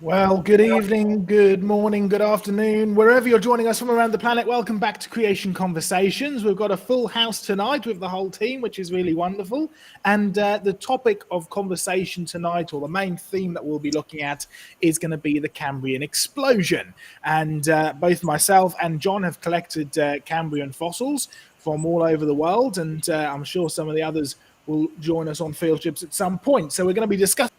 Well, good evening, good morning, good afternoon, wherever you're joining us from around the planet. Welcome back to Creation Conversations. We've got a full house tonight with the whole team, which is really wonderful. And the topic of conversation tonight, or the main theme that we'll be looking at, is going to be the Cambrian Explosion. And both myself and John have collected Cambrian fossils from all over the world, and I'm sure some of the others will join us on field trips at some point. So we're going to be discussing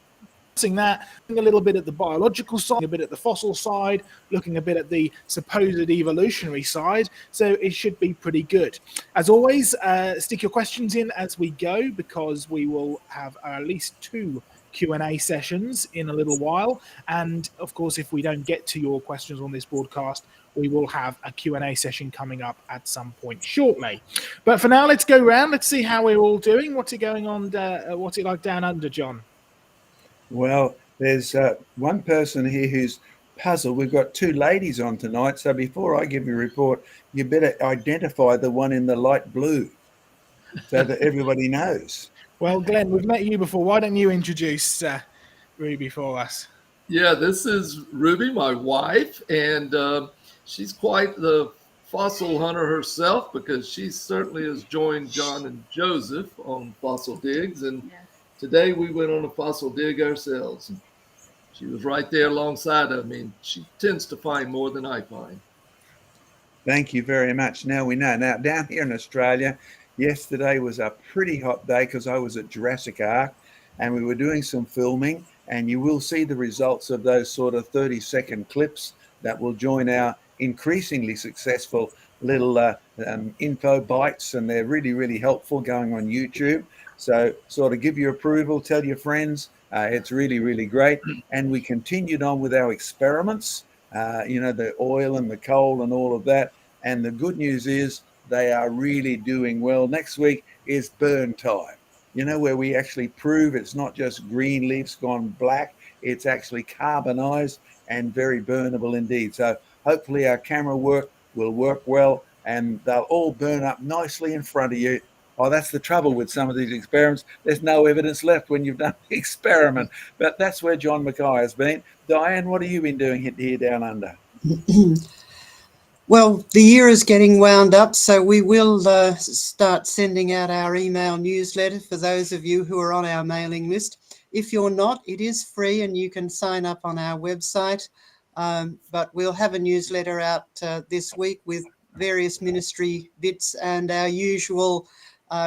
that, looking a little bit at the biological side, a bit at the fossil side, looking a bit at the supposed evolutionary side. So it should be pretty good. As always, stick your questions in as we go, because we will have at least two Q&A sessions in a little while. And of course, if we don't get to your questions on this broadcast, we will have a Q&A session coming up at some point shortly. But for now, let's go around. Let's see how we're all doing. What's it going on? What's it like down under, John? Well, there's one person here who's puzzled. We've got two ladies on tonight, so before I give you a report, you better identify the one in the light blue so that everybody knows. Well, Glenn, we've met you before. Why don't you introduce Ruby for us? Yeah, this is Ruby, my wife, and she's quite the fossil hunter herself, because she certainly has joined John and Joseph on fossil digs. And today we went on a fossil dig ourselves. And she was right there alongside of me. And she tends to find more than I find. Thank you very much. Now we know. Now, down here in Australia, yesterday was a pretty hot day because I was at Jurassic Ark and we were doing some filming, and you will see the results of those sort of 30-second clips that will join our increasingly successful little info bites, and they're really, really helpful going on YouTube. So sort of give your approval, tell your friends. It's really, really great. And we continued on with our experiments, the oil and the coal and all of that. And the good news is they are really doing well. Next week is burn time, where we actually prove it's not just green leaves gone black, it's actually carbonized and very burnable indeed. So hopefully our camera work will work well and they'll all burn up nicely in front of you. Oh, that's the trouble with some of these experiments. There's no evidence left when you've done the experiment. But that's where John Mackay has been. Diane, what have you been doing here down under? Well, the year is getting wound up, so we will start sending out our email newsletter for those of you who are on our mailing list. If you're not, it is free and you can sign up on our website. But we'll have a newsletter out this week with various ministry bits and our usual.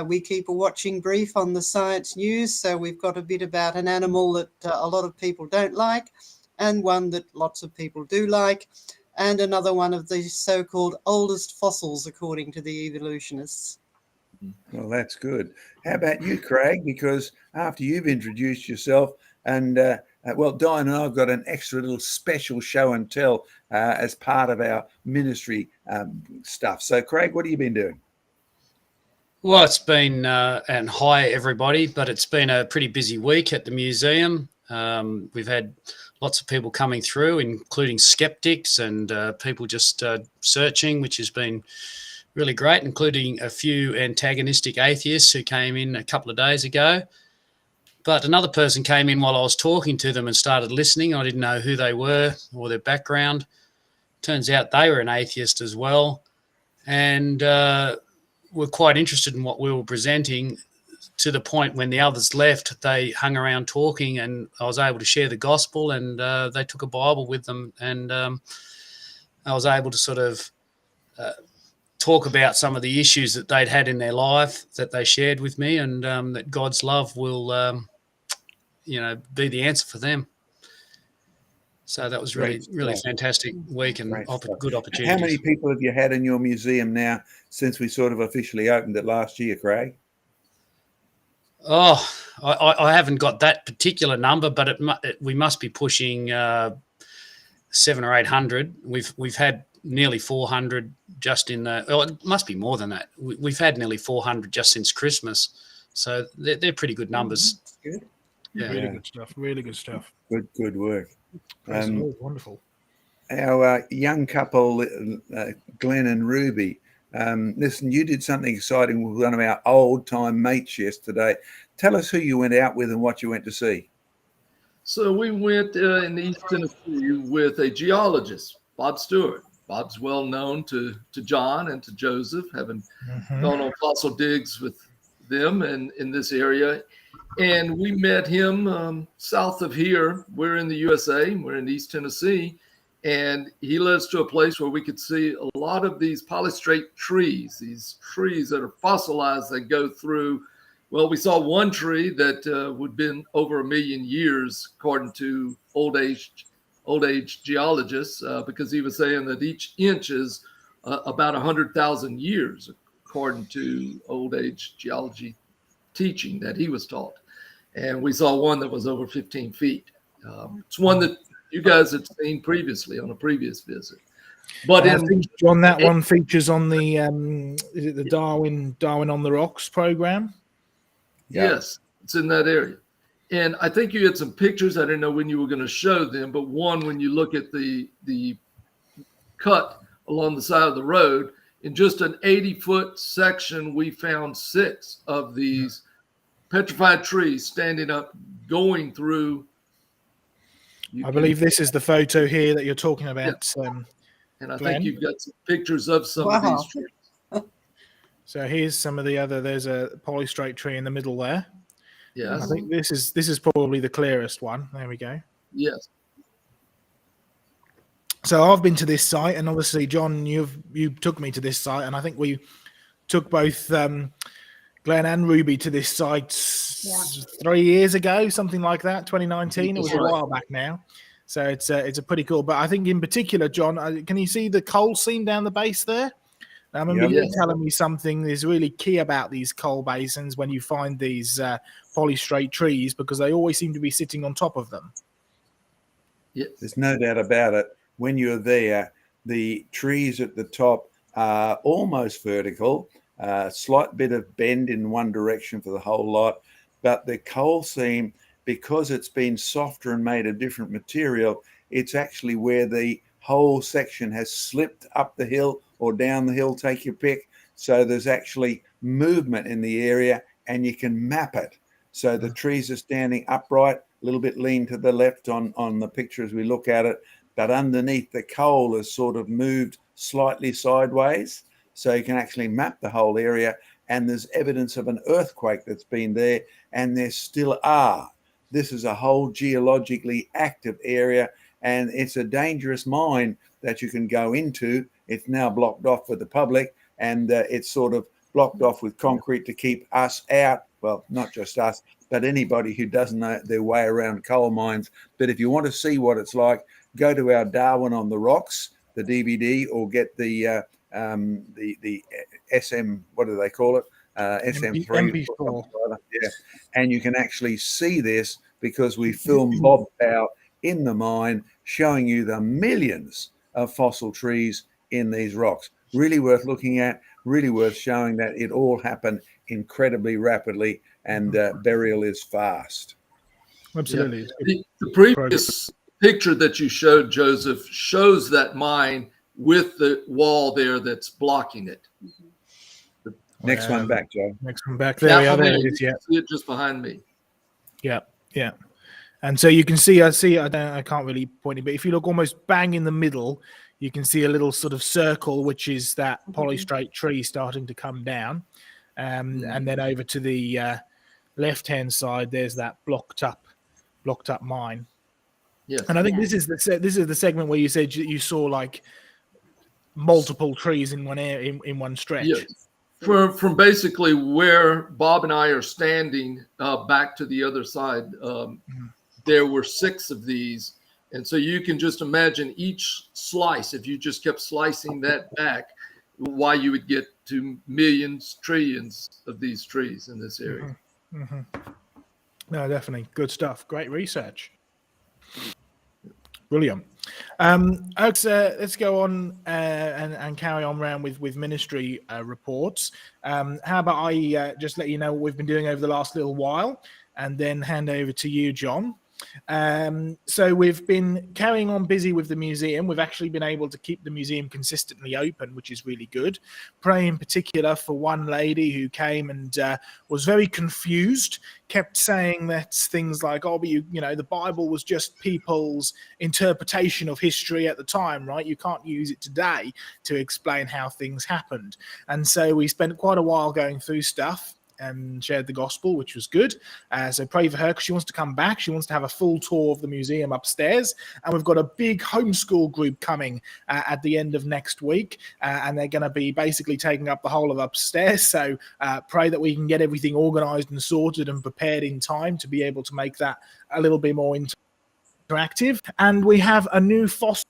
We keep a watching brief on the science news. So we've got a bit about an animal that a lot of people don't like, and one that lots of people do like, and another one of the so-called oldest fossils, according to the evolutionists. Well, that's good. How about you, Craig? Because after you've introduced yourself, and Diane and I've got an extra little special show and tell as part of our ministry stuff. So, Craig, what have you been doing? Well, it's been, and hi everybody, but it's been a pretty busy week at the museum. We've had lots of people coming through, including skeptics and people just searching, which has been really great, including a few antagonistic atheists who came in a couple of days ago. But another person came in while I was talking to them and started listening. I didn't know who they were or their background. Turns out they were an atheist as well, and were quite interested in what we were presenting, to the point when the others left, they hung around talking, and I was able to share the gospel, and they took a Bible with them, and I was able to sort of talk about some of the issues that they'd had in their life that they shared with me, and that God's love will, be the answer for them. So that was really fantastic week and good opportunity. How many people have you had in your museum now since we sort of officially opened it last year, Craig? Oh, I haven't got that particular number, but we must be pushing 700 or 800. We've had nearly 400 just in the. Oh, it must be more than that. We've had nearly 400 just since Christmas, so they're pretty good numbers. Good. Yeah. Really good stuff. Really good stuff. Good work. Wonderful. Our young couple, Glenn and Ruby. Listen, you did something exciting with one of our old-time mates yesterday. Tell us who you went out with and what you went to see. So we went in East Tennessee with a geologist, Bob Stewart. Bob's well known to John and to Joseph, having gone on fossil digs with them and in this area. And we met him south of here. We're in the USA. We're in East Tennessee. And he led us to a place where we could see a lot of these polystrate trees, these trees that are fossilized that go through. Well, we saw one tree that would have been over 1 million years, according to old age geologists, because he was saying that each inch is about 100,000 years, according to old age geology teaching that he was taught. And we saw one that was over 15 feet. It's one that you guys had seen previously on a previous visit. But I think, John, that one features on the is it the Darwin on the Rocks program? Yes, it's in that area. And I think you had some pictures. I didn't know when you were going to show them, but one, when you look at the cut along the side of the road, in just an 80-foot section, we found 6 of these petrified trees standing up, going through. I believe this is the photo here that you're talking about. Yeah. And I Glenn? think you've got some pictures of some of these trees. So here's some of the other. There's a polystrate tree in the middle there. Yes. I think this is probably the clearest one. There we go. Yes. So I've been to this site, and obviously, John, you took me to this site, and I think we took both Glenn and Ruby to this site 3 years ago, something like that, 2019. It was a while back now. So it's a pretty cool. But I think in particular, John, can you see the coal seam down the base there? I remember you telling me something is really key about these coal basins when you find these polystrate trees, because they always seem to be sitting on top of them. Yes. There's no doubt about it. When you're there, the trees at the top are almost vertical, slight bit of bend in one direction for the whole lot. But the coal seam, because it's been softer and made of different material, it's actually where the whole section has slipped up the hill or down the hill, take your pick. So there's actually movement in the area, and you can map it. So the trees are standing upright, a little bit lean to the left on the picture as we look at it, but underneath the coal is sort of moved slightly sideways. So you can actually map the whole area, and there's evidence of an earthquake that's been there, and there still are. This is a whole geologically active area, and it's a dangerous mine that you can go into. It's now blocked off for the public, and it's sort of blocked off with concrete to keep us out. Well, not just us, but anybody who doesn't know their way around coal mines. But if you want to see what it's like, go to our Darwin on the Rocks, the DVD, or get the SM, what do they call it? SM3. MP4. Yeah. And you can actually see this because we filmed Bob Powell in the mine, showing you the millions of fossil trees in these rocks. Really worth looking at, really worth showing that it all happened incredibly rapidly, and burial is fast. Absolutely. Yeah. The previous picture that you showed, Joseph, shows that mine with the wall there that's blocking it. Next one back, Joe. Next one back. There we are. There it is. Yeah. See it just behind me. Yeah. Yeah. And so you can see, I can't really point it, but if you look almost bang in the middle, you can see a little sort of circle, which is that polystrate tree starting to come down. And then over to the left-hand side, there's that blocked up mine. Yes. And I think this is the segment where you said you saw like multiple trees in one area, in one stretch. Yes. From basically where Bob and I are standing back to the other side, there were 6 of these. And so you can just imagine each slice, if you just kept slicing that back, why you would get to millions, trillions of these trees in this area. Mm-hmm. No, definitely. Good stuff. Great research. Brilliant. Let's go on and carry on around with ministry reports. How about I just let you know what we've been doing over the last little while, and then hand over to you, John. So we've been carrying on busy with the museum. We've actually been able to keep the museum consistently open, which is really good. Pray in particular for one lady who came and was very confused, kept saying that things like, oh, but you know, the Bible was just people's interpretation of history at the time, right? You can't use it today to explain how things happened. And so we spent quite a while going through stuff and shared the gospel, which was good. So pray for her because she wants to come back. She wants to have a full tour of the museum upstairs. And we've got a big homeschool group coming at the end of next week. And they're going to be basically taking up the whole of upstairs. So pray that we can get everything organized and sorted and prepared in time to be able to make that a little bit more interactive. And we have a new fossil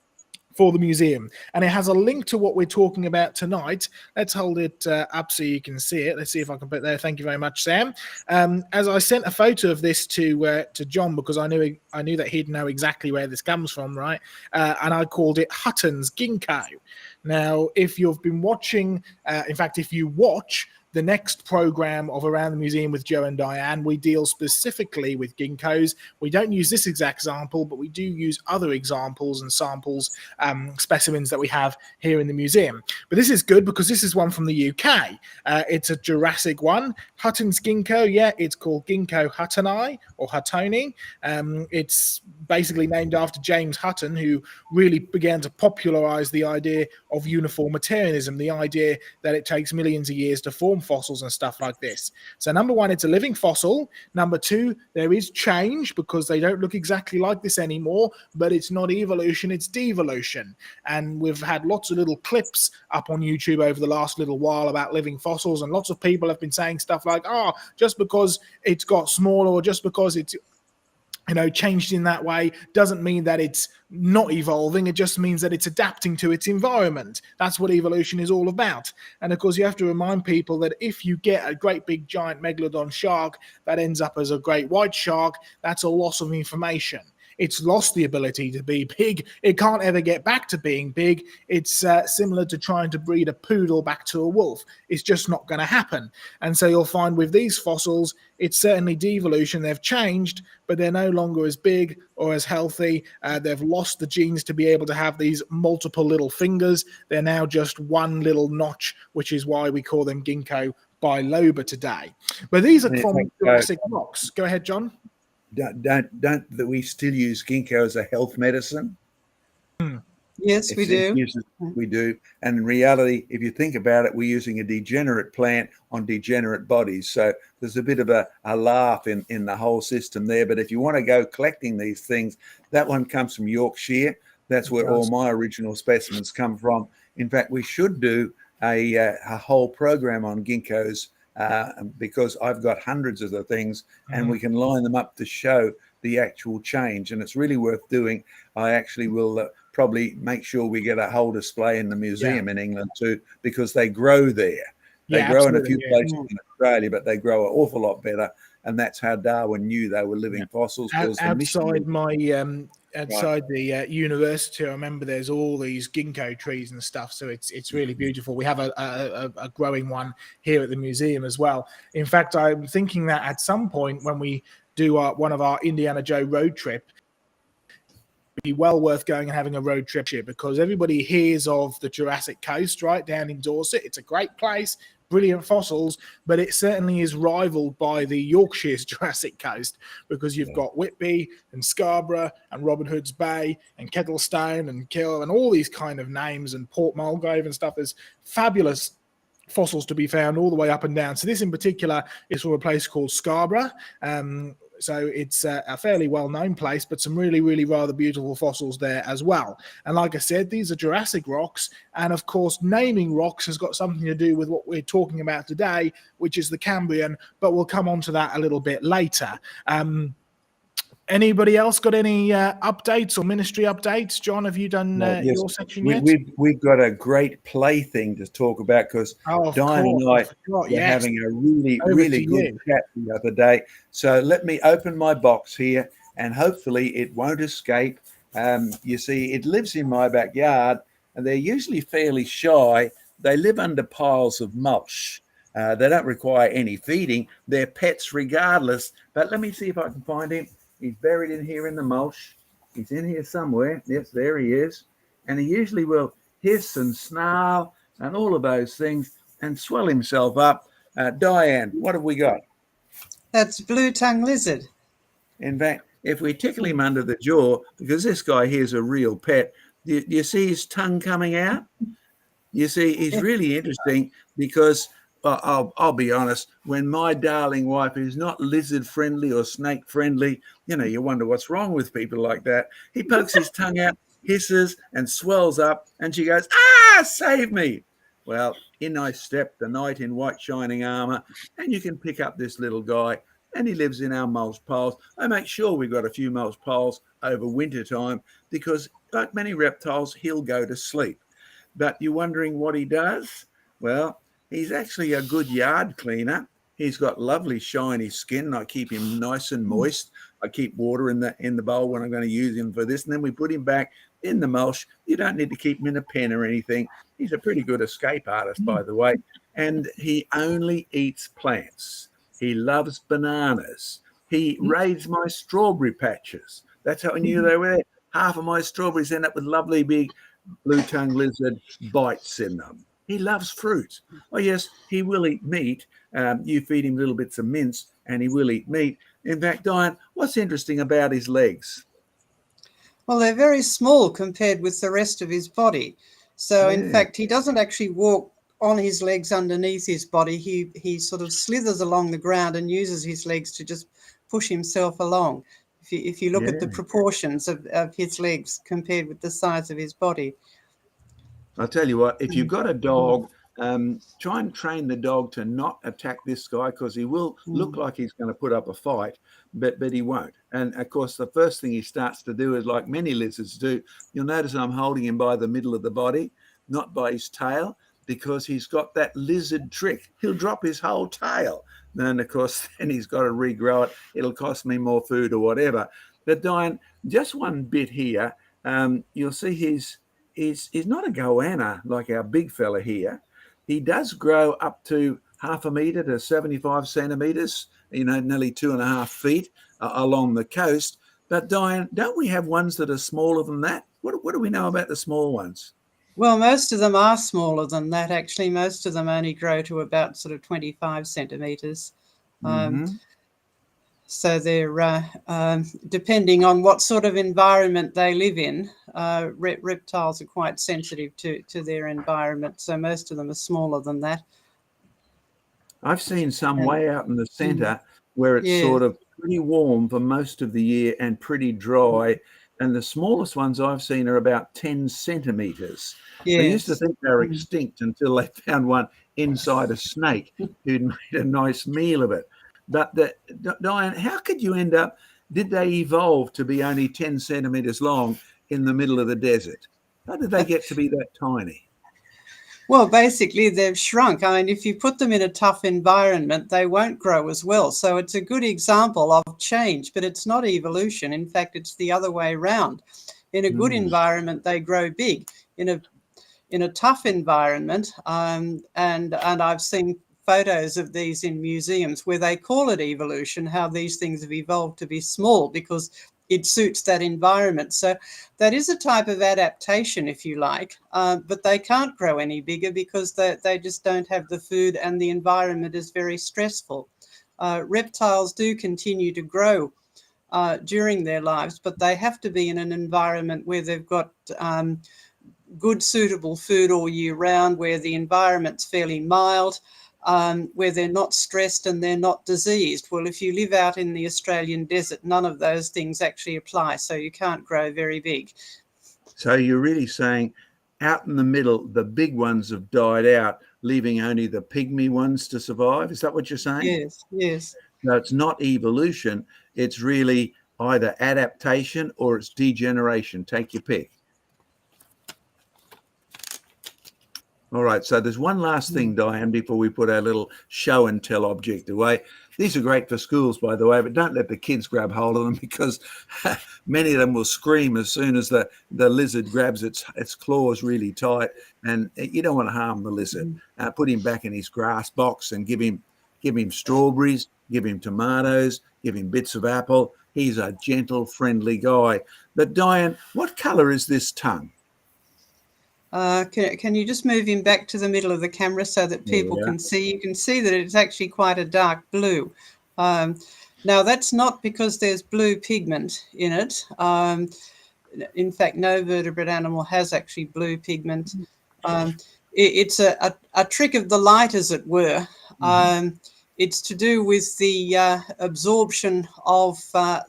for the museum, and it has a link to what we're talking about tonight. Let's hold it up so you can see it. Let's see if I can put it there. Thank you very much, Sam. As I sent a photo of this to John because I knew that he'd know exactly where this comes from, right? And I called it Hutton's Ginkgo. Now, if you've been watching, in fact, if you watch the next program of Around the Museum with Joe and Diane, we deal specifically with ginkgos. We don't use this exact example, but we do use other examples and samples, specimens that we have here in the museum. But this is good because this is one from the UK. It's a Jurassic one. Hutton's ginkgo, yeah, it's called Ginkgo huttoni or huttoni. It's basically named after James Hutton, who really began to popularize the idea of uniformitarianism, the idea that it takes millions of years to form fossils and stuff like this. So number one, it's a living fossil. Number two, there is change because they don't look exactly like this anymore, but it's not evolution, it's devolution. And we've had lots of little clips up on YouTube over the last little while about living fossils, and lots of people have been saying stuff like, oh, just because it's got smaller or just because it's changed in that way doesn't mean that it's not evolving. It just means that it's adapting to its environment. That's what evolution is all about. And of course, you have to remind people that if you get a great big giant megalodon shark that ends up as a great white shark, that's a loss of information. It's lost the ability to be big. It can't ever get back to being big. It's similar to trying to breed a poodle back to a wolf. It's just not going to happen. And so you'll find with these fossils, it's certainly devolution. They've changed, but they're no longer as big or as healthy. They've lost the genes to be able to have these multiple little fingers. They're now just one little notch, which is why we call them ginkgo biloba today. But these are from Jurassic rocks. Go ahead, John. Don't that we still use ginkgo as a health medicine? Yes, we do. We do. And in reality, if you think about it, we're using a degenerate plant on degenerate bodies. So there's a bit of a laugh in the whole system there. But if you want to go collecting these things, that one comes from Yorkshire. That's where all my original specimens come from. In fact, we should do a whole program on ginkgos, because I've got hundreds of the things and we can line them up to show the actual change, and it's really worth doing. I actually will probably make sure we get a whole display in the museum in England too, because they grow there. They grow in a few places in Australia, but they grow an awful lot better, and that's how Darwin knew they were living fossils. Outside the university, I remember there's all these ginkgo trees and stuff, so it's really beautiful. We have a growing one here at the museum as well. In fact, I'm thinking that at some point when we do one of our Indiana Joe road trip, it'd be well worth going and having a road trip here, because everybody hears of the Jurassic Coast right down in Dorset. It's a great place, brilliant fossils, but it certainly is rivaled by the Yorkshire's Jurassic Coast, because you've got Whitby and Scarborough and Robin Hood's Bay and Kettlestone and Kill and all these kind of names, and Port Mulgrave and stuff. There's fabulous fossils to be found all the way up and down. So this in particular is from a place called Scarborough. So it's a fairly well-known place, but some really, really rather beautiful fossils there as well. And like I said, these are Jurassic rocks. And of course, naming rocks has got something to do with what we're talking about today, which is the Cambrian, but we'll come on to that a little bit later. Anybody else got any updates or ministry updates? John, have you done your section yet? We've got a great play thing to talk about, because Diane and I were having a really good chat the other day. So let me open my box here, and hopefully it won't escape. You see, it lives in my backyard, and they're usually fairly shy. They live under piles of mulch. They don't require any feeding. They're pets regardless. But let me see if I can find him. He's buried in here in the mulch. He's in here somewhere. Yes, there he is. And he usually will hiss and snarl and all of those things and swell himself up. Diane, what have we got? That's blue-tongue lizard. In fact, if we tickle him under the jaw, because this guy here's a real pet, do you see his tongue coming out? You see, he's really interesting because I'll be honest, when my darling wife is not lizard friendly or snake friendly, you wonder what's wrong with people like that. He pokes his tongue out, hisses and swells up, and she goes, "Ah, save me." Well, in I step, the knight in white shining armor, and you can pick up this little guy, and he lives in our mulch piles. I make sure we've got a few mulch piles over winter time because, like many reptiles, he'll go to sleep. But you're wondering what he does? Well, he's actually a good yard cleaner. He's got lovely shiny skin. I keep him nice and moist. I keep water in the bowl when I'm going to use him for this, and then we put him back in the mulch. You don't need to keep him in a pen or anything. He's a pretty good escape artist, by the way, and he only eats plants. He loves bananas. He raids my strawberry patches. That's how I knew they were there. Half of my strawberries end up with lovely big blue-tongued lizard bites in them. He loves fruit. Oh, yes, he will eat meat. You feed him little bits of mince and he will eat meat. In fact, Diane, what's interesting about his legs? Well, they're very small compared with the rest of his body. So, in fact, he doesn't actually walk on his legs underneath his body. He sort of slithers along the ground and uses his legs to just push himself along. If you look at the proportions of his legs compared with the size of his body. I'll tell you what, if you've got a dog, try and train the dog to not attack this guy because he will look like he's going to put up a fight, but he won't. And, of course, the first thing he starts to do is, like many lizards do, you'll notice I'm holding him by the middle of the body, not by his tail, because he's got that lizard trick. He'll drop his whole tail. And, of course, then he's got to regrow it. It'll cost me more food or whatever. But, Diane, just one bit here. You'll see he's not a goanna like our big fella here. He does grow up to 0.5 metre to 75 centimetres, nearly 2.5 feet along the coast. But, Diane, don't we have ones that are smaller than that? What do we know about the small ones? Well, most of them are smaller than that, actually. Most of them only grow to about sort of 25 centimetres. So they're, depending on what sort of environment they live in, reptiles are quite sensitive to their environment. So most of them are smaller than that. I've seen some way out in the centre where it's sort of pretty warm for most of the year and pretty dry. And the smallest ones I've seen are about 10 centimetres. Yes. I used to think they were extinct until they found one inside a snake who'd made a nice meal of it. But, Diane, how could you end up, did they evolve to be only 10 centimetres long in the middle of the desert? How did they get to be that tiny? Well, basically, they've shrunk. I mean, if you put them in a tough environment, they won't grow as well. So it's a good example of change, but it's not evolution. In fact, it's the other way around. In a good environment, they grow big. In a tough environment, and I've seen photos of these in museums where they call it evolution, how these things have evolved to be small because it suits that environment. So that is a type of adaptation, if you like, but they can't grow any bigger because they just don't have the food and the environment is very stressful. Reptiles do continue to grow during their lives, but they have to be in an environment where they've got good suitable food all year round, where the environment's fairly mild, where they're not stressed and they're not diseased. Well, if you live out in the Australian desert, none of those things actually apply, so you can't grow very big. So you're really saying out in the middle, the big ones have died out, leaving only the pygmy ones to survive? Is that what you're saying? Yes, yes. No, it's not evolution. It's really either adaptation or it's degeneration. Take your pick. All right, so there's one last thing, Diane, before we put our little show and tell object away. These are great for schools, by the way, but don't let the kids grab hold of them because many of them will scream as soon as the lizard grabs its claws really tight, and you don't want to harm the lizard. Put him back in his grass box and give him strawberries, give him tomatoes, give him bits of apple. He's a gentle, friendly guy. But Diane, what colour is this tongue? Can you just move him back to the middle of the camera so that people can see? You can see that it's actually quite a dark blue. Now, that's not because there's blue pigment in it. In fact, no vertebrate animal has actually blue pigment. It's a trick of the light, as it were. It's to do with the absorption of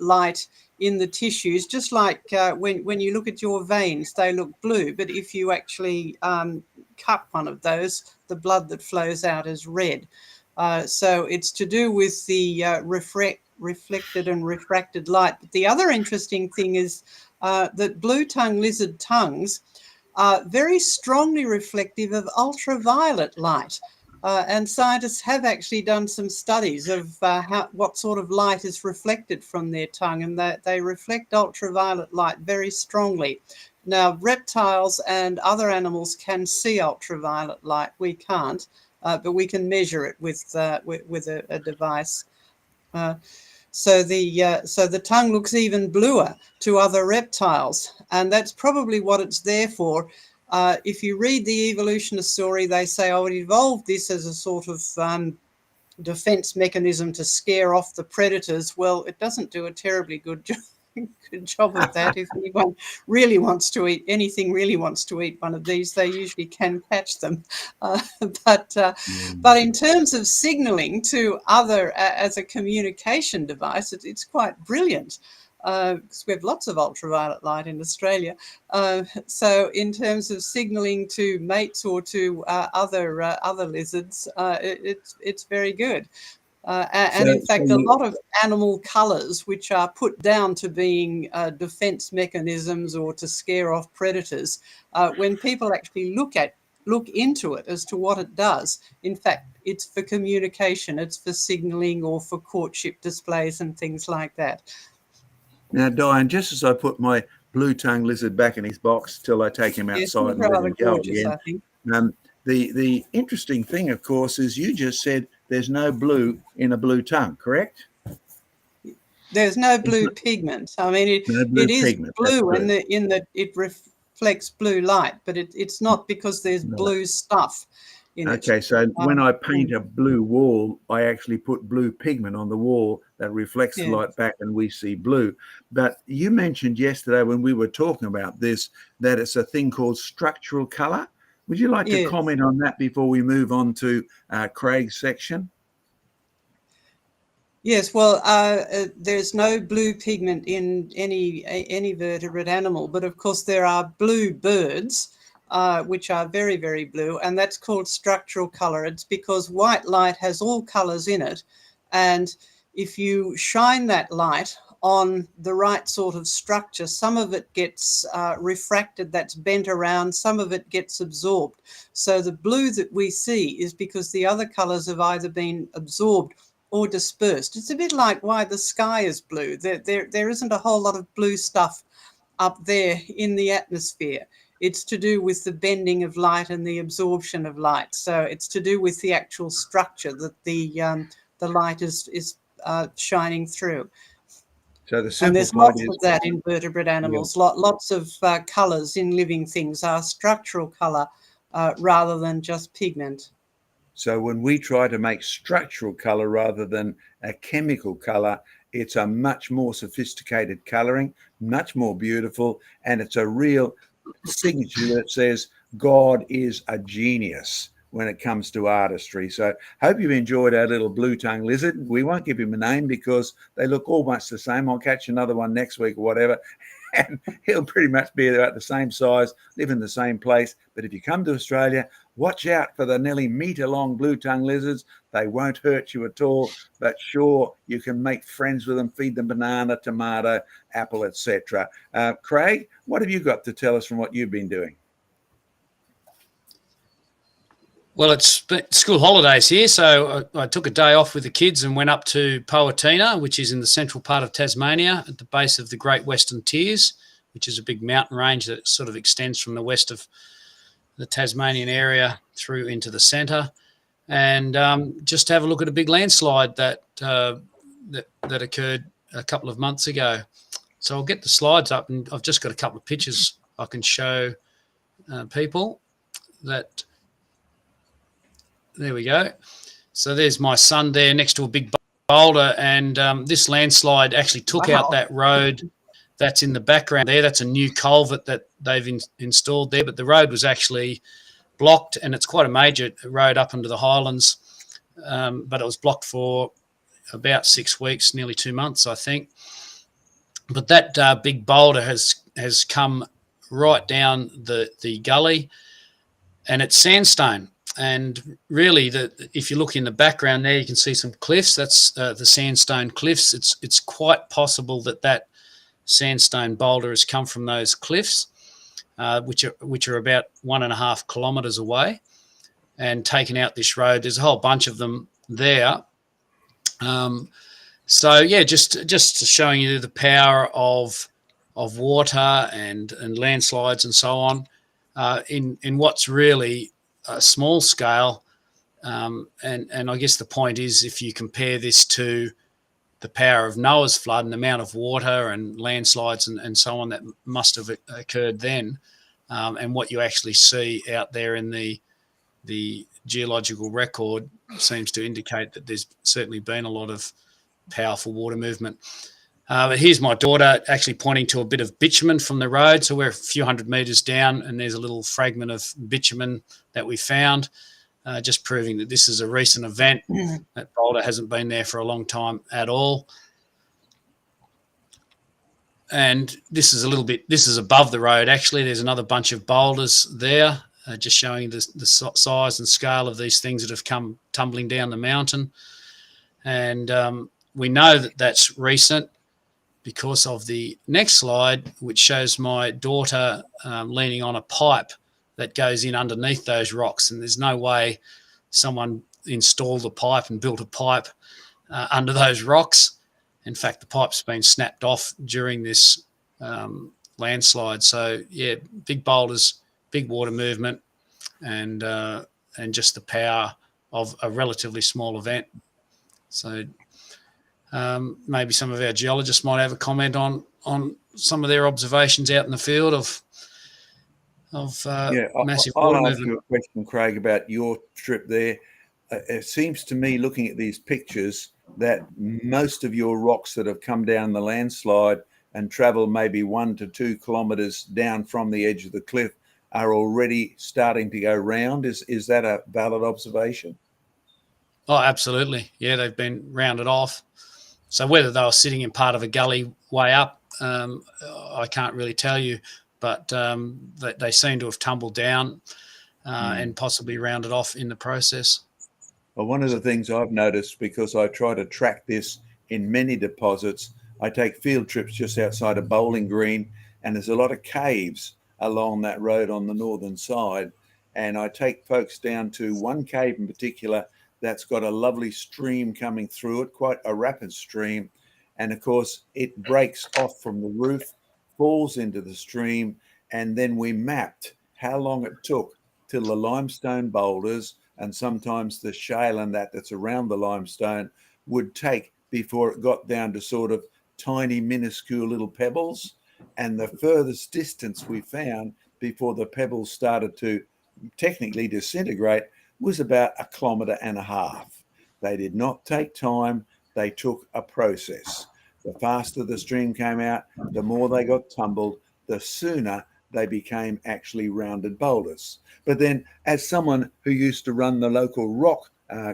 light in the tissues, just like when you look at your veins, they look blue. But if you actually cut one of those, the blood that flows out is red. So it's to do with the reflected and refracted light. But the other interesting thing is that blue-tongue lizard tongues are very strongly reflective of ultraviolet light. And scientists have actually done some studies of what sort of light is reflected from their tongue, and they reflect ultraviolet light very strongly. Now, reptiles and other animals can see ultraviolet light. We can't, but we can measure it with a device. So the tongue looks even bluer to other reptiles, and that's probably what it's there for. If you read the evolutionist story, they say, oh, it evolved this as a sort of defense mechanism to scare off the predators. Well, it doesn't do a terribly good job of that. If anyone really wants to eat anything, really wants to eat one of these, they usually can catch them. But in terms of signaling to other as a communication device, it's quite brilliant. Because we have lots of ultraviolet light in Australia. So in terms of signalling to mates or to other lizards, it's very good. And in fact, a lot of animal colours, which are put down to being defence mechanisms or to scare off predators, when people actually look into it as to what it does, in fact, it's for communication, it's for signalling or for courtship displays and things like that. Now, Diane, just as I put my blue-tongue lizard back in his box till I take him outside and let him go again, the interesting thing, of course, is you just said there's no blue in a blue tongue, correct? There's no blue pigment. I mean, it is pigment. Blue in that it reflects blue light, but it's not because there's blue stuff in it. Okay, so when I paint a blue wall, I actually put blue pigment on the wall that reflects the light back and we see blue. But you mentioned yesterday when we were talking about this that it's a thing called structural colour. Would you like to comment on that before we move on to Craig's section? Yes, well, there's no blue pigment in any vertebrate animal, but of course there are blue birds, which are very, very blue, and that's called structural colour. It's because white light has all colours in it, and if you shine that light on the right sort of structure, some of it gets refracted, that's bent around, some of it gets absorbed. So the blue that we see is because the other colours have either been absorbed or dispersed. It's a bit like why the sky is blue. There isn't a whole lot of blue stuff up there in the atmosphere. It's to do with the bending of light and the absorption of light. So it's to do with the actual structure that the light is shining through. So and there's lots of that in vertebrate animals. Lots of colours in living things are structural colour rather than just pigment. So when we try to make structural colour rather than a chemical colour, it's a much more sophisticated colouring, much more beautiful, and it's a real signature that says God is a genius when it comes to artistry. So hope you've enjoyed our little blue-tongue lizard. We won't give him a name because they look all much the same. I'll catch another one next week or whatever, and he'll pretty much be about the same size, live in the same place. But if you come to Australia, watch out for the nearly metre-long blue-tongue lizards. They won't hurt you at all, but sure, you can make friends with them, feed them banana, tomato, apple, etc. Craig, what have you got to tell us from what you've been doing? Well, it's school holidays here, so I took a day off with the kids and went up to Poatina, which is in the central part of Tasmania, at the base of the Great Western Tiers, which is a big mountain range that sort of extends from the west of the Tasmanian area through into the centre, and just have a look at a big landslide that that occurred a couple of months ago. So I'll get the slides up, and I've just got a couple of pictures I can show people. That there we go. So there's my son there next to a big boulder, and this landslide actually took out that road that's in the background there. That's a new culvert that they've installed there, but the road was actually blocked, and it's quite a major road up into the highlands, but it was blocked for about 6 weeks, nearly 2 months, I think. But that big boulder has come right down the gully, and it's sandstone. And really, if you look in the background there, you can see some cliffs. That's the sandstone cliffs. It's quite possible that sandstone boulder has come from those cliffs, which are about 1.5 kilometres away, and taken out this road. There's a whole bunch of them there. So yeah, just showing you the power of water and landslides and so on in what's really a small scale. And I guess the point is, if you compare this to the power of Noah's flood and the amount of water and landslides and so on that must have occurred then, and what you actually see out there in the geological record seems to indicate that there's certainly been a lot of powerful water movement. But here's my daughter actually pointing to a bit of bitumen from the road. So we're a few hundred metres down, and there's a little fragment of bitumen that we found, just proving that this is a recent event. That boulder hasn't been there for a long time at all. And this is above the road, actually. There's another bunch of boulders there, just showing the size and scale of these things that have come tumbling down the mountain. And we know that that's recent because of the next slide, which shows my daughter leaning on a pipe that goes in underneath those rocks. And there's no way someone installed a pipe and built a pipe under those rocks. In fact, the pipe's been snapped off during this landslide. So yeah, big boulders, big water movement, and just the power of a relatively small event. So maybe some of our geologists might have a comment on some of their observations out in the field of massive water I'll ask movement. you a question, Craig, about your trip there. It seems to me, looking at these pictures, that most of your rocks that have come down the landslide and travel maybe 1 to 2 kilometres down from the edge of the cliff are already starting to go round. Is that a valid observation? Oh, absolutely. Yeah, they've been rounded off. So whether they were sitting in part of a gully way up, I can't really tell you, but they seem to have tumbled down and possibly rounded off in the process. Well, one of the things I've noticed, because I try to track this in many deposits, I take field trips just outside of Bowling Green, and there's a lot of caves along that road on the northern side. And I take folks down to one cave in particular that's got a lovely stream coming through it, quite a rapid stream. And of course, it breaks off from the roof, falls into the stream, and then we mapped how long it took till the limestone boulders and sometimes the shale and that's around the limestone would take before it got down to sort of tiny, minuscule little pebbles. And the furthest distance we found before the pebbles started to technically disintegrate was about 1.5 kilometres. They did not take time. They took a process. The faster the stream came out, the more they got tumbled, the sooner they became actually rounded boulders. But then, as someone who used to run the local rock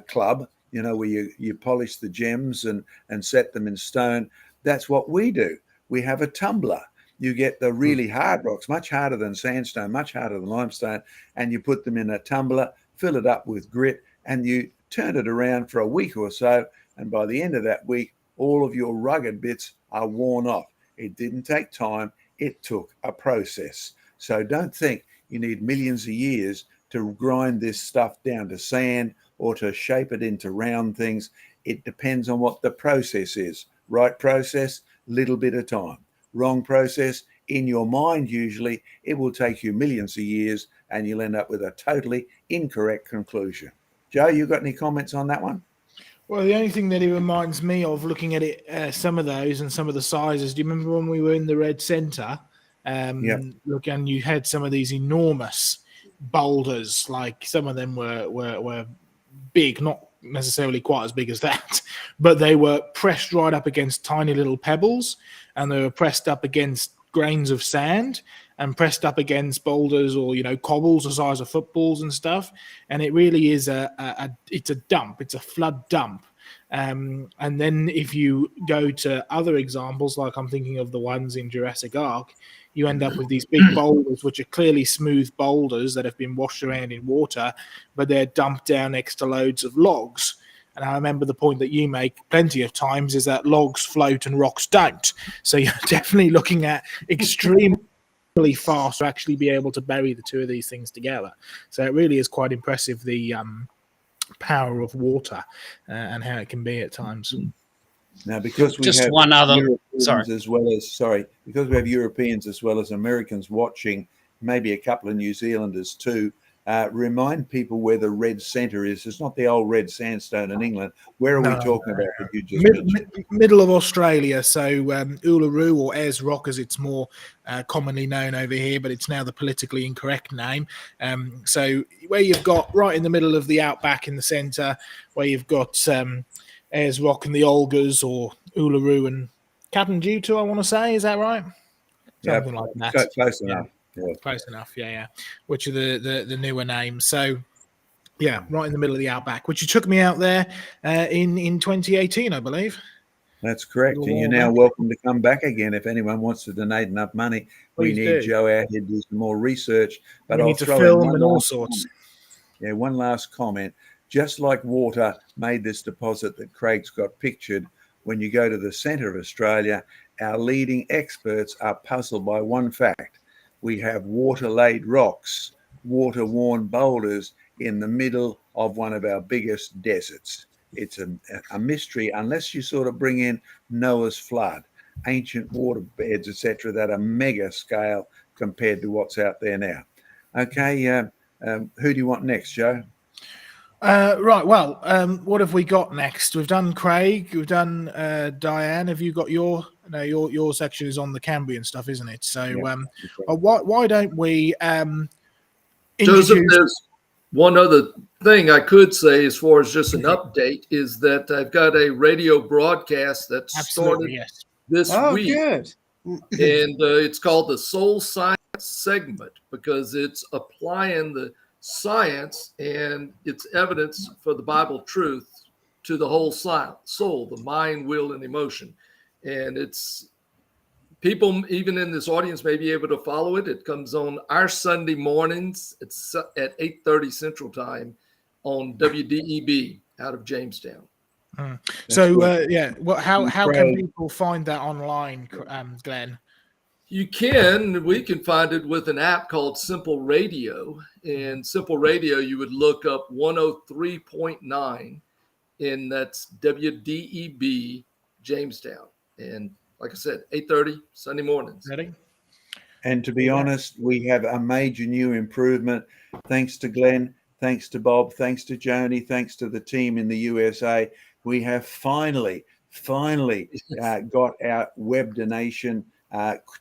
club, you know, where you polish the gems and set them in stone, that's what we do. We have a tumbler. You get the really hard rocks, much harder than sandstone, much harder than limestone, and you put them in a tumbler, fill it up with grit, and you turn it around for a week or so. And by the end of that week, all of your rugged bits are worn off. It didn't take time. It took a process. So don't think you need millions of years to grind this stuff down to sand or to shape it into round things. It depends on what the process is. Right process, little bit of time. Wrong process, in your mind usually, it will take you millions of years and you'll end up with a totally incorrect conclusion. Joe, you got any comments on that one? Well, the only thing that it reminds me of, looking at it, some of those and some of the sizes. Do you remember when we were in the Red Centre? Yep. Look, and you had some of these enormous boulders. Like some of them were big, not necessarily quite as big as that, but they were pressed right up against tiny little pebbles, and they were pressed up against grains of sand, and pressed up against boulders or cobbles the size of footballs and stuff. And it really is it's a dump. It's a flood dump. And then if you go to other examples, like I'm thinking of the ones in Jurassic Ark, you end up with these big boulders, which are clearly smooth boulders that have been washed around in water, but they're dumped down next to loads of logs. And I remember the point that you make plenty of times is that logs float and rocks don't. So you're definitely looking at extremely fast to actually be able to bury the two of these things together. So it really is quite impressive, the power of water and how it can be at times. Now, because we Just have one other. Europeans Sorry. because we have Europeans as well as Americans watching, maybe a couple of New Zealanders too. Remind people where the red centre is. It's not the old red sandstone in England. Where are we talking about that you just mentioned? Middle of Australia. So Uluru, or Ayers Rock as it's more commonly known over here, but it's now the politically incorrect name. So where you've got right in the middle of the outback in the centre, where you've got Ayers Rock and the Olgas, or Uluru and Katanjutu, I want to say. Is that right? Something like that. Close enough. Yeah. Close enough, yeah. Which are the newer names. So, yeah, right in the middle of the outback, which you took me out there in 2018, I believe. That's correct. And you're now welcome to come back again if anyone wants to donate enough money. We need Joe out here to do some more research. But we need to film and all sorts. Yeah, one last comment. Just like water made this deposit that Craig's got pictured, when you go to the centre of Australia, our leading experts are puzzled by one fact. We have water-laid rocks, water-worn boulders in the middle of one of our biggest deserts. It's a mystery unless you sort of bring in Noah's flood, ancient waterbeds, etc., that are mega scale compared to what's out there now. Okay, who do you want next, Joe? Right. Well, what have we got next? We've done Craig. We've done Diane. Have you got your? No, your section is on the Cambrian stuff, isn't it? So, Yeah. Why don't we? Joseph, there's one other thing I could say as far as just an update is that I've got a radio broadcast that started this week. Good. And it's called the Soul Science segment because it's applying the science and its evidence for the Bible truth to the whole soul, the mind, will, and emotion. And it's people, even in this audience, may be able to follow it. It comes on our Sunday mornings. It's at 8:30 Central Time on WDEB out of Jamestown. So, how can people find that online, Glenn? We can find it with an app called Simple Radio. And Simple Radio, you would look up 103.9, and that's WDEB Jamestown. And like I said, 8:30 Sunday mornings. Ready? And to be honest, we have a major new improvement. Thanks to Glenn, thanks to Bob, thanks to Joni, thanks to the team in the USA. We have finally got our web donation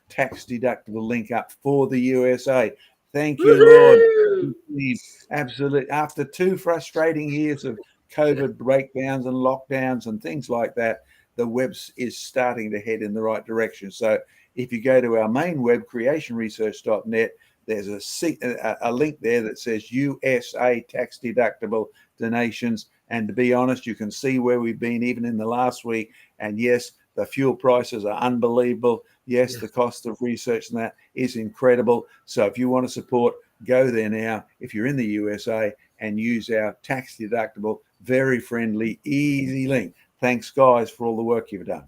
tax deductible link up for the USA. Thank you, Lord. Absolutely. After 2 frustrating years of COVID breakdowns and lockdowns and things like that, the web is starting to head in the right direction. So if you go to our main web, creationresearch.net, there's a link there that says USA tax deductible donations. And to be honest, you can see where we've been even in the last week. And yes, the fuel prices are unbelievable. Yes, the cost of research and that is incredible. So if you want to support, go there now. If you're in the USA and use our tax deductible, very friendly, easy link. Thanks, guys, for all the work you've done.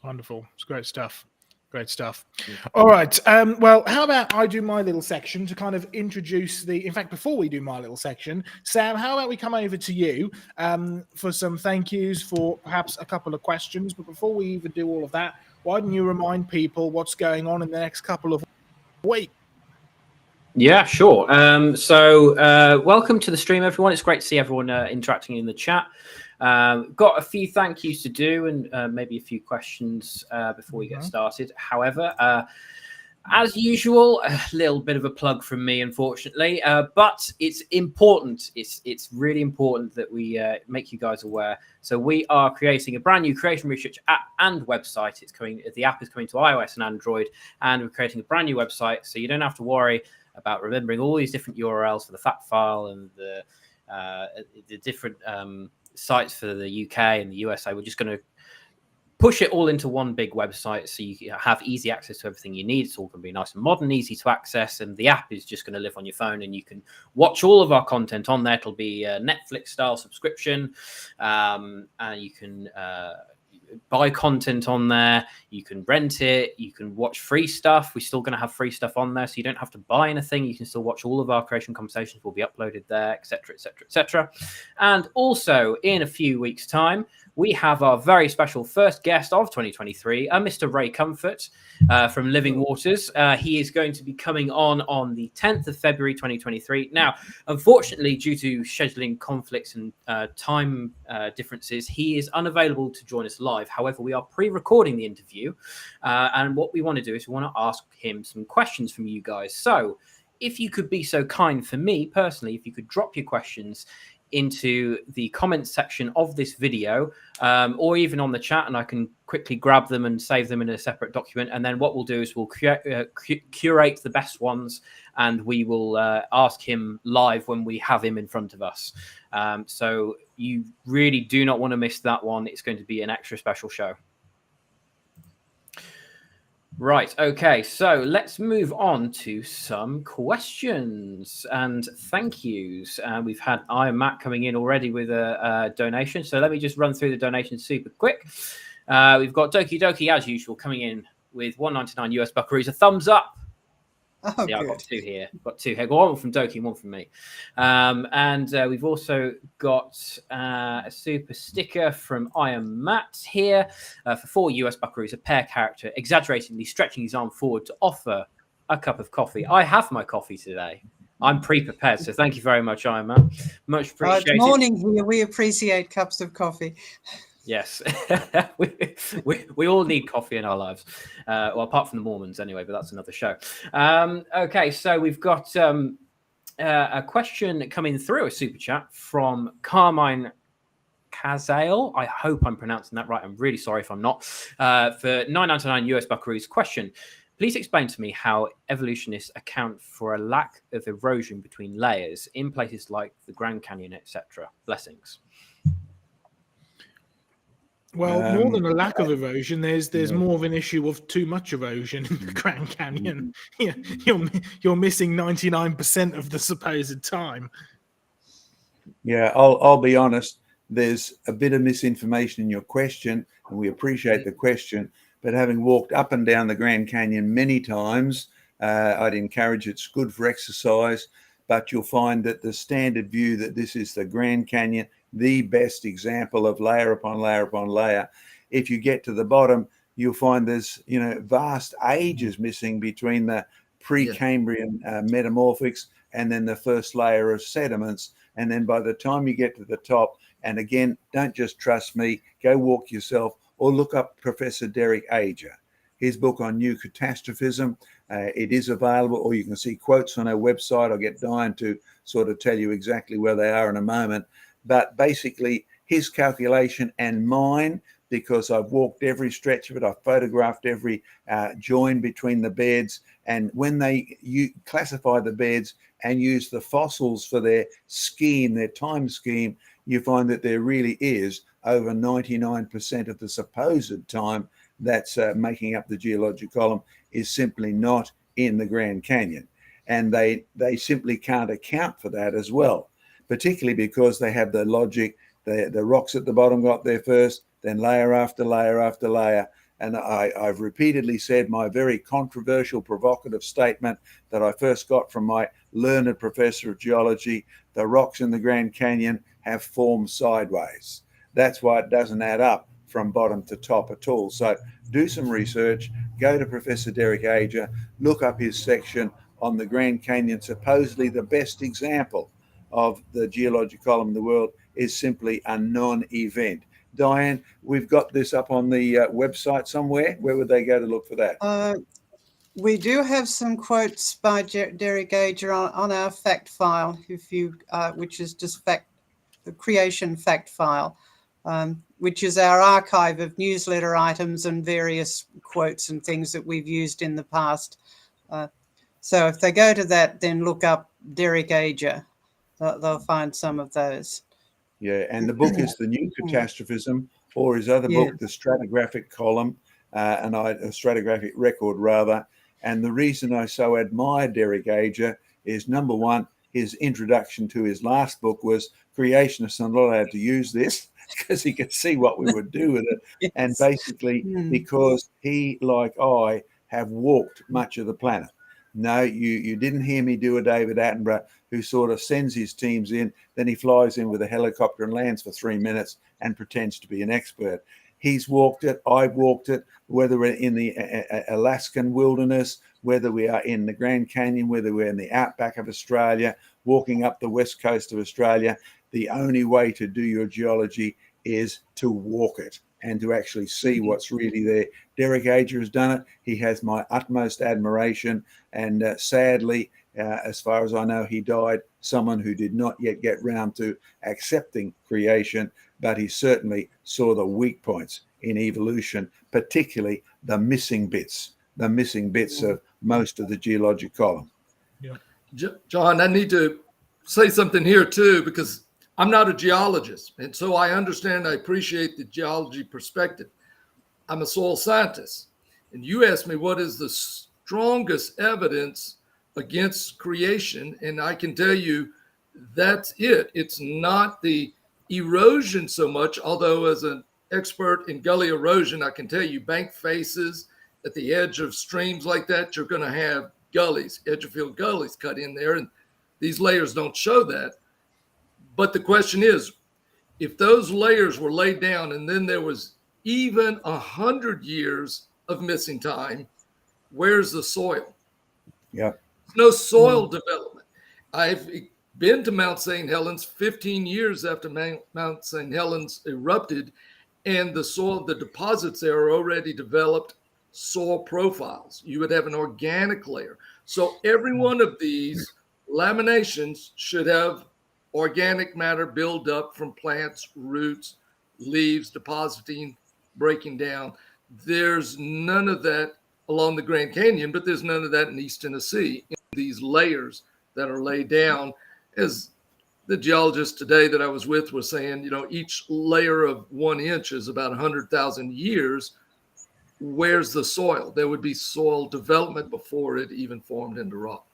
Wonderful. It's great stuff. Great stuff. All right. Well, how about I do my little section to kind of introduce in fact, before we do my little section, Sam, how about we come over to you for some thank yous, for perhaps a couple of questions. But before we even do all of that, why don't you remind people what's going on in the next couple of weeks? Yeah, sure. So welcome to the stream, everyone. It's great to see everyone interacting in the chat. Got a few thank yous to do and maybe a few questions before we get started. However, as usual, a little bit of a plug from me, unfortunately, but it's important. It's really important that we make you guys aware. So we are creating a brand new creation research app and website. It's coming. The app is coming to iOS and Android, and we're creating a brand new website. So you don't have to worry about remembering all these different URLs for the FAT file and the different sites for the UK and the USA. We're just going to push it all into one big website so you have easy access to everything you need. It's all going to be nice and modern, easy to access, and the app is just going to live on your phone, and you can watch all of our content on there. It'll be a Netflix style subscription, and you can buy content on there, you can rent it, you can watch free stuff. We're still going to have free stuff on there, so you don't have to buy anything. You can still watch all of our creation conversations, will be uploaded there, etc., etc., etc. And also in a few weeks' time, we have our very special first guest of 2023, Mr. Ray Comfort from Living Waters. He is going to be coming on the 10th of February 2023. Now, unfortunately, due to scheduling conflicts and time differences, he is unavailable to join us live. However, we are pre-recording the interview, and what we want to do is we want to ask him some questions from you guys. So if you could be so kind for me personally, if you could drop your questions into the comments section of this video, or even on the chat, and I can quickly grab them and save them in a separate document. And then what we'll do is we'll curate the best ones, and we will ask him live when we have him in front of us. So you really do not want to miss that one. It's going to be an extra special show. Right. Okay. So let's move on to some questions and thank yous. We've had Iron Matt coming in already with a donation. So let me just run through the donations super quick. We've got Doki Doki, as usual, coming in with 199 US buckaroos. A thumbs up. Oh, yeah, I've got two here. Got two here. One from Doki, one from me. And we've also got a super sticker from Iron Matt here for 4 US buckaroos, a pair character, exaggeratingly stretching his arm forward to offer a cup of coffee. I have my coffee today. I'm pre-prepared, so thank you very much, Iron Matt. Much appreciated. It's morning here. We appreciate cups of coffee. Yes, we all need coffee in our lives. Well, apart from the Mormons, anyway, but that's another show. Okay, so we've got a question coming through a super chat from Carmine Kazale. I hope I'm pronouncing that right. I'm really sorry if I'm not. For 999 US buckaroos. Question: please explain to me how evolutionists account for a lack of erosion between layers in places like the Grand Canyon, etc. Blessings. Well, more than a lack of erosion, there's more of an issue of too much erosion in the Grand Canyon. Yeah, you're missing 99% of the supposed time. Yeah, I'll be honest. There's a bit of misinformation in your question, and we appreciate the question. But having walked up and down the Grand Canyon many times, I'd encourage it. It's good for exercise. But you'll find that the standard view that this is the Grand Canyon, the best example of layer upon layer upon layer. If you get to the bottom, you'll find there's vast ages missing between the pre-Cambrian metamorphics and then the first layer of sediments. And then by the time you get to the top, and again, don't just trust me, go walk yourself or look up Professor Derek Ager. His book on new catastrophism, it is available, or you can see quotes on our website. I'll get Diane to sort of tell you exactly where they are in a moment. But basically, his calculation and mine, because I've walked every stretch of it, I've photographed every join between the beds, and when you classify the beds and use the fossils for their scheme, their time scheme, you find that there really is over 99% of the supposed time that's making up the geologic column is simply not in the Grand Canyon. And they simply can't account for that as well, particularly because they have the logic, the rocks at the bottom got there first, then layer after layer after layer. And I've repeatedly said my very controversial, provocative statement that I first got from my learned professor of geology: the rocks in the Grand Canyon have formed sideways. That's why it doesn't add up from bottom to top at all. So do some research, go to Professor Derek Ager, look up his section on the Grand Canyon, supposedly the best example of the geologic column in the world. is simply a non-event. Diane, we've got this up on the website somewhere. Where would they go to look for that? We do have some quotes by Derek Gager on our fact file, which is just the creation fact file, which is our archive of newsletter items and various quotes and things that we've used in the past. So if they go to that, then look up Derek Gager. They'll find some of those. Yeah, and the book is The New Catastrophism, or his other book, The Stratigraphic Column, a stratigraphic record, rather. And the reason I so admire Derek Gager is, number one, his introduction to his last book was creationists are not allowed to use this because he could see what we would do with it. Yes. And basically, because he, like I, have walked much of the planet. No, you didn't hear me do a David Attenborough who sort of sends his teams in, then he flies in with a helicopter and lands for 3 minutes and pretends to be an expert. He's walked it, I've walked it, whether we're in the Alaskan wilderness, whether we are in the Grand Canyon, whether we're in the outback of Australia, walking up the west coast of Australia. The only way to do your geology is to walk it and to actually see what's really there. Derek Gager has done it. He has my utmost admiration. And sadly, as far as I know, he died someone who did not yet get round to accepting creation, but he certainly saw the weak points in evolution, particularly the missing bits of most of the geologic column. Yeah. John, I need to say something here too, because I'm not a geologist. And so I understand, I appreciate the geology perspective. I'm a soil scientist. And you asked me what is the strongest evidence against creation. And I can tell you that's it. It's not the erosion so much, although as an expert in gully erosion, I can tell you bank faces at the edge of streams like that, you're going to have gullies, edge of field gullies cut in there. And these layers don't show that. But the question is, if those layers were laid down and then there was even 100 years of missing time, where's the soil? Yeah. No soil development. I've been to Mount St. Helens 15 years after Mount St. Helens erupted, and the soil, the deposits there are already developed soil profiles. You would have an organic layer. So every one of these laminations should have organic matter build up from plants, roots, leaves, depositing, breaking down. There's none of that along the Grand Canyon, but there's none of that in East Tennessee in these layers that are laid down. As the geologist today that I was with was saying, you know, each layer of 1 inch is about 100,000 years. Where's the soil? There would be soil development before it even formed into rock.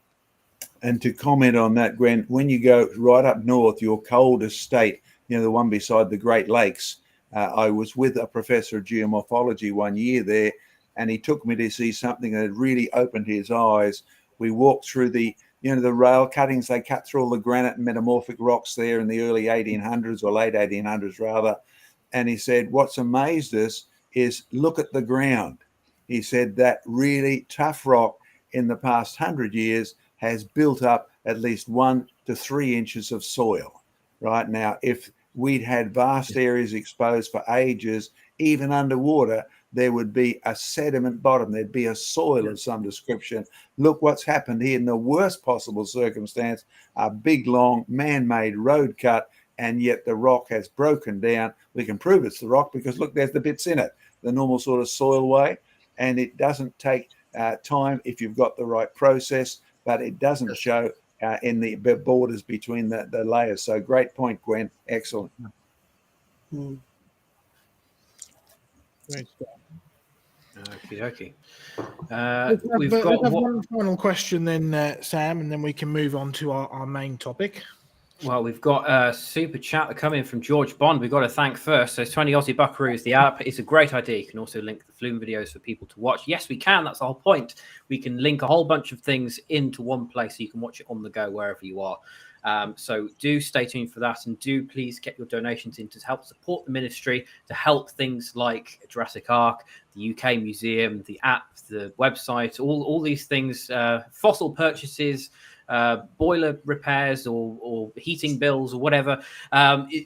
And to comment on that, Gwen, when you go right up north, your coldest state, you know, the one beside the Great Lakes, I was with a professor of geomorphology one year there, and he took me to see something that had really opened his eyes. We walked through the rail cuttings. They cut through all the granite and metamorphic rocks there in the early 1800s, or late 1800s rather. And he said, what's amazed us is look at the ground. He said that really tough rock in the past 100 years has built up at least 1 to 3 inches of soil. Right now, if we'd had vast areas exposed for ages, even underwater, there would be a sediment bottom. There'd be a soil of some description. Look what's happened here in the worst possible circumstance, a big, long, man-made road cut, and yet the rock has broken down. We can prove it's the rock because, look, there's the bits in it, the normal sort of soil way. And it doesn't take time if you've got the right process, but it doesn't show in the borders between the layers. So great point, Gwen. Excellent. Great stuff. Okay. We've got one final question then, Sam, and then we can move on to our main topic. Well, we've got a super chat coming from George Bond. We've got to thank first. So 20 Aussie Buckaroos, the app is a great idea. You can also link the Flume videos for people to watch. Yes, we can. That's the whole point. We can link a whole bunch of things into one place so you can watch it on the go wherever you are. So do stay tuned for that, and do please get your donations in to help support the ministry, to help things like Jurassic Ark, the UK Museum, the app, the website, all these things, fossil purchases, boiler repairs or heating bills or whatever.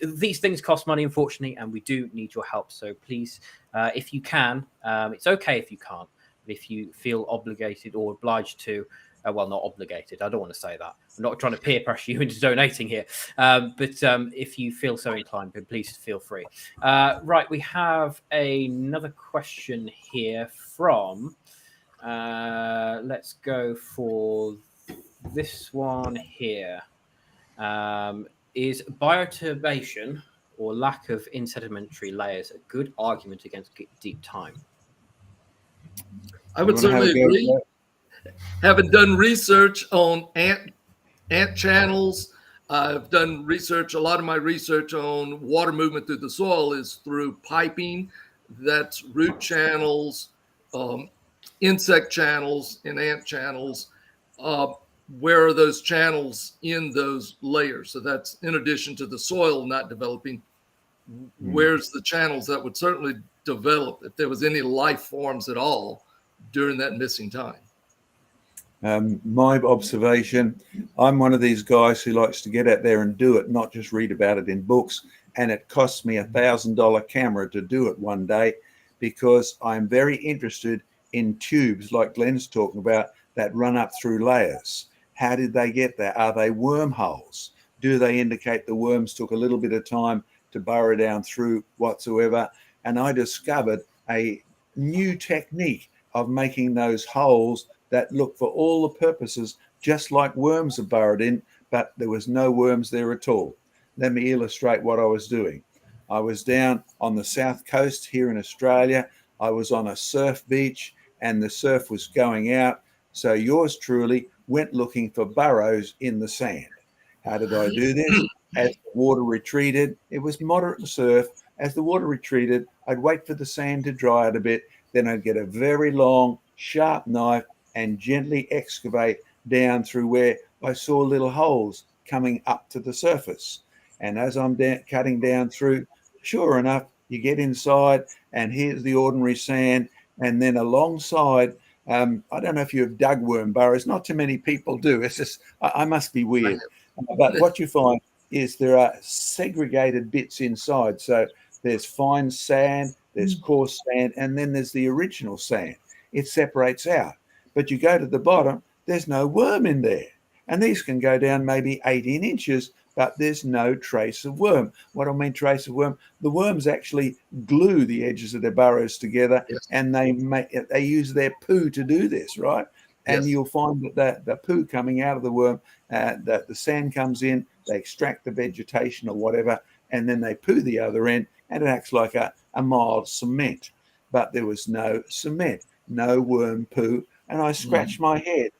These things cost money, unfortunately, and we do need your help. So please, if you can, it's okay if you can't, but if you feel obligated or obliged to, well, not obligated, I don't want to say that. I'm not trying to peer pressure you into donating here. But if you feel so inclined, then please feel free. Right, we have another question here from, let's go for this one here. Is bioturbation or lack of insedimentary layers a good argument against deep time? I would certainly agree. Having done research on ant channels, I've done research. A lot of my research on water movement through the soil is through piping. That's root channels, insect channels, and ant channels. Where are those channels in those layers? So that's in addition to the soil not developing. Where's the channels that would certainly develop if there was any life forms at all during that missing time? My observation, I'm one of these guys who likes to get out there and do it, not just read about it in books. And it costs me $1,000 camera to do it one day, because I'm very interested in tubes like Glenn's talking about that run up through layers. How did they get there? Are they wormholes? Do they indicate the worms took a little bit of time to burrow down through whatsoever? And I discovered a new technique of making those holes that look for all the purposes just like worms are burrowed in, but there was no worms there at all. Let me illustrate what I was doing. I was down on the south coast here in Australia. I was on a surf beach and the surf was going out. So yours truly went looking for burrows in the sand. How did I do this? As the water retreated, it was moderate surf. As the water retreated, I'd wait for the sand to dry out a bit. Then I'd get a very long, sharp knife and gently excavate down through where I saw little holes coming up to the surface. And as I'm cutting down through, sure enough, you get inside and here's the ordinary sand. And then alongside, I don't know if you've dug worm burrows. Not too many people do. It's just, I must be weird. But what you find is there are segregated bits inside. So there's fine sand, there's coarse sand, and then there's the original sand. It separates out. But you go to the bottom, there's no worm in there. And these can go down maybe 18 inches, but there's no trace of worm. What do I mean trace of worm? The worms actually glue the edges of their burrows together, and they use their poo to do this, right? And you'll find that the poo coming out of the worm, that the sand comes in, they extract the vegetation or whatever, and then they poo the other end, and it acts like a mild cement. But there was no cement, no worm poo, and I scratched my head.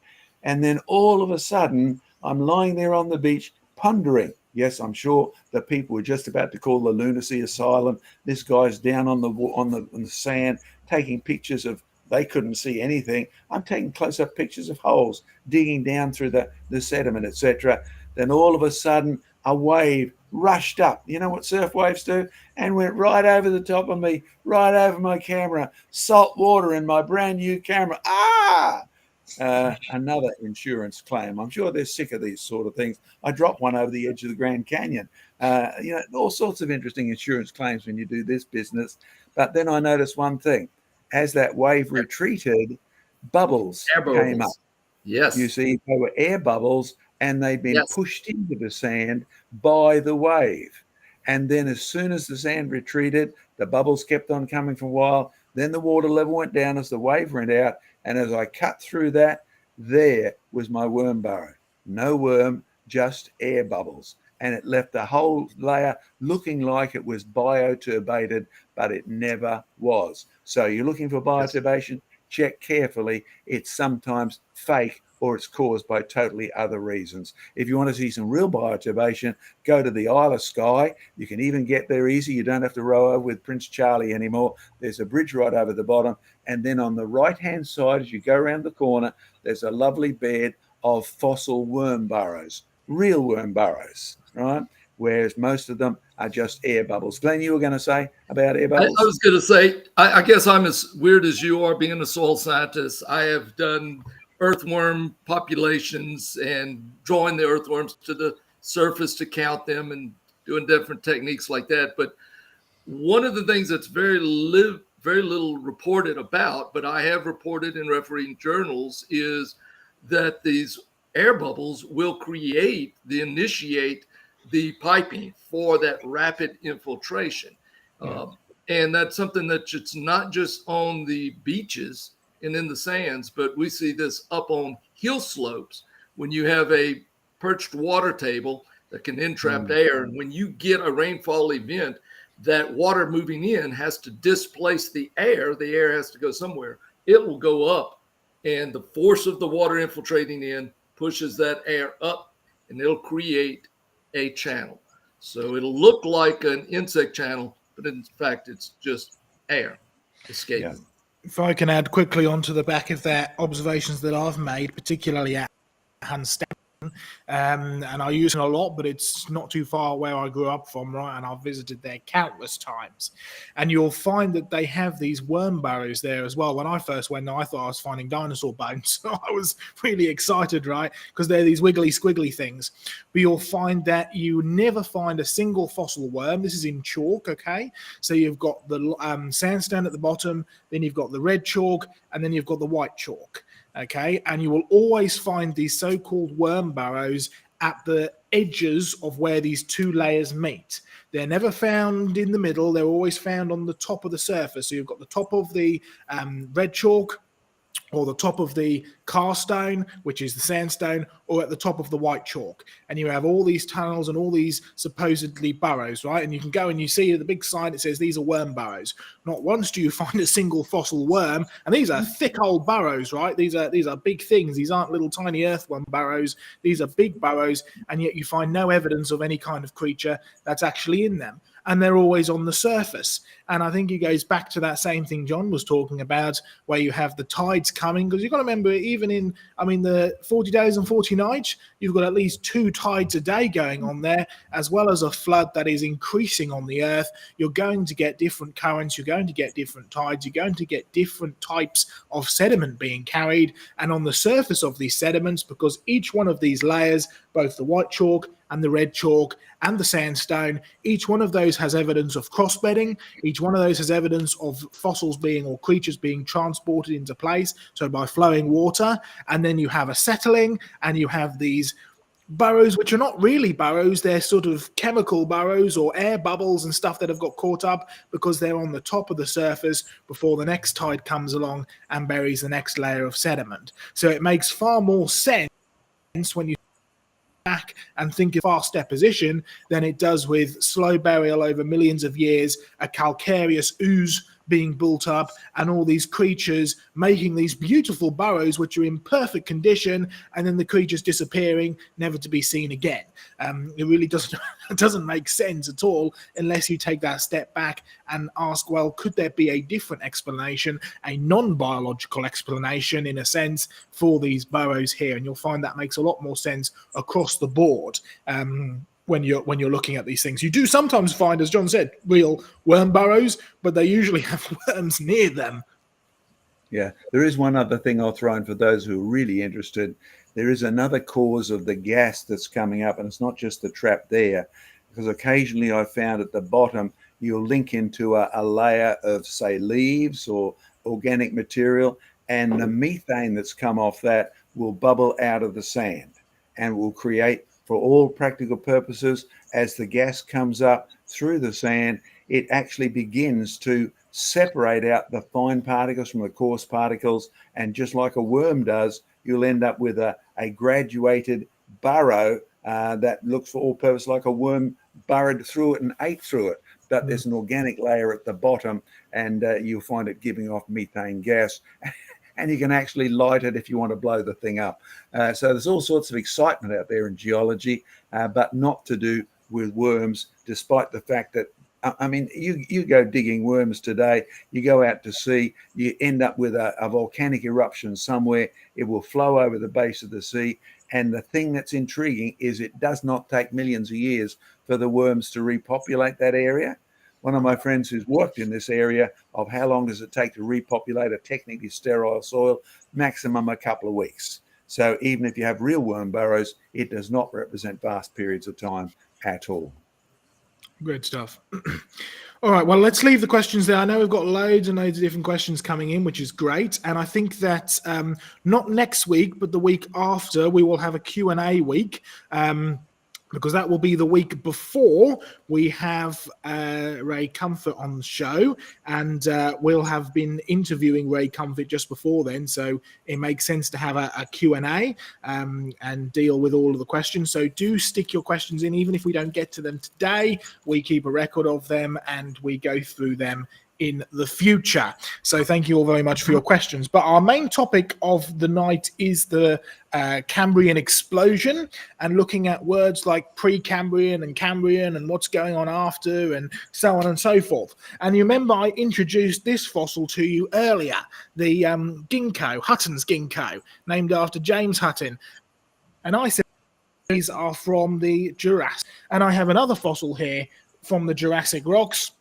And then all of a sudden, I'm lying there on the beach pondering. Yes, I'm sure the people were just about to call the lunacy asylum. This guy's down on the sand taking pictures of, they couldn't see anything. I'm taking close-up pictures of holes, digging down through the sediment, etc. Then all of a sudden, a wave rushed up. You know what surf waves do? And went right over the top of me, right over my camera. Salt water in my brand new camera. Another insurance claim. I'm sure they're sick of these sort of things. I dropped one over the edge of the Grand Canyon. All sorts of interesting insurance claims when you do this business. But then I noticed one thing. As that wave retreated, bubbles came up. Yes. You see, they were air bubbles, and they'd been pushed into the sand by the wave. And then as soon as the sand retreated, the bubbles kept on coming for a while. Then the water level went down as the wave went out. And as I cut through that, there was my worm burrow. No worm, just air bubbles. And it left the whole layer looking like it was bioturbated, but it never was. So you're looking for bioturbation, check carefully. It's sometimes fake, or it's caused by totally other reasons. If you want to see some real bioturbation, go to the Isle of Skye. You can even get there easy. You don't have to row over with Prince Charlie anymore. There's a bridge right over the bottom. And then on the right-hand side, as you go around the corner, there's a lovely bed of fossil worm burrows, real worm burrows, right? Whereas most of them are just air bubbles. Glenn, you were going to say about air bubbles? I was going to say, I guess I'm as weird as you are being a soil scientist. I have done earthworm populations and drawing the earthworms to the surface to count them and doing different techniques like that. But one of the things that's very little reported about, but I have reported in refereeing journals, is that these air bubbles will initiate the piping for that rapid infiltration. And that's something that it's not just on the beaches and in the sands, but we see this up on hill slopes when you have a perched water table that can entrap air. And when you get a rainfall event, that water moving in has to displace the air. The air has to go somewhere. It will go up, and the force of the water infiltrating in pushes that air up, and it'll create a channel. So it'll look like an insect channel, but in fact, it's just air escaping. Yeah. If I can add quickly onto the back of that, observations that I've made, particularly at Hans and I use it a lot, but it's not too far where I grew up from, right? And I've visited there countless times. And you'll find that they have these worm burrows there as well. When I first went, I thought I was finding dinosaur bones. So I was really excited, right? Because they're these wiggly, squiggly things. But you'll find that you never find a single fossil worm. This is in chalk, okay? So you've got the sandstone at the bottom, then you've got the red chalk, and then you've got the white chalk. Okay, and you will always find these so-called worm burrows at the edges of where these two layers meet. They're never found in the middle. They're always found on the top of the surface. So you've got the top of the red chalk, or the top of the carstone, which is the sandstone, or at the top of the white chalk. And you have all these tunnels and all these supposedly burrows, right? And you can go and you see the big sign that says these are worm burrows. Not once do you find a single fossil worm, and these are thick old burrows, right? These are big things. These aren't little tiny earthworm burrows. These are big burrows, and yet you find no evidence of any kind of creature that's actually in them. And they're always on the surface. And I think it goes back to that same thing John was talking about, where you have the tides coming. Because you've got to remember, even in, the 40 days and 40 nights, you've got at least 2 tides a day going on there, as well as a flood that is increasing on the earth. You're going to get different currents. You're going to get different tides. You're going to get different types of sediment being carried. And on the surface of these sediments, because each one of these layers, both the white chalk and the red chalk and the sandstone, each one of those has evidence of crossbedding. Each one of those has evidence of fossils being, or creatures being, transported into place, so by flowing water. And then you have a settling, and you have these burrows, which are not really burrows. They're sort of chemical burrows or air bubbles and stuff that have got caught up because they're on the top of the surface before the next tide comes along and buries the next layer of sediment. So it makes far more sense when you back and think of fast deposition than it does with slow burial over millions of years, a calcareous ooze being built up, and all these creatures making these beautiful burrows which are in perfect condition, and then the creatures disappearing, never to be seen again. It really doesn't make sense at all unless you take that step back and ask, well, could there be a different explanation, a non-biological explanation in a sense, for these burrows here? And you'll find that makes a lot more sense across the board. When you're looking at these things, you do sometimes find, as John said, real worm burrows, but they usually have worms near them. Yeah, there is one other thing I'll throw in for those who are really interested. There is another cause of the gas that's coming up, and it's not just the trap there, because occasionally I found at the bottom you'll link into a layer of, say, leaves or organic material, and the methane that's come off that will bubble out of the sand and will create, for all practical purposes, as the gas comes up through the sand, it actually begins to separate out the fine particles from the coarse particles. And just like a worm does, you'll end up with a graduated burrow that looks for all purposes like a worm burrowed through it and ate through it. But there's an organic layer at the bottom, and you'll find it giving off methane gas. And you can actually light it if you want to blow the thing up. So there's all sorts of excitement out there in geology, but not to do with worms, despite the fact that, you go digging worms today, you go out to sea, you end up with a volcanic eruption somewhere. It will flow over the base of the sea. And the thing that's intriguing is it does not take millions of years for the worms to repopulate that area. one of my friends who's worked in this area of how long does it take to repopulate a technically sterile soil, maximum a couple of weeks. So even if you have real worm burrows, it does not represent vast periods of time at all. Great stuff. All right, well, let's leave the questions there. I know we've got loads and loads of different questions coming in, which is great. And I think that not next week, but the week after, we will have a Q&A week. Because that will be the week before we have Ray Comfort on the show, and we'll have been interviewing Ray Comfort just before then, so it makes sense to have a Q&A and deal with all of the questions. So do stick your questions in, even if we don't get to them today. We keep a record of them and we go through them in the future. So thank you all very much for your questions. But our main topic of the night is the Cambrian Explosion, and looking at words like Precambrian and Cambrian and what's going on after and so on and so forth. And you remember I introduced this fossil to you earlier, the ginkgo, Hutton's ginkgo, named after James Hutton. And I said these are from the Jurassic. And I have another fossil here from the Jurassic rocks,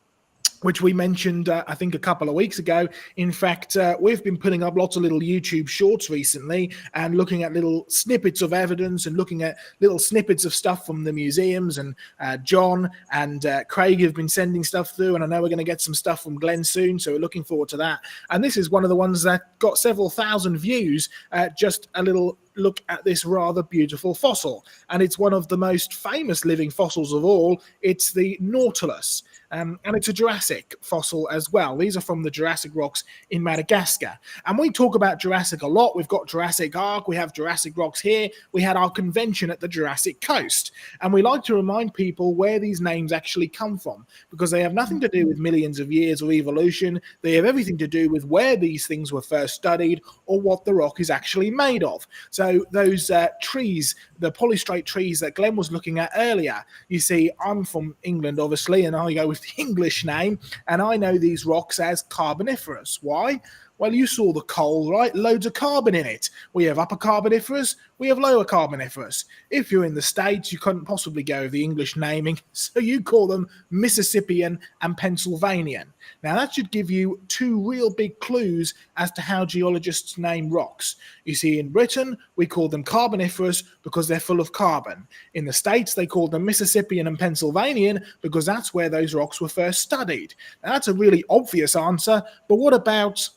which we mentioned, I think, a couple of weeks ago. In fact, we've been putting up lots of little YouTube shorts recently and looking at little snippets of evidence and looking at little snippets of stuff from the museums. And John and Craig have been sending stuff through, and I know we're going to get some stuff from Glenn soon, so we're looking forward to that. And this is one of the ones that got several thousand views, just a little look at this rather beautiful fossil. And it's one of the most famous living fossils of all. It's the Nautilus. And it's a Jurassic fossil as well. These are from the Jurassic rocks in Madagascar. And we talk about Jurassic a lot. We've got Jurassic Ark. We have Jurassic rocks here. We had our convention at the Jurassic Coast. And we like to remind people where these names actually come from, because they have nothing to do with millions of years of evolution. They have everything to do with where these things were first studied or what the rock is actually made of. So those trees, the polystrate trees that Glenn was looking at earlier, you see, I'm from England, obviously, and I go with the English name, and I know these rocks as Carboniferous. Why? Well, you saw the coal, right? Loads of carbon in it. We have Upper Carboniferous, we have Lower Carboniferous. If you're in the States, you couldn't possibly go with the English naming, so you call them Mississippian and Pennsylvanian. Now, that should give you two real big clues as to how geologists name rocks. You see, in Britain, we call them Carboniferous because they're full of carbon. In the States, they call them Mississippian and Pennsylvanian because that's where those rocks were first studied. Now, that's a really obvious answer, but what about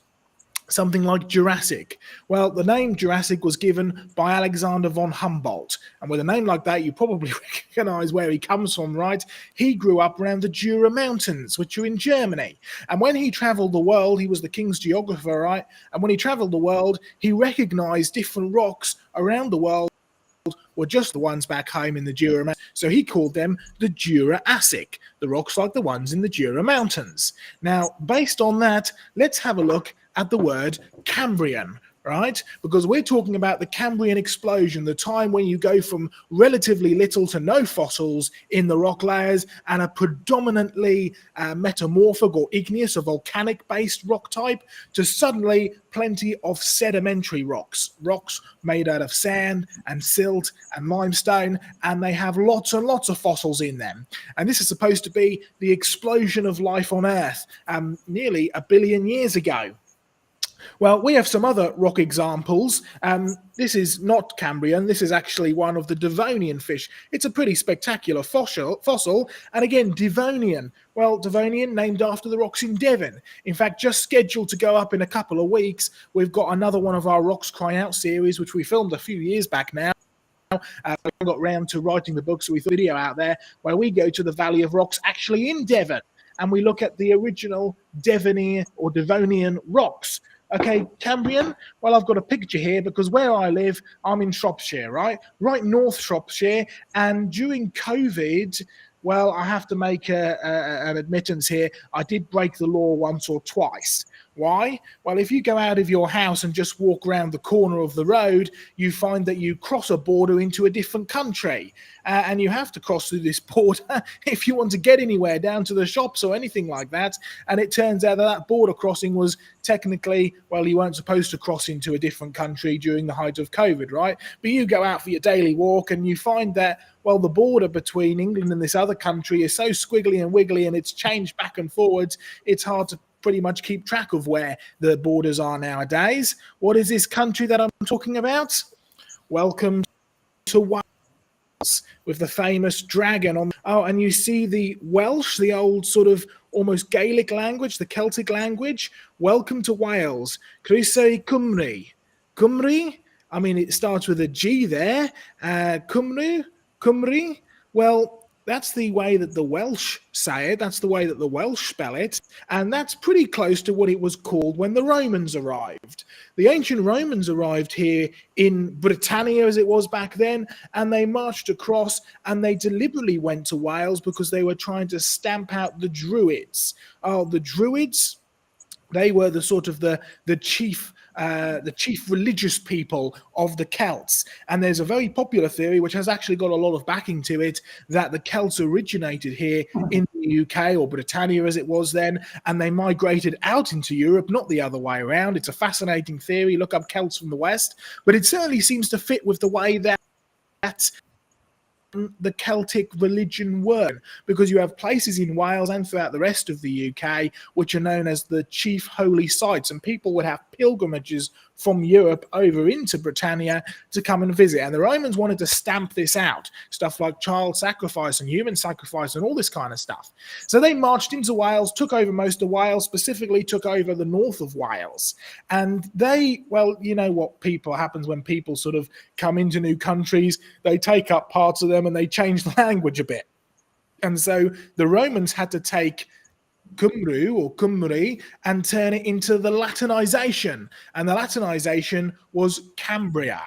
something like Jurassic? Well, the name Jurassic was given by Alexander von Humboldt. And with a name like that, you probably recognize where he comes from, right? He grew up around the Jura Mountains, which are in Germany. And when he traveled the world, he was the king's geographer, right? And when he traveled the world, he recognized different rocks around the world were just the ones back home in the Jura Mountains. So he called them the Jurassic, the rocks like the ones in the Jura Mountains. Now, based on that, let's have a look at the word Cambrian, right? Because we're talking about the Cambrian Explosion, the time when you go from relatively little to no fossils in the rock layers and a predominantly metamorphic or igneous or volcanic-based rock type to suddenly plenty of sedimentary rocks made out of sand and silt and limestone, and they have lots and lots of fossils in them. And this is supposed to be the explosion of life on Earth nearly 1 billion years ago. Well, we have some other rock examples. This is not Cambrian. This is actually one of the Devonian fish. It's a pretty spectacular fossil. And again, Devonian. Well, Devonian named after the rocks in Devon. In fact, just scheduled to go up in a couple of weeks, we've got another one of our Rocks Cry Out series, which we filmed a few years back now. We got round to writing the book, so we threw a video out there where we go to the Valley of Rocks actually in Devon, and we look at the original Devonian rocks. Okay, Cambrian, well, I've got a picture here because where I live, I'm in Shropshire, right north Shropshire, and during COVID, well, I have to make an admittance here, I did break the law once or twice. Why? Well, if you go out of your house and just walk around the corner of the road, you find that you cross a border into a different country. And you have to cross through this border if you want to get anywhere, down to the shops or anything like that. And it turns out that border crossing was technically, well, you weren't supposed to cross into a different country during the height of COVID, right? But you go out for your daily walk and you find that, well, the border between England and this other country is so squiggly and wiggly, and it's changed back and forwards, it's hard to pretty much keep track of where the borders are nowadays. What is this country that I'm talking about? Welcome to Wales, with the famous dragon on. Oh, and you see the Welsh, the old sort of almost Gaelic language, the Celtic language. Welcome to Wales. Croeso Cymru. Cymru? I mean, it starts with a G there. Cymru? Cymru? Well, that's the way that the Welsh say it. That's the way that the Welsh spell it. And that's pretty close to what it was called when the Romans arrived. The ancient Romans arrived here in Britannia, as it was back then, and they marched across and they deliberately went to Wales because they were trying to stamp out the Druids. Oh, the Druids, they were the sort of the chief religious people of the Celts. And there's a very popular theory, which has actually got a lot of backing to it, that the Celts originated here in the UK, or Britannia as it was then, and they migrated out into Europe, not the other way around. It's a fascinating theory. Look up Celts from the West. But it certainly seems to fit with the way that the Celtic religion were, because you have places in Wales and throughout the rest of the UK which are known as the chief holy sites, and people would have pilgrimages from Europe over into Britannia to come and visit. And the Romans wanted to stamp this out, stuff like child sacrifice and human sacrifice and all this kind of stuff. So they marched into Wales, took over most of Wales, specifically took over the north of Wales. And they, well, you know what happens when people sort of come into new countries, they take up parts of them and they change the language a bit. And so the Romans had to take Cymru or Cymru and turn it into the Latinization. And the Latinization was Cambria.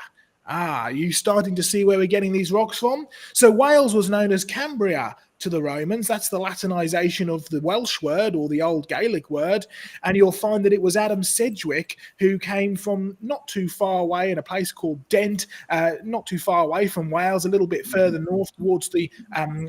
You starting to see where we're getting these rocks from? So Wales was known as Cambria to the Romans. That's the Latinization of the Welsh word, or the old Gaelic word. And you'll find that it was Adam Sedgwick who came from not too far away in a place called Dent, not too far away from Wales, a little bit further north towards the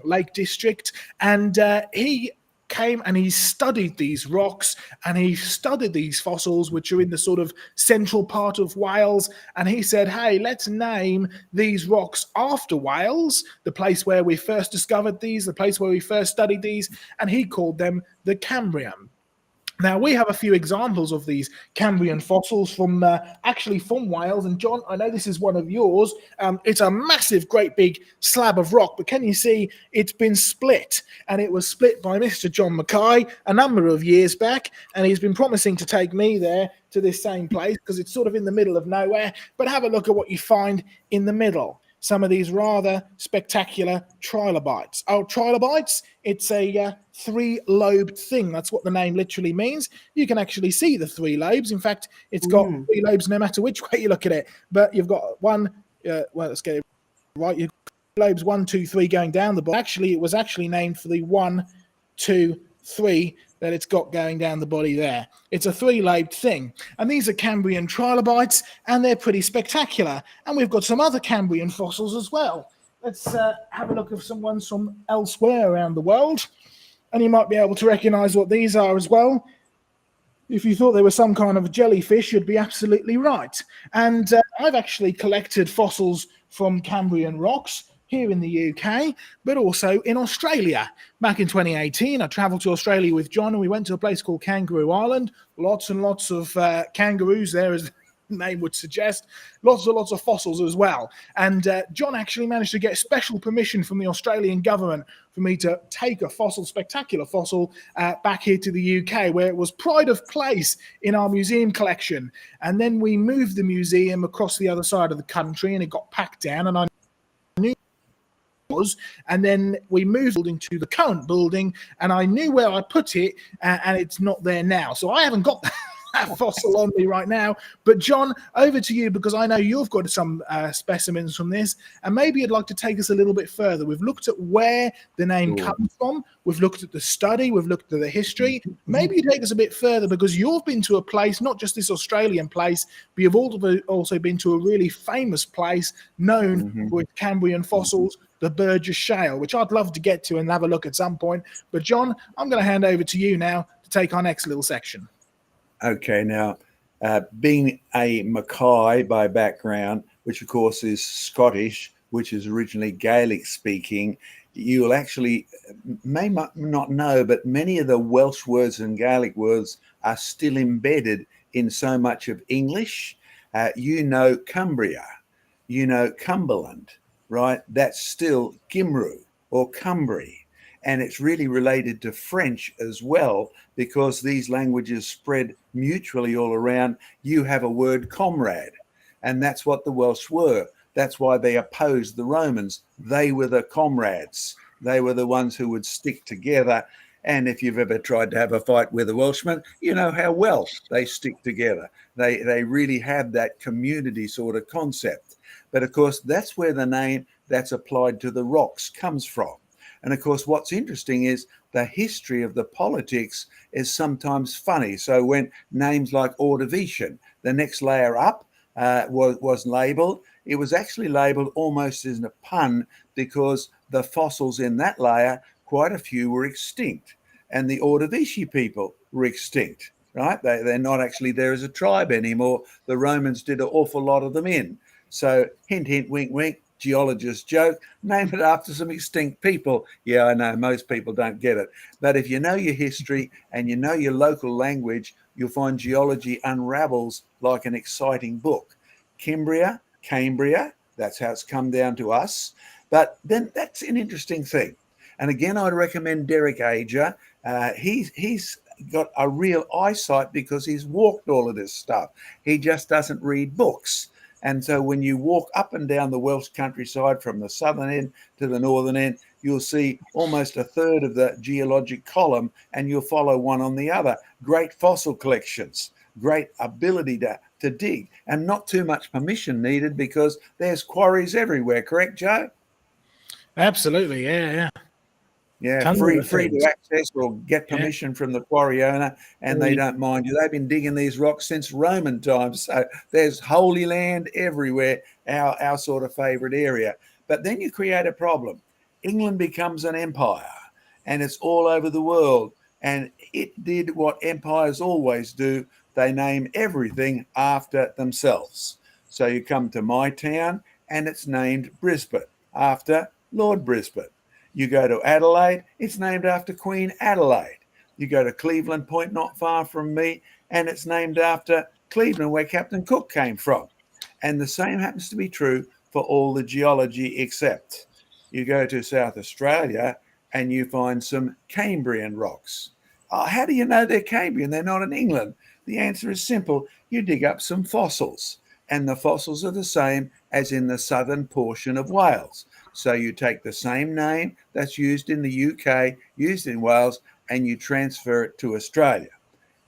Lake District. And he came and he studied these rocks and he studied these fossils, which are in the sort of central part of Wales. And he said, hey, let's name these rocks after Wales, the place where we first discovered these, the place where we first studied these. And he called them the Cambrian. Now, we have a few examples of these Cambrian fossils from actually from Wales. And John, I know this is one of yours. It's a massive, great big slab of rock. But can you see it's been split? And it was split by Mr. John Mackay a number of years back. And he's been promising to take me there to this same place because it's sort of in the middle of nowhere. But have a look at what you find in the middle. Some of these rather spectacular trilobites. Oh, trilobites, it's a three-lobed thing. That's what the name literally means. You can actually see the three lobes. In fact, it's got three lobes no matter which way you look at it. But you've got one, well, let's get it right. You've got lobes 1, 2, 3 going down the body. Actually, it was actually named for the 1, 2, 3 that it's got going down the body there. It's a three-lobed thing. And these are Cambrian trilobites, and they're pretty spectacular. And we've got some other Cambrian fossils as well. Let's have a look at some ones from elsewhere around the world. And you might be able to recognize what these are as well. If you thought they were some kind of jellyfish, you'd be absolutely right. And I've actually collected fossils from Cambrian rocks here in the UK, but also in Australia. Back in 2018, I travelled to Australia with John, and we went to a place called Kangaroo Island. Lots and lots of kangaroos there, as the name would suggest. Lots and lots of fossils as well. And John actually managed to get special permission from the Australian government for me to take a fossil, spectacular fossil, back here to the UK, where it was pride of place in our museum collection. And then we moved the museum across the other side of the country, and it got packed down, and I knew and then we moved building to the current building, and I knew where I put it, and it's not there now. So I haven't got fossil on me right now. But John, over to you, because I know you've got some specimens from this, and maybe you'd like to take us a little bit further. We've looked at where the name comes from. We've looked at the study. We've looked at the history. Maybe you take us a bit further, because you've been to a place, not just this Australian place, but you've also been to a really famous place known for its Cambrian fossils, the Burgess Shale, which I'd love to get to and have a look at some point. But John, I'm going to hand over to you now to take our next little section. Okay, now, being a Mackay by background, which of course is Scottish, which is originally Gaelic speaking, you'll actually may not know, but many of the Welsh words and Gaelic words are still embedded in so much of English. You know Cumbria, you know Cumberland, right? That's still Gymru or Cumbri. And it's really related to French as well, because these languages spread mutually all around. You have a word comrade, and that's what the Welsh were. That's why they opposed the Romans. They were the comrades. They were the ones who would stick together. And if you've ever tried to have a fight with a Welshman, you know how well they stick together. They really have that community sort of concept. But of course, that's where the name that's applied to the rocks comes from. And of course, what's interesting is the history of the politics is sometimes funny. So when names like Ordovician, the next layer up, was labelled, it was actually labelled almost as a pun, because the fossils in that layer, quite a few were extinct. And the Ordovici people were extinct, right? They're not actually there as a tribe anymore. The Romans did an awful lot of them in. So hint, hint, wink, wink. Geologist joke, name it after some extinct people. Yeah, I know most people don't get it. But if you know your history and you know your local language, you'll find geology unravels like an exciting book. Cambria, that's how it's come down to us. But then that's an interesting thing. And again, I'd recommend Derek Ager. He's got a real eyesight because he's walked all of this stuff. He just doesn't read books. And so when you walk up and down the Welsh countryside from the southern end to the northern end, you'll see almost a third of the geologic column, and you'll follow one on the other. Great fossil collections, great ability to dig, and not too much permission needed, because there's quarries everywhere. Correct, Joe? Absolutely, yeah. Yeah, free to access or get permission from the quarry owner, and they don't mind you. They've been digging these rocks since Roman times, so there's holy land everywhere, our sort of favourite area. But then you create a problem. England becomes an empire, and it's all over the world, and it did what empires always do. They name everything after themselves. So you come to my town, and it's named Brisbane, after Lord Brisbane. You go to Adelaide, it's named after Queen Adelaide. You go to Cleveland Point, not far from me, and it's named after Cleveland, where Captain Cook came from. And the same happens to be true for all the geology, except you go to South Australia and you find some Cambrian rocks. How do you know they're Cambrian? They're not in England. The answer is simple. You dig up some fossils, and the fossils are the same as in the southern portion of Wales. So you take the same name that's used in the UK, used in Wales, and you transfer it to Australia.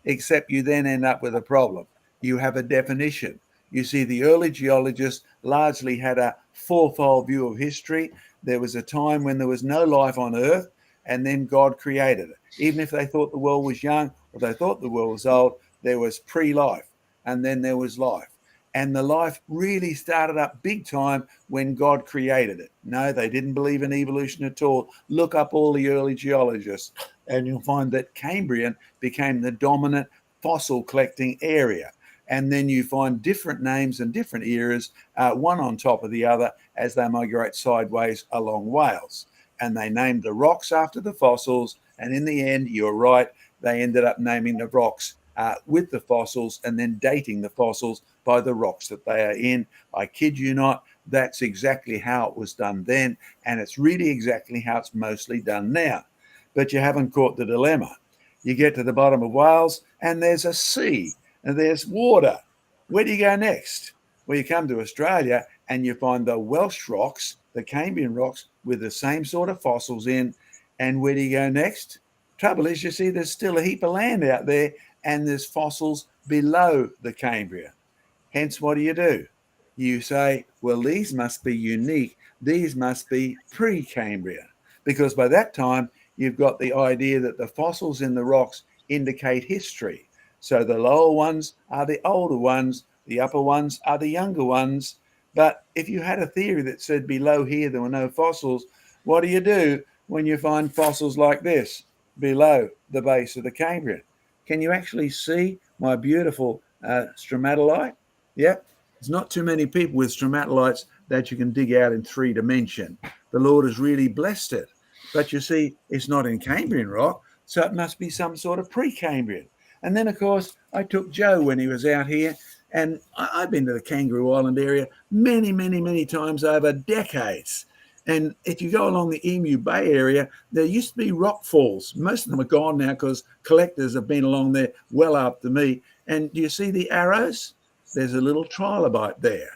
Except you then end up with a problem. You have a definition. You see, the early geologists largely had a fourfold view of history. There was a time when there was no life on Earth, and then God created it. Even if they thought the world was young or they thought the world was old, there was pre-life, and then there was life. And the life really started up big time when God created it. No, they didn't believe in evolution at all. Look up all the early geologists, and you'll find that Cambrian became the dominant fossil collecting area. And then you find different names and different eras, one on top of the other, as they migrate sideways along Wales. And they named the rocks after the fossils. And in the end, you're right, they ended up naming the rocks with the fossils, and then dating the fossils by the rocks that they are in. I kid you not, that's exactly how it was done then, and it's really exactly how it's mostly done now. But you haven't caught the dilemma. You get to the bottom of Wales, and there's a sea, and there's water. Where do you go next? Well, you come to Australia, and you find the Welsh rocks, the Cambrian rocks, with the same sort of fossils in. And where do you go next? Trouble is, you see, there's still a heap of land out there, and there's fossils below the Cambrian. Hence, what do? You say, well, these must be unique. These must be pre-Cambrian, because by that time, you've got the idea that the fossils in the rocks indicate history. So the lower ones are the older ones, the upper ones are the younger ones. But if you had a theory that said below here there were no fossils, what do you do when you find fossils like this below the base of the Cambrian? Can you actually see my beautiful stromatolite? Yep. There's not too many people with stromatolites that you can dig out in 3 dimension. The Lord has really blessed it. But you see, it's not in Cambrian rock, so it must be some sort of pre-Cambrian. And then, of course, I took Joe when he was out here, and I've been to the Kangaroo Island area many, many, many times over decades. And if you go along the Emu Bay area, there used to be rock falls. Most of them are gone now because collectors have been along there well after me. And do you see the arrows? There's a little trilobite there.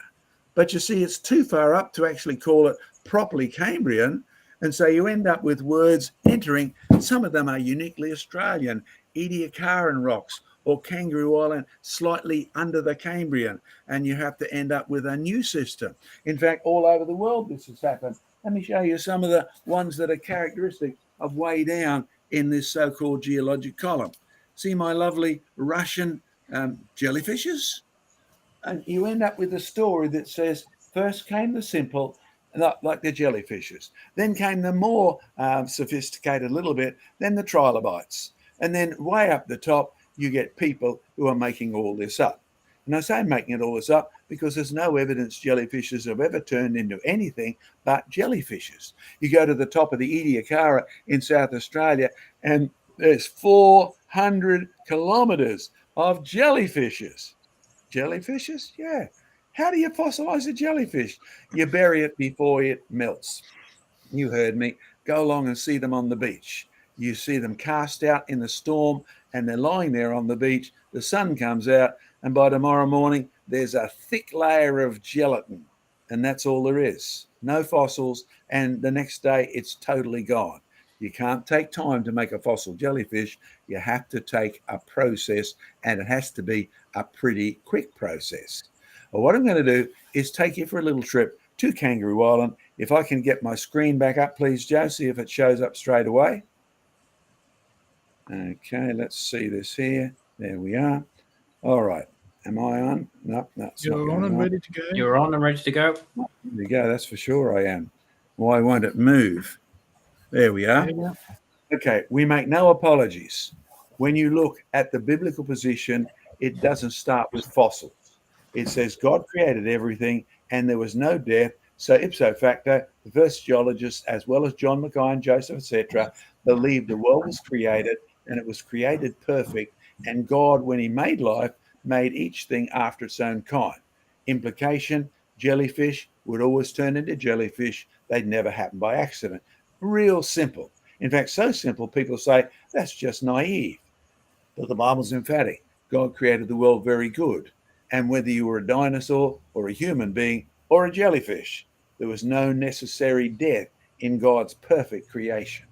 But you see, it's too far up to actually call it properly Cambrian. And so you end up with words entering. Some of them are uniquely Australian, Ediacaran rocks or Kangaroo Island slightly under the Cambrian. And you have to end up with a new system. In fact, all over the world this has happened. Let me show you some of the ones that are characteristic of way down in this so-called geologic column. See my lovely Russian jellyfishes? And you end up with a story that says, first came the simple, like the jellyfishes. Then came the more sophisticated a little bit, then the trilobites. And then way up the top, you get people who are making all this up. And I say making it all this up because there's no evidence jellyfishes have ever turned into anything but jellyfishes. You go to the top of the Ediacara in South Australia, and there's 400 kilometres of jellyfishes. Jellyfishes? Yeah. How do you fossilize a jellyfish? You bury it before it melts. You heard me. Go along and see them on the beach. You see them cast out in the storm, and they're lying there on the beach. The sun comes out, and by tomorrow morning, there's a thick layer of gelatin, and that's all there is. No fossils, and the next day, it's totally gone. You can't take time to make a fossil jellyfish. You have to take a process, and it has to be a pretty quick process. Well, what I'm going to do is take you for a little trip to Kangaroo Island. If I can get my screen back up, please, Joe, see if it shows up straight away. Okay, let's see this here. There we are. All right. Am I on? No, that's not You're on and ready to go. You're on and ready to go. There we go. That's for sure I am. Why won't it move? There we are. Okay, we make no apologies. When you look at the biblical position, it doesn't start with fossils. It says God created everything and there was no death. So ipso facto, the first geologists, as well as John Mackay and Joseph, etc., believed the world was created and it was created perfect. And God, when he made life, made each thing after its own kind. Implication, jellyfish would always turn into jellyfish. They'd never happen by accident. Real simple. In fact, so simple, people say, that's just naive. But the Bible's emphatic. God created the world very good. And whether you were a dinosaur or a human being or a jellyfish, there was no necessary death in God's perfect creation.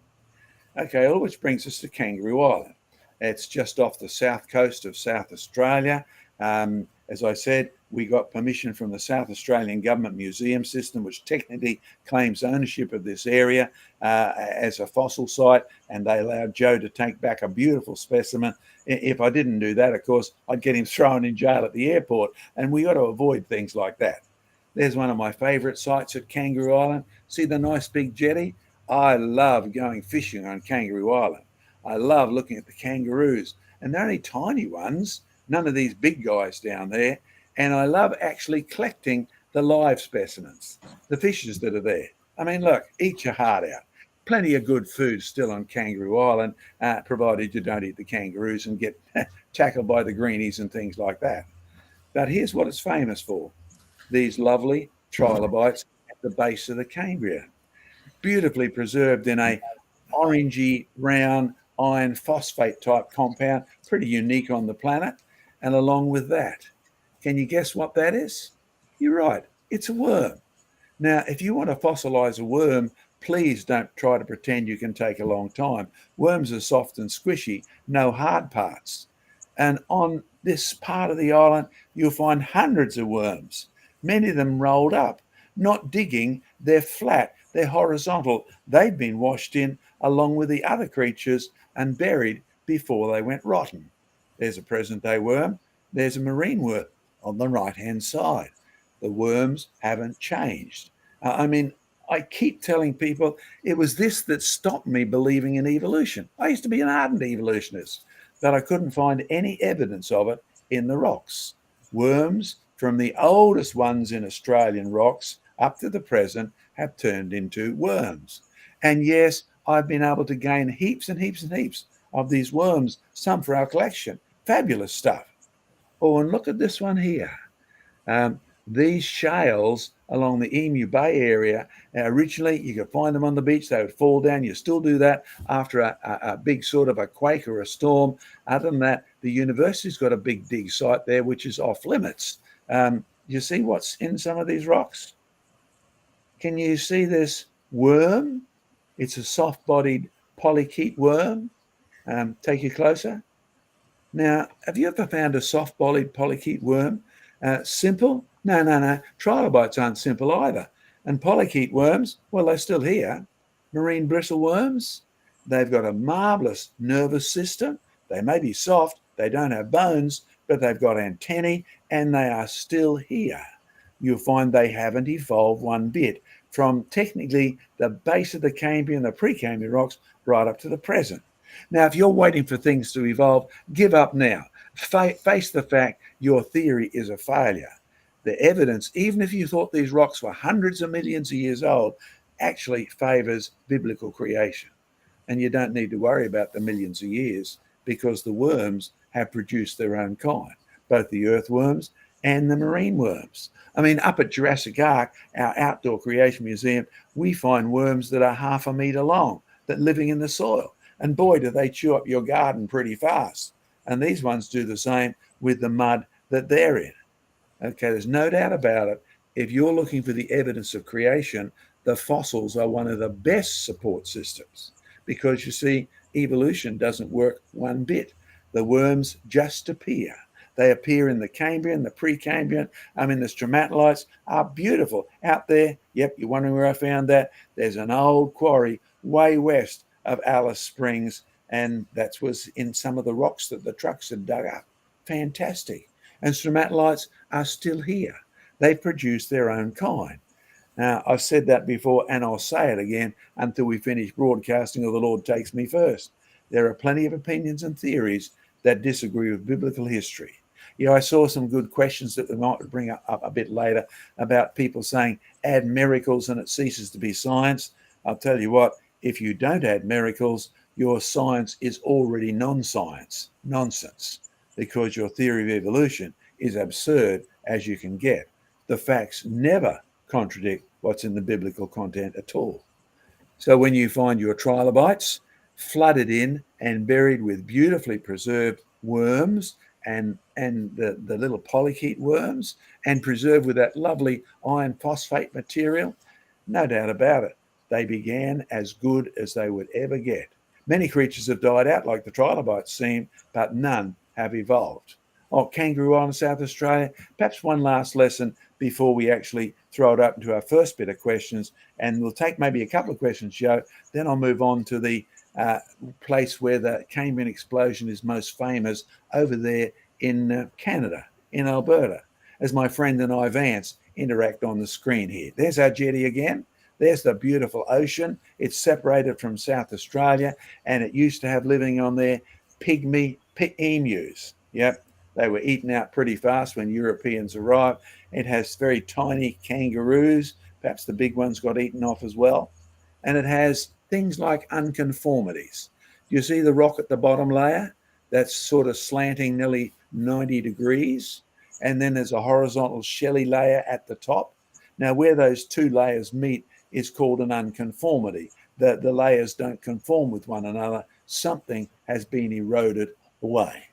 Okay, all which brings us to Kangaroo Island. It's just off the south coast of South Australia. As I said, we got permission from the South Australian Government Museum System, which technically claims ownership of this area as a fossil site, and they allowed Joe to take back a beautiful specimen. If I didn't do that, of course, I'd get him thrown in jail at the airport, and we got to avoid things like that. There's one of my favourite sites at Kangaroo Island. See the nice big jetty? I love going fishing on Kangaroo Island. I love looking at the kangaroos, and they're only tiny ones, none of these big guys down there. And I love actually collecting the live specimens, the fishes that are there. I mean, look, eat your heart out. Plenty of good food still on Kangaroo Island, provided you don't eat the kangaroos and get tackled by the greenies and things like that. But here's what it's famous for. These lovely trilobites at the base of the Cambrian, beautifully preserved in a orangey, round, iron phosphate type compound, pretty unique on the planet. And along with that, can you guess what that is? You're right, it's a worm. Now, if you want to fossilize a worm, please don't try to pretend you can take a long time. Worms are soft and squishy, no hard parts. And on this part of the island, you'll find hundreds of worms, many of them rolled up, not digging, they're flat, they're horizontal. They've been washed in along with the other creatures and buried before they went rotten. There's a present day worm, there's a marine worm on the right hand side. The worms haven't changed. I keep telling people it was this that stopped me believing in evolution. I used to be an ardent evolutionist, but I couldn't find any evidence of it in the rocks. Worms, from the oldest ones in Australian rocks up to the present, have turned into worms. And yes, I've been able to gain heaps and heaps and heaps of these worms, some for our collection. Fabulous stuff. Oh, and look at this one here. These shales along the Emu Bay area, originally you could find them on the beach, they would fall down. You still do that after a big sort of a quake or a storm. Other than that, the university's got a big dig site there, which is off limits. You see what's in some of these rocks? Can you see this worm? It's a soft-bodied polychaete worm. Take you closer. Now, have you ever found a soft-bodied polychaete worm? Simple? No. Trilobites aren't simple either. And polychaete worms, well, they're still here. Marine bristle worms, they've got a marvelous nervous system. They may be soft, they don't have bones, but they've got antennae and they are still here. You'll find they haven't evolved one bit from technically the base of the Cambrian, the pre-Cambrian rocks, right up to the present. Now, if you're waiting for things to evolve, give up now. Face the fact your theory is a failure. The evidence, even if you thought these rocks were hundreds of millions of years old, actually favors biblical creation. And you don't need to worry about the millions of years because the worms have produced their own kind, both the earthworms and the marine worms. I mean, up at Jurassic Ark, our outdoor creation museum, we find worms that are 1/2 meter long that living in the soil. And boy, do they chew up your garden pretty fast. And these ones do the same with the mud that they're in. Okay, there's no doubt about it. If you're looking for the evidence of creation, the fossils are one of the best support systems because you see, evolution doesn't work one bit. The worms just appear. They appear in the Cambrian, the pre-Cambrian. The stromatolites are beautiful. Out there, yep, you're wondering where I found that? There's an old quarry way west of Alice Springs, and that was in some of the rocks that the trucks had dug up. Fantastic. And stromatolites are still here. They produce their own kind. Now, I've said that before, and I'll say it again until we finish broadcasting or the Lord takes me first. There are plenty of opinions and theories that disagree with biblical history. I saw some good questions that we might bring up a bit later about people saying, add miracles and it ceases to be science. I'll tell you what, if you don't add miracles, your science is already non-science, nonsense, because your theory of evolution is absurd as you can get. The facts never contradict what's in the biblical content at all. So when you find your trilobites flooded in and buried with beautifully preserved worms and the little polychaete worms and preserved with that lovely iron phosphate material, no doubt about it, they began as good as they would ever get. Many creatures have died out like the trilobites seem, but none have evolved. Kangaroo Island, South Australia, perhaps one last lesson before we actually throw it up to our first bit of questions, and we'll take maybe a couple of questions, Joe, then I'll move on to the place where the Cambrian Explosion is most famous, over there in Canada, in Alberta, as my friend and I, Vance, interact on the screen here. There's our jetty again. There's the beautiful ocean. It's separated from South Australia, and it used to have living on there pygmy emus. Yep, they were eaten out pretty fast when Europeans arrived. It has very tiny kangaroos. Perhaps the big ones got eaten off as well. And it has things like unconformities. You see the rock at the bottom layer? That's sort of slanting nearly 90 degrees. And then there's a horizontal shelly layer at the top. Now, where those two layers meet is called an unconformity. The layers don't conform with one another. Something has been eroded away.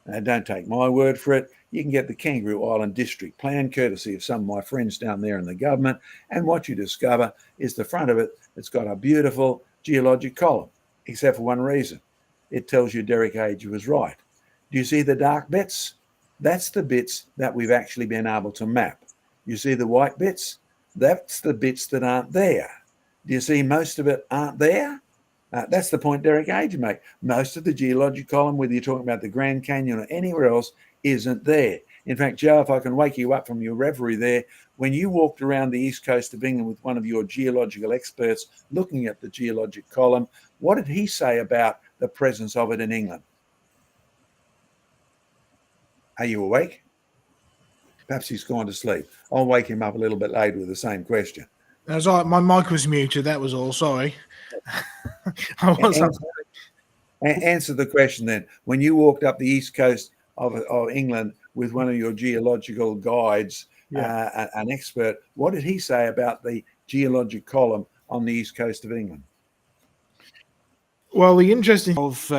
Now, don't take my word for it. You can get the Kangaroo Island District Plan, courtesy of some of my friends down there in the government. And what you discover is the front of it, it's got a beautiful geologic column, except for one reason. It tells you Derek Age was right. Do you see the dark bits? That's the bits that we've actually been able to map. You see the white bits? That's the bits that aren't there. Do you see most of it aren't there? That's the point Derek Age made. Most of the geologic column, whether you're talking about the Grand Canyon or anywhere else, isn't there. In fact, Joe, if I can wake you up from your reverie there, when you walked around the east coast of England with one of your geological experts looking at the geologic column, what did he say about the presence of it in England? Are you awake? Perhaps he's gone to sleep. I'll wake him up a little bit later with the same question. That's all right. My mic was muted. That was all. Sorry. Answer the question then. When you walked up the east coast of England with one of your geological guides, an expert, what did he say about the geologic column on the east coast of England? Well, the interesting of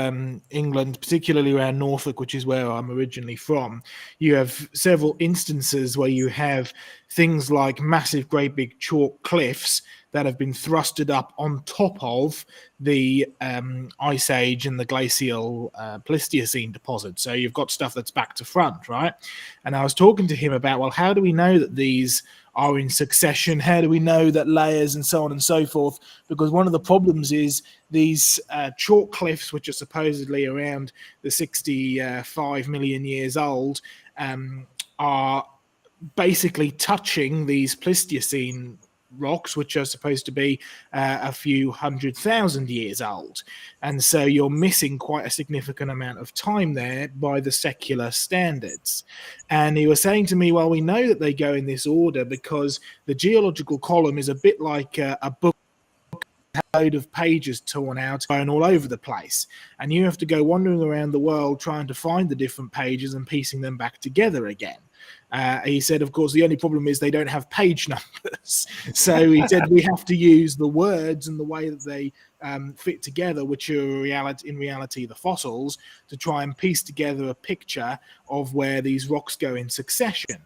England, particularly around Norfolk, which is where I'm originally from, you have several instances where you have things like massive, great big chalk cliffs that have been thrusted up on top of the Ice Age and the glacial Pleistocene deposit. So you've got stuff that's back to front, right? And I was talking to him about, well, how do we know that these are in succession? How do we know that layers and so on and so forth? Because one of the problems is these chalk cliffs, which are supposedly around the 65 million years old, are basically touching these Pleistocene rocks, which are supposed to be a few 100,000 years old. And so you're missing quite a significant amount of time there by the secular standards. And he was saying to me, well, we know that they go in this order because the geological column is a bit like a book, a load of pages torn out and all over the place, and you have to go wandering around the world trying to find the different pages and piecing them back together again. He said, of course, the only problem is they don't have page numbers. So he said we have to use the words and the way that they fit together, which are in reality the fossils, to try and piece together a picture of where these rocks go in succession.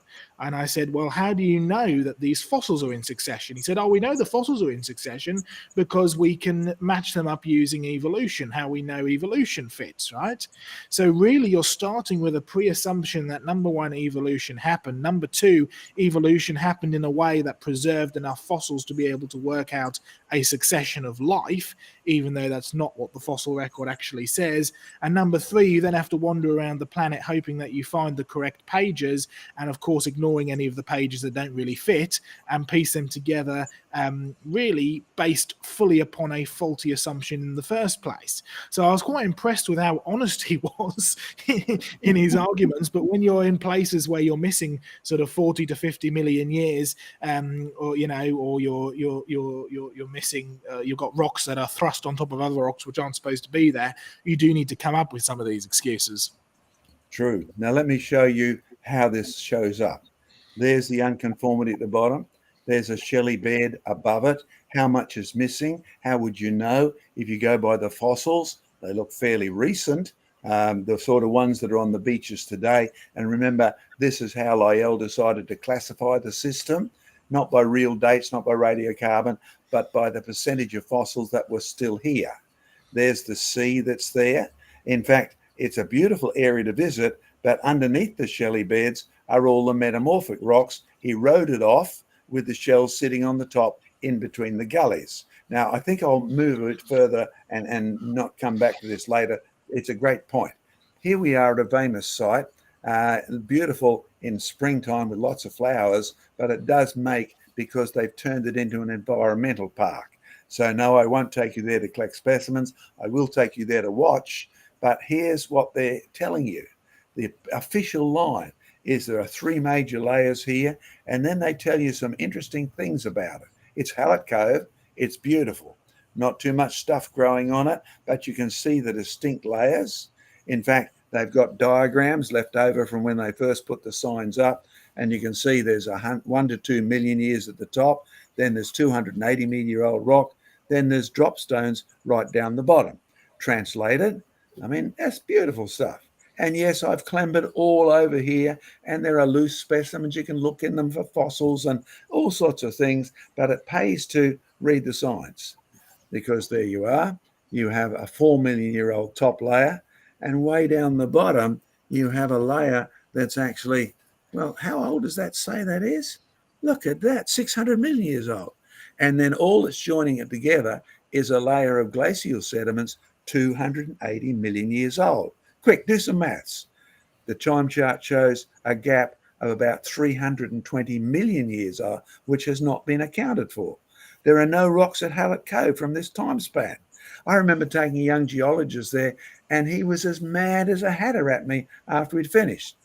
And I said, well, how do you know that these fossils are in succession? He said, oh, we know the fossils are in succession because we can match them up using evolution, how we know evolution fits, right? So really you're starting with a pre-assumption that number one, evolution happened. Number two, evolution happened in a way that preserved enough fossils to be able to work out a succession of life, even though that's not what the fossil record actually says. And number three, you then have to wander around the planet hoping that you find the correct pages, and of course ignoring any of the pages that don't really fit, and piece them together really based fully upon a faulty assumption in the first place. So I was quite impressed with how honest he was in his arguments. But when you're in places where you're missing sort of 40 to 50 million years, or you're missing, you've got rocks that are thrust on top of other rocks which aren't supposed to be there, you do need to come up with some of these excuses. True. Now let me show you how this shows up. There's the unconformity at the bottom. There's a shelly bed above it. How much is missing? How would you know? If you go by the fossils, they look fairly recent, the sort of ones that are on the beaches today. And remember, this is how Lyell decided to classify the system, not by real dates, not by radiocarbon, but by the percentage of fossils that were still here. There's the sea that's there. In fact, it's a beautiful area to visit, but underneath the shelly beds are all the metamorphic rocks eroded off with the shells sitting on the top in between the gullies. Now, I think I'll move a bit further and not come back to this later. It's a great point. Here we are at a Weymouth site, beautiful in springtime with lots of flowers, but it does make, because they've turned it into an environmental park. So no, I won't take you there to collect specimens. I will take you there to watch, but here's what they're telling you. The official line is there are three major layers here, and then they tell you some interesting things about it. It's Hallett Cove. It's beautiful. Not too much stuff growing on it, but you can see the distinct layers. In fact, they've got diagrams left over from when they first put the signs up, and you can see there's 1 to 2 million years at the top. Then there's 280 million year old rock. Then there's drop stones right down the bottom. Translated, I mean, that's beautiful stuff. And yes, I've clambered all over here, and there are loose specimens. You can look in them for fossils and all sorts of things, but it pays to read the signs, because there you are. You have a 4 million year old top layer, and way down the bottom, you have a layer that's actually, well, how old does that say that is? Look at that, 600 million years old. And then all that's joining it together is a layer of glacial sediments 280 million years old. Quick, do some maths. The time chart shows a gap of about 320 million years old, which has not been accounted for. There are no rocks at Hallett Cove from this time span. I remember taking a young geologist there, and he was as mad as a hatter at me after we'd finished.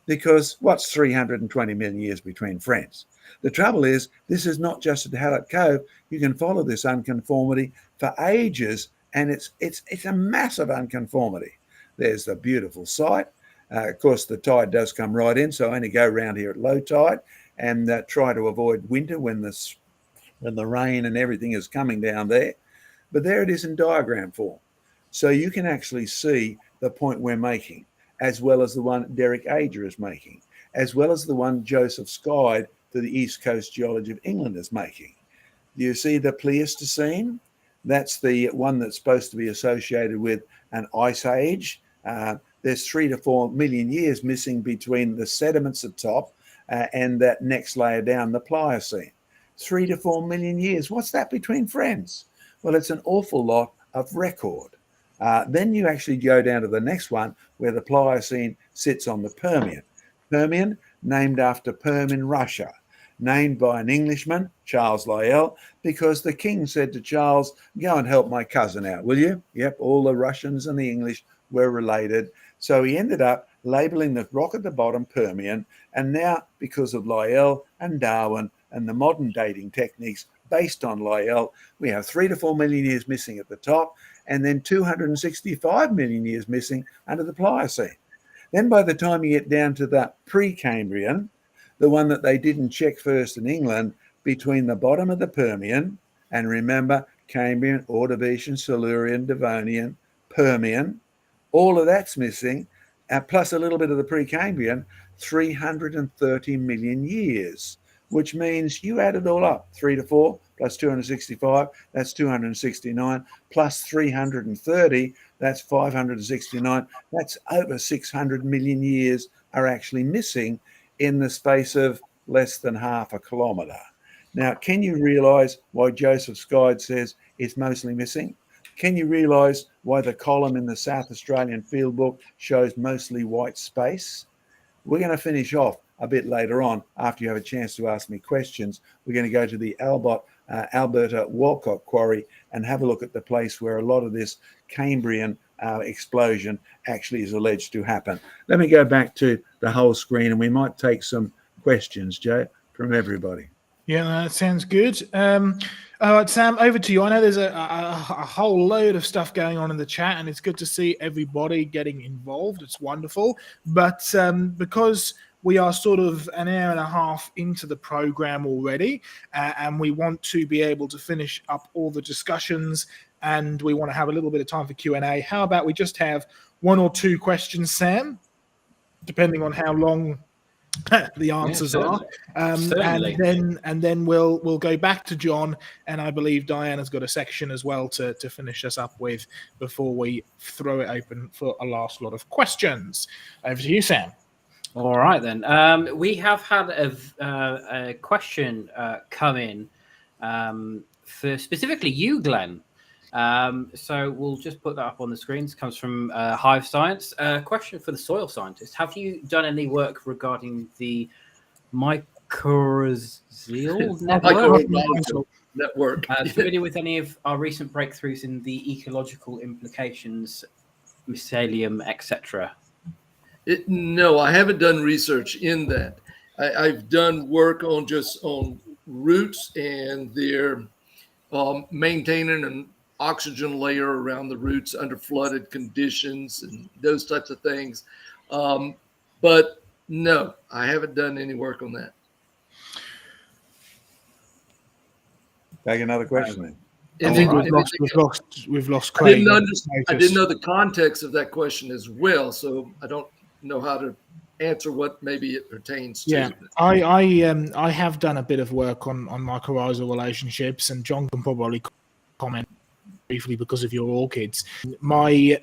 Because what's 320 million years between friends? The trouble is, this is not just at Hallett Cove. You can follow this unconformity for ages, and it's a massive unconformity. There's the beautiful site. Of course, the tide does come right in, so I only go around here at low tide and try to avoid winter when the rain and everything is coming down there. But there it is in diagram form. So you can actually see the point we're making, as well as the one Derek Ager is making, as well as the one Joseph Skide to the East Coast Geology of England is making. Do you see the Pleistocene? That's the one that's supposed to be associated with an ice age. There's 3 to 4 million years missing between the sediments at top and that next layer down, the Pliocene. 3 to 4 million years. What's that between friends? Well, it's an awful lot of record. Then you actually go down to the next one where the Pliocene sits on the Permian. Permian, named after Perm in Russia, named by an Englishman, Charles Lyell, because the king said to Charles, go and help my cousin out, will you? Yep, all the Russians and the English were related. So he ended up labeling the rock at the bottom Permian, and now because of Lyell and Darwin and the modern dating techniques based on Lyell, we have 3 to 4 million years missing at the top, and then 265 million years missing under the Pliocene. Then by the time you get down to the Precambrian, the one that they didn't check first in England, between the bottom of the Permian, and remember, Cambrian, Ordovician, Silurian, Devonian, Permian, all of that's missing, plus a little bit of the Precambrian, 330 million years, which means you add it all up, 3 to 4 plus 265, that's 269, plus 330, that's 569. That's over 600 million years are actually missing in the space of less than half a kilometre. Now, can you realise why Joseph Skide says it's mostly missing? Can you realise why the column in the South Australian Field Book shows mostly white space? We're going to finish off a bit later on after you have a chance to ask me questions. We're going to go to the Alberta Walcott Quarry and have a look at the place where a lot of this Cambrian explosion actually is alleged to happen. Let me go back to the whole screen and we might take some questions, Joe, from everybody. Yeah, that sounds good. All right, Sam, over to you. I know there's a whole load of stuff going on in the chat, and it's good to see everybody getting involved. It's wonderful. But because we are sort of an hour and a half into the program already, and we want to be able to finish up all the discussions, and we want to have a little bit of time for Q&A, how about we just have 1 or 2 questions, Sam, depending on how long the answers are, and then we'll go back to John, and I believe Diana's got a section as well to finish us up with before we throw it open for a last lot of questions. Over to you, Sam. All right then. We have had a question come in for specifically you, Glenn. So we'll just put that up on the screen. This comes from Hive Science. Question for the soil scientist. Have you done any work regarding the mycorrhizal network? Familiar with any of our recent breakthroughs in the ecological implications, mycelium, etc.? No, I haven't done research in that. I've done work on roots and their maintaining an oxygen layer around the roots under flooded conditions and those types of things. But no, I haven't done any work on that. Take another question then. I think we've lost Craig. I didn't know the context of that question as well, so I don't know how to answer what maybe it pertains to. Yeah, I have done a bit of work on mycorrhizal relationships, and John can probably comment briefly because of your orchids. My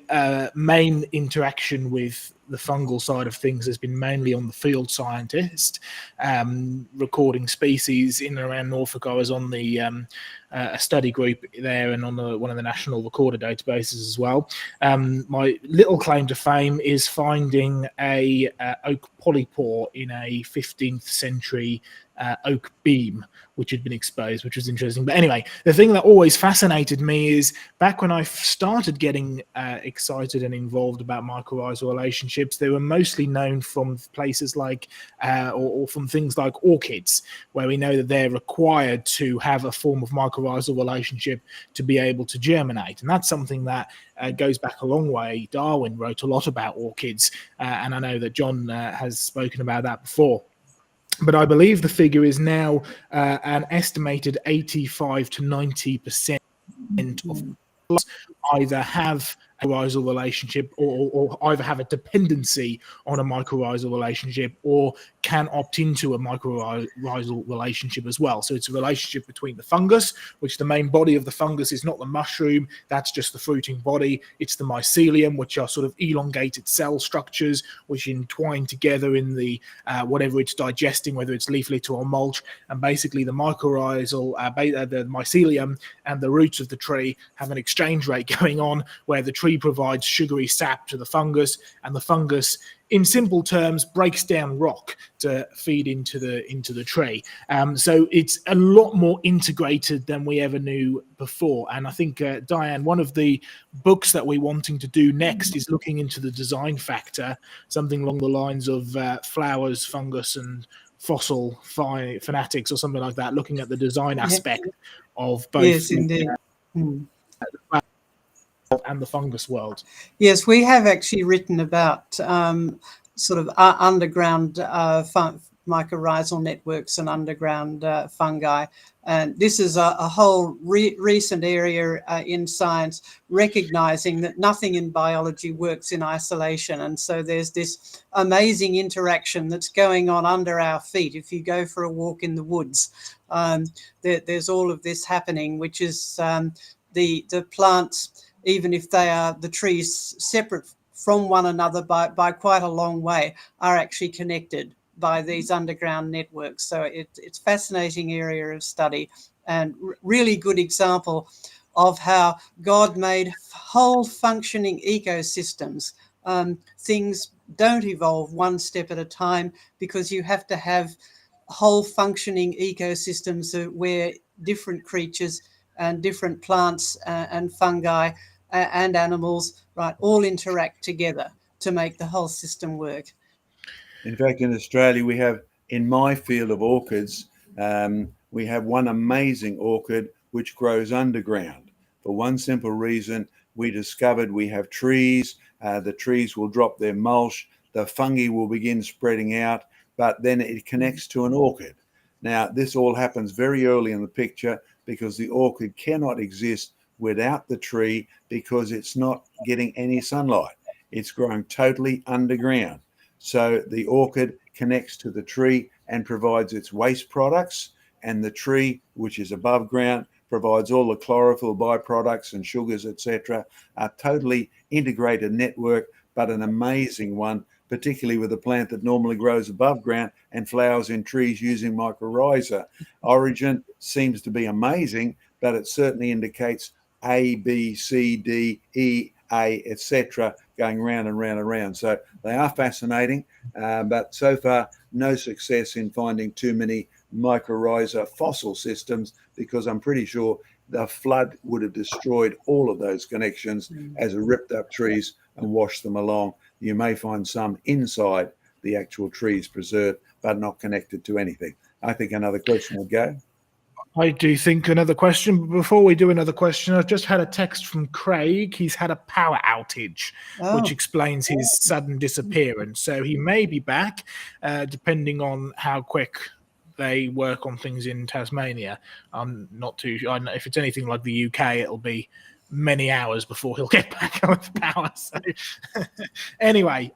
main interaction with the fungal side of things has been mainly on the field scientist, recording species in and around Norfolk. I was on the a study group there and on one of the national recorder databases as well. My little claim to fame is finding a oak polypore in a 15th century oak beam which had been exposed, which was interesting. But anyway, the thing that always fascinated me is back when I started getting excited and involved about mycorrhizal relationships, they were mostly known from places like or from things like orchids, where we know that they're required to have a form of mycorrhizal relationship to be able to germinate. And that's something that goes back a long way. Darwin wrote a lot about orchids, and I know that John has spoken about that before. But I believe the figure is now an estimated 85 to 90% of plants either have a mycorrhizal relationship or either have a dependency on a mycorrhizal relationship or can opt into a mycorrhizal relationship as well. So it's a relationship between the fungus, which the main body of the fungus is not the mushroom, that's just the fruiting body. It's the mycelium, which are sort of elongated cell structures which entwine together in the whatever it's digesting, whether it's leaf litter or mulch. And basically the mycorrhizal, the mycelium and the roots of the tree have an exchange rate going on where the tree provides sugary sap to the fungus, and the fungus, in simple terms, breaks down rock to feed into the tree. So it's a lot more integrated than we ever knew before. And I think, Diane, one of the books that we're wanting to do next is looking into the design factor, something along the lines of flowers, fungus, and fossil fanatics or something like that, looking at the design aspect of both. Yes, indeed. And the fungus world. Yes, we have actually written about sort of underground mycorrhizal networks and underground fungi. And this is a whole recent area in science, recognizing that nothing in biology works in isolation. And so there's this amazing interaction that's going on under our feet. If you go for a walk in the woods, there's all of this happening, which is the plants, even if they are the trees separate from one another by quite a long way, are actually connected by these underground networks. So it's a fascinating area of study and really good example of how God made whole functioning ecosystems. Things don't evolve one step at a time because you have to have whole functioning ecosystems where different creatures and different plants and fungi and animals, right, all interact together to make the whole system work. In fact, in Australia, we have, in my field of orchids, we have one amazing orchid which grows underground. For one simple reason, we discovered we have trees, the trees will drop their mulch, the fungi will begin spreading out, but then it connects to an orchid. Now, this all happens very early in the picture because the orchid cannot exist without the tree because it's not getting any sunlight. It's growing totally underground. So the orchid connects to the tree and provides its waste products, and the tree, which is above ground, provides all the chlorophyll byproducts and sugars, etc. A totally integrated network, but an amazing one, particularly with a plant that normally grows above ground and flowers in trees using mycorrhiza. Origin seems to be amazing, but it certainly indicates A, B, C, D, E, A, etc., going round and round and round. So they are fascinating, but so far no success in finding too many mycorrhiza fossil systems, because I'm pretty sure the flood would have destroyed all of those connections as it ripped up trees and washed them along. You may find some inside the actual trees preserved, but not connected to anything. I think another question will go. I do think another question. But before we do another question, I've just had a text from Craig. He's had a power outage, which explains his sudden disappearance. So he may be back, depending on how quick they work on things in Tasmania. I'm not too sure. If it's anything like the UK, it'll be many hours before he'll get back with power. So anyway,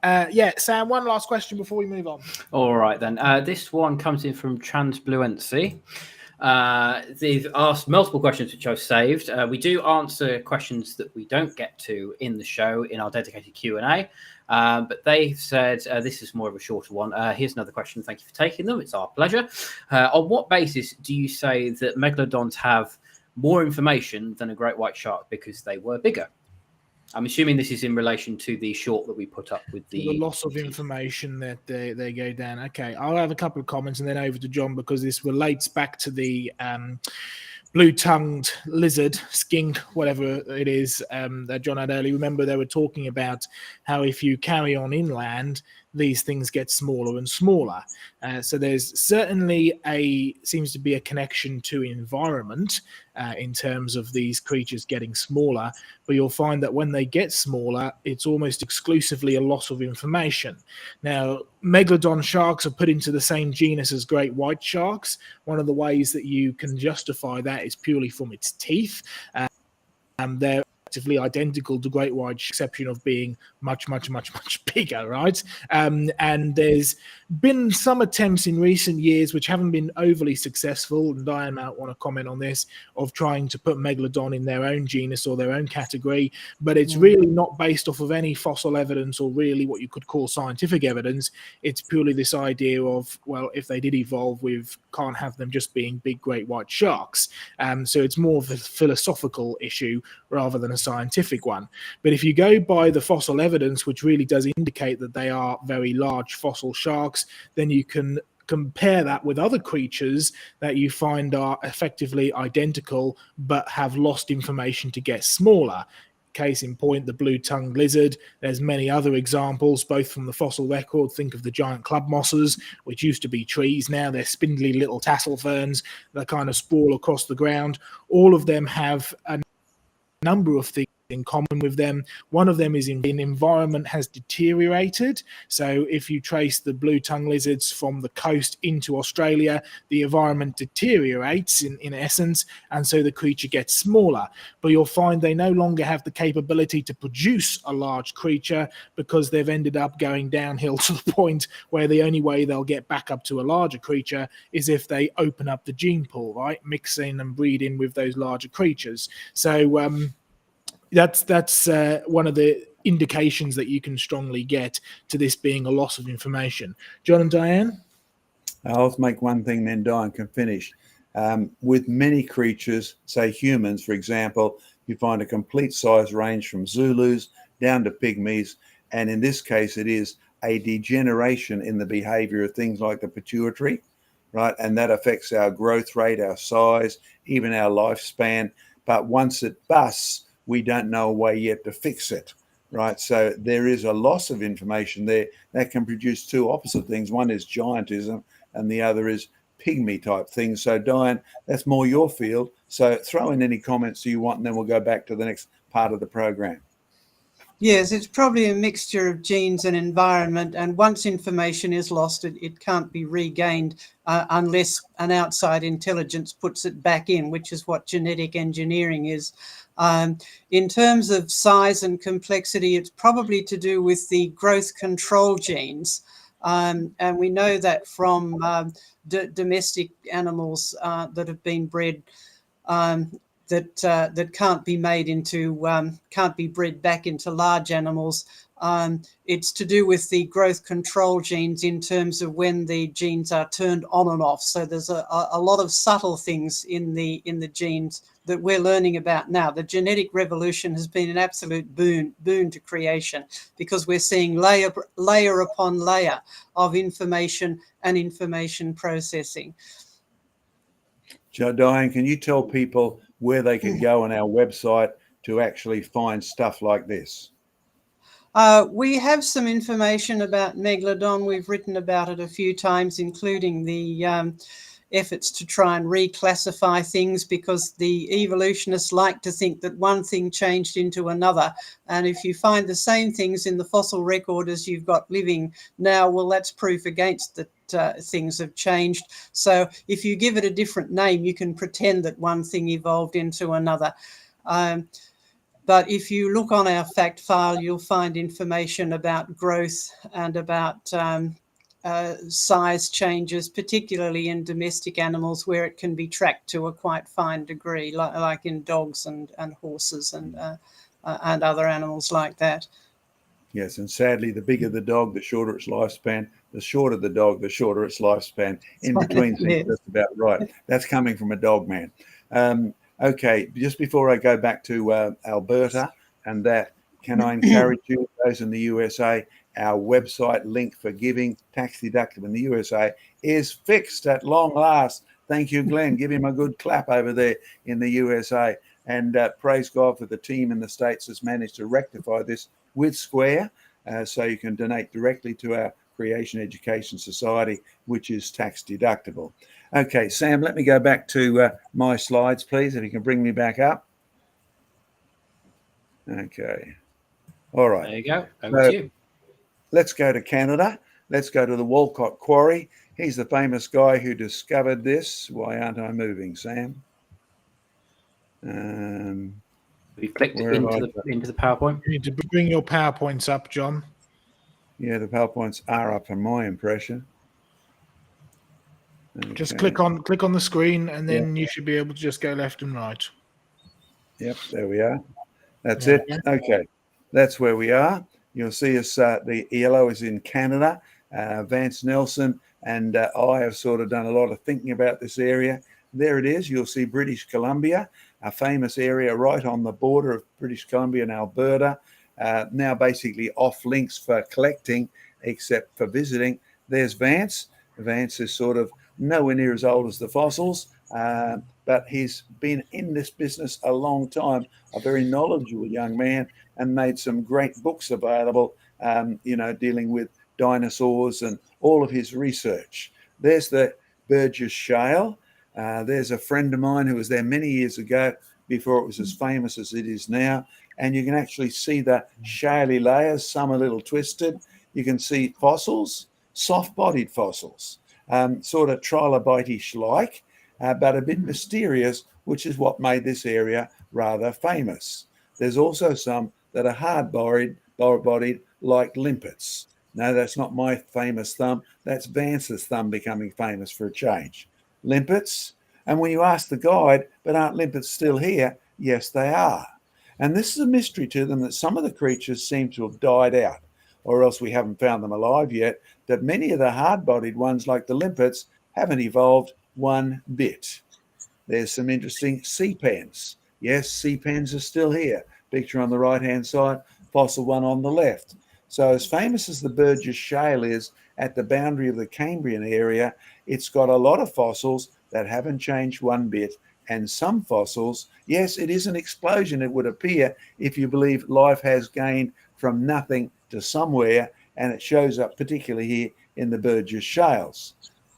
Sam, one last question before we move on. All right, then. This one comes in from Transbluency. They've asked multiple questions, which I've saved. We do answer questions that we don't get to in the show in our dedicated Q&A. But they said this is more of a shorter one. Here's another question. Thank you for taking them. It's our pleasure. On what basis do you say that megalodons have more information than a great white shark because they were bigger? I'm assuming this is in relation to the short that we put up with the loss of information that they go down. Okay, I'll have a couple of comments and then over to John, because this relates back to the blue-tongued lizard, skink, whatever it is, that John had earlier. Remember, they were talking about how if you carry on inland, these things get smaller and smaller. So there's certainly seems to be a connection to environment in terms of these creatures getting smaller. But you'll find that when they get smaller, it's almost exclusively a loss of information. Now, megalodon sharks are put into the same genus as great white sharks. One of the ways that you can justify that is purely from its teeth. They're effectively identical to great white, exception of being much bigger, right? And there's been some attempts in recent years which haven't been overly successful, and Diane might want to comment on this, of trying to put megalodon in their own genus or their own category, but it's really not based off of any fossil evidence or really what you could call scientific evidence. It's purely this idea of, well, if they did evolve, we can't have them just being big great white sharks. So it's more of a philosophical issue rather than a scientific one. But if you go by the fossil evidence, which really does indicate that they are very large fossil sharks, then you can compare that with other creatures that you find are effectively identical but have lost information to get smaller. Case in point, the blue-tongued lizard. There's many other examples, both from the fossil record. Think of the giant club mosses, which used to be trees. Now they're spindly little tassel ferns that kind of sprawl across the ground. All of them have a number of things in common with them. One of them is in environment has deteriorated. So if you trace the blue-tongued lizards from the coast into Australia, the environment deteriorates in essence, and so the creature gets smaller. But you'll find they no longer have the capability to produce a large creature because they've ended up going downhill to the point where the only way they'll get back up to a larger creature is if they open up the gene pool, right? Mix in and breed in with those larger creatures. So that's one of the indications that you can strongly get to this being a loss of information. John and Diane? I'll make one thing, then Diane can finish. With many creatures, say humans, for example, you find a complete size range from Zulus down to pygmies. And in this case, it is a degeneration in the behavior of things like the pituitary, right? And that affects our growth rate, our size, even our lifespan. But once it busts, we don't know a way yet to fix it, right? So there is a loss of information there that can produce two opposite things. One is giantism and the other is pygmy type things. So Diane, that's more your field. So throw in any comments you want and then we'll go back to the next part of the program. Yes, it's probably a mixture of genes and environment. And once information is lost, it can't be regained unless an outside intelligence puts it back in, which is what genetic engineering is. In terms of size and complexity, it's probably to do with the growth control genes. And we know that from domestic animals that have been bred that can't be made into, can't be bred back into large animals. It's to do with the growth control genes in terms of when the genes are turned on and off. So there's a lot of subtle things in the genes that we're learning about now. The genetic revolution has been an absolute boon to creation because we're seeing layer upon layer of information and information processing. Diane, can you tell people where they can go on our website to actually find stuff like this? We have some information about megalodon. We've written about it a few times, including the efforts to try and reclassify things because the evolutionists like to think that one thing changed into another. And if you find the same things in the fossil record as you've got living now, well, that's proof against that things have changed. So if you give it a different name, you can pretend that one thing evolved into another. But if you look on our fact file, you'll find information about growth and about size changes, particularly in domestic animals where it can be tracked to a quite fine degree, like in dogs and horses and other animals like that. Yes, and sadly, the bigger the dog, the shorter its lifespan. The shorter the dog, the shorter its lifespan. In between seems just about right. That's coming from a dog man. Okay, just before I go back to Alberta and that, can I encourage you, those in the USA, our website link for giving tax deductible in the USA is fixed at long last. Thank you, Glenn. Give him a good clap over there in the USA. And praise God for the team in the States has managed to rectify this with Square, so you can donate directly to our Creation Education Society, which is tax deductible. Okay, Sam, let me go back to my slides, please, if you can bring me back up. Okay. All right. There you go. Over to you. Let's go to Canada. Let's go to the Walcott Quarry. He's the famous guy who discovered this. Why aren't I moving, Sam? We've clicked into the PowerPoint. You need to bring your PowerPoints up, John. Yeah, the PowerPoints are up in my impression. Okay. Just click on the screen, and then you should be able to just go left and right. Yep, there we are. That's it. Okay, that's where we are. You'll see us. The yellow is in Canada. Vance Nelson and I have sort of done a lot of thinking about this area. There it is. You'll see British Columbia, a famous area right on the border of British Columbia and Alberta. Now basically off links for collecting, except for visiting. There's Vance. Vance is sort of nowhere near as old as the fossils, but he's been in this business a long time, a very knowledgeable young man, and made some great books available, dealing with dinosaurs and all of his research. There's the Burgess Shale. There's a friend of mine who was there many years ago, before it was as famous as it is now. And you can actually see the shaly layers, some a little twisted. You can see fossils, soft-bodied fossils, sort of trilobite-ish-like, but a bit mysterious, which is what made this area rather famous. There's also some that are hard-bodied like limpets. No, that's not my famous thumb. That's Vance's thumb becoming famous for a change. Limpets. And when you ask the guide, but aren't limpets still here? Yes, they are. And this is a mystery to them, that some of the creatures seem to have died out, or else we haven't found them alive yet, that many of the hard-bodied ones, like the limpets, haven't evolved one bit. There's some interesting sea pens. Yes, sea pens are still here. Picture on the right-hand side, fossil one on the left. So as famous as the Burgess Shale is at the boundary of the Cambrian area, it's got a lot of fossils that haven't changed one bit. And some fossils, yes, it is an explosion, it would appear, if you believe life has gained from nothing to somewhere, and it shows up particularly here in the Burgess Shales.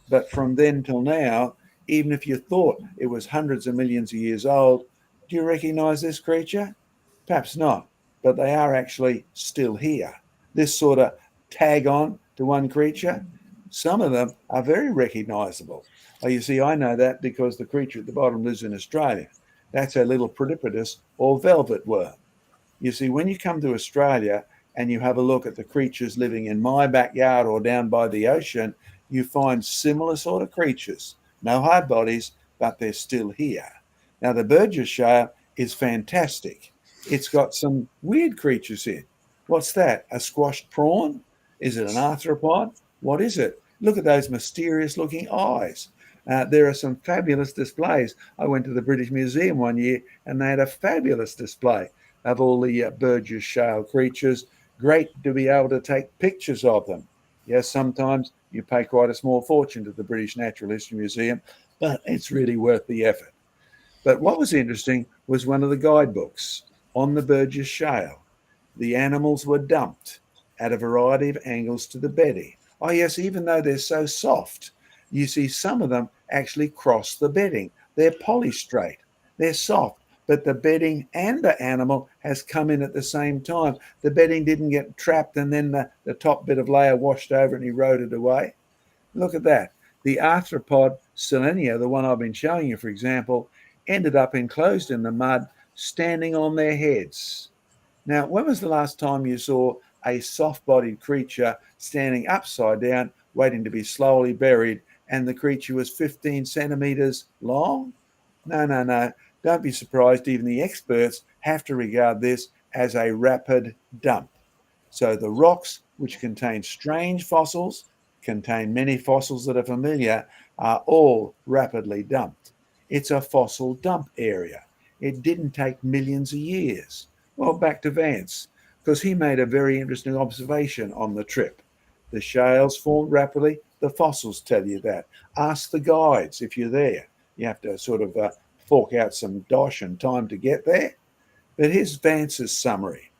But from then till now, even if you thought it was hundreds of millions of years old, do you recognize this creature? Perhaps not, but they are actually still here. This sort of tag on to one creature, some of them are very recognizable. Oh, you see, I know that because the creature at the bottom lives in Australia. That's a little Prodipodus or velvet worm. You see, when you come to Australia and you have a look at the creatures living in my backyard or down by the ocean, you find similar sort of creatures. No hard bodies, but they're still here. Now, the Burgess Shale is fantastic. It's got some weird creatures in. What's that? A squashed prawn? Is it an arthropod? What is it? Look at those mysterious looking eyes. There are some fabulous displays. I went to the British Museum one year and they had a fabulous display of all the Burgess Shale creatures. Great to be able to take pictures of them. Yes, sometimes you pay quite a small fortune to the British Natural History Museum, but it's really worth the effort. But what was interesting was one of the guidebooks on the Burgess Shale. The animals were dumped at a variety of angles to the bedding. Oh yes, even though they're so soft, you see some of them actually cross the bedding. They're polystrate, they're soft, but the bedding and the animal has come in at the same time. The bedding didn't get trapped and then the top bit of layer washed over and eroded away. Look at that. The arthropod Selenia, the one I've been showing you, for example, ended up enclosed in the mud, standing on their heads. Now, when was the last time you saw a soft-bodied creature standing upside down waiting to be slowly buried, and the creature was 15 centimeters long? No, no, no. Don't be surprised. Even the experts have to regard this as a rapid dump. So the rocks, which contain strange fossils, contain many fossils that are familiar, are all rapidly dumped. It's a fossil dump area. It didn't take millions of years. Well, back to Vance, because he made a very interesting observation on the trip. The shales formed rapidly. The fossils tell you that. Ask the guides if you're there. You have to sort of fork out some dosh and time to get there. But here's Vance's summary.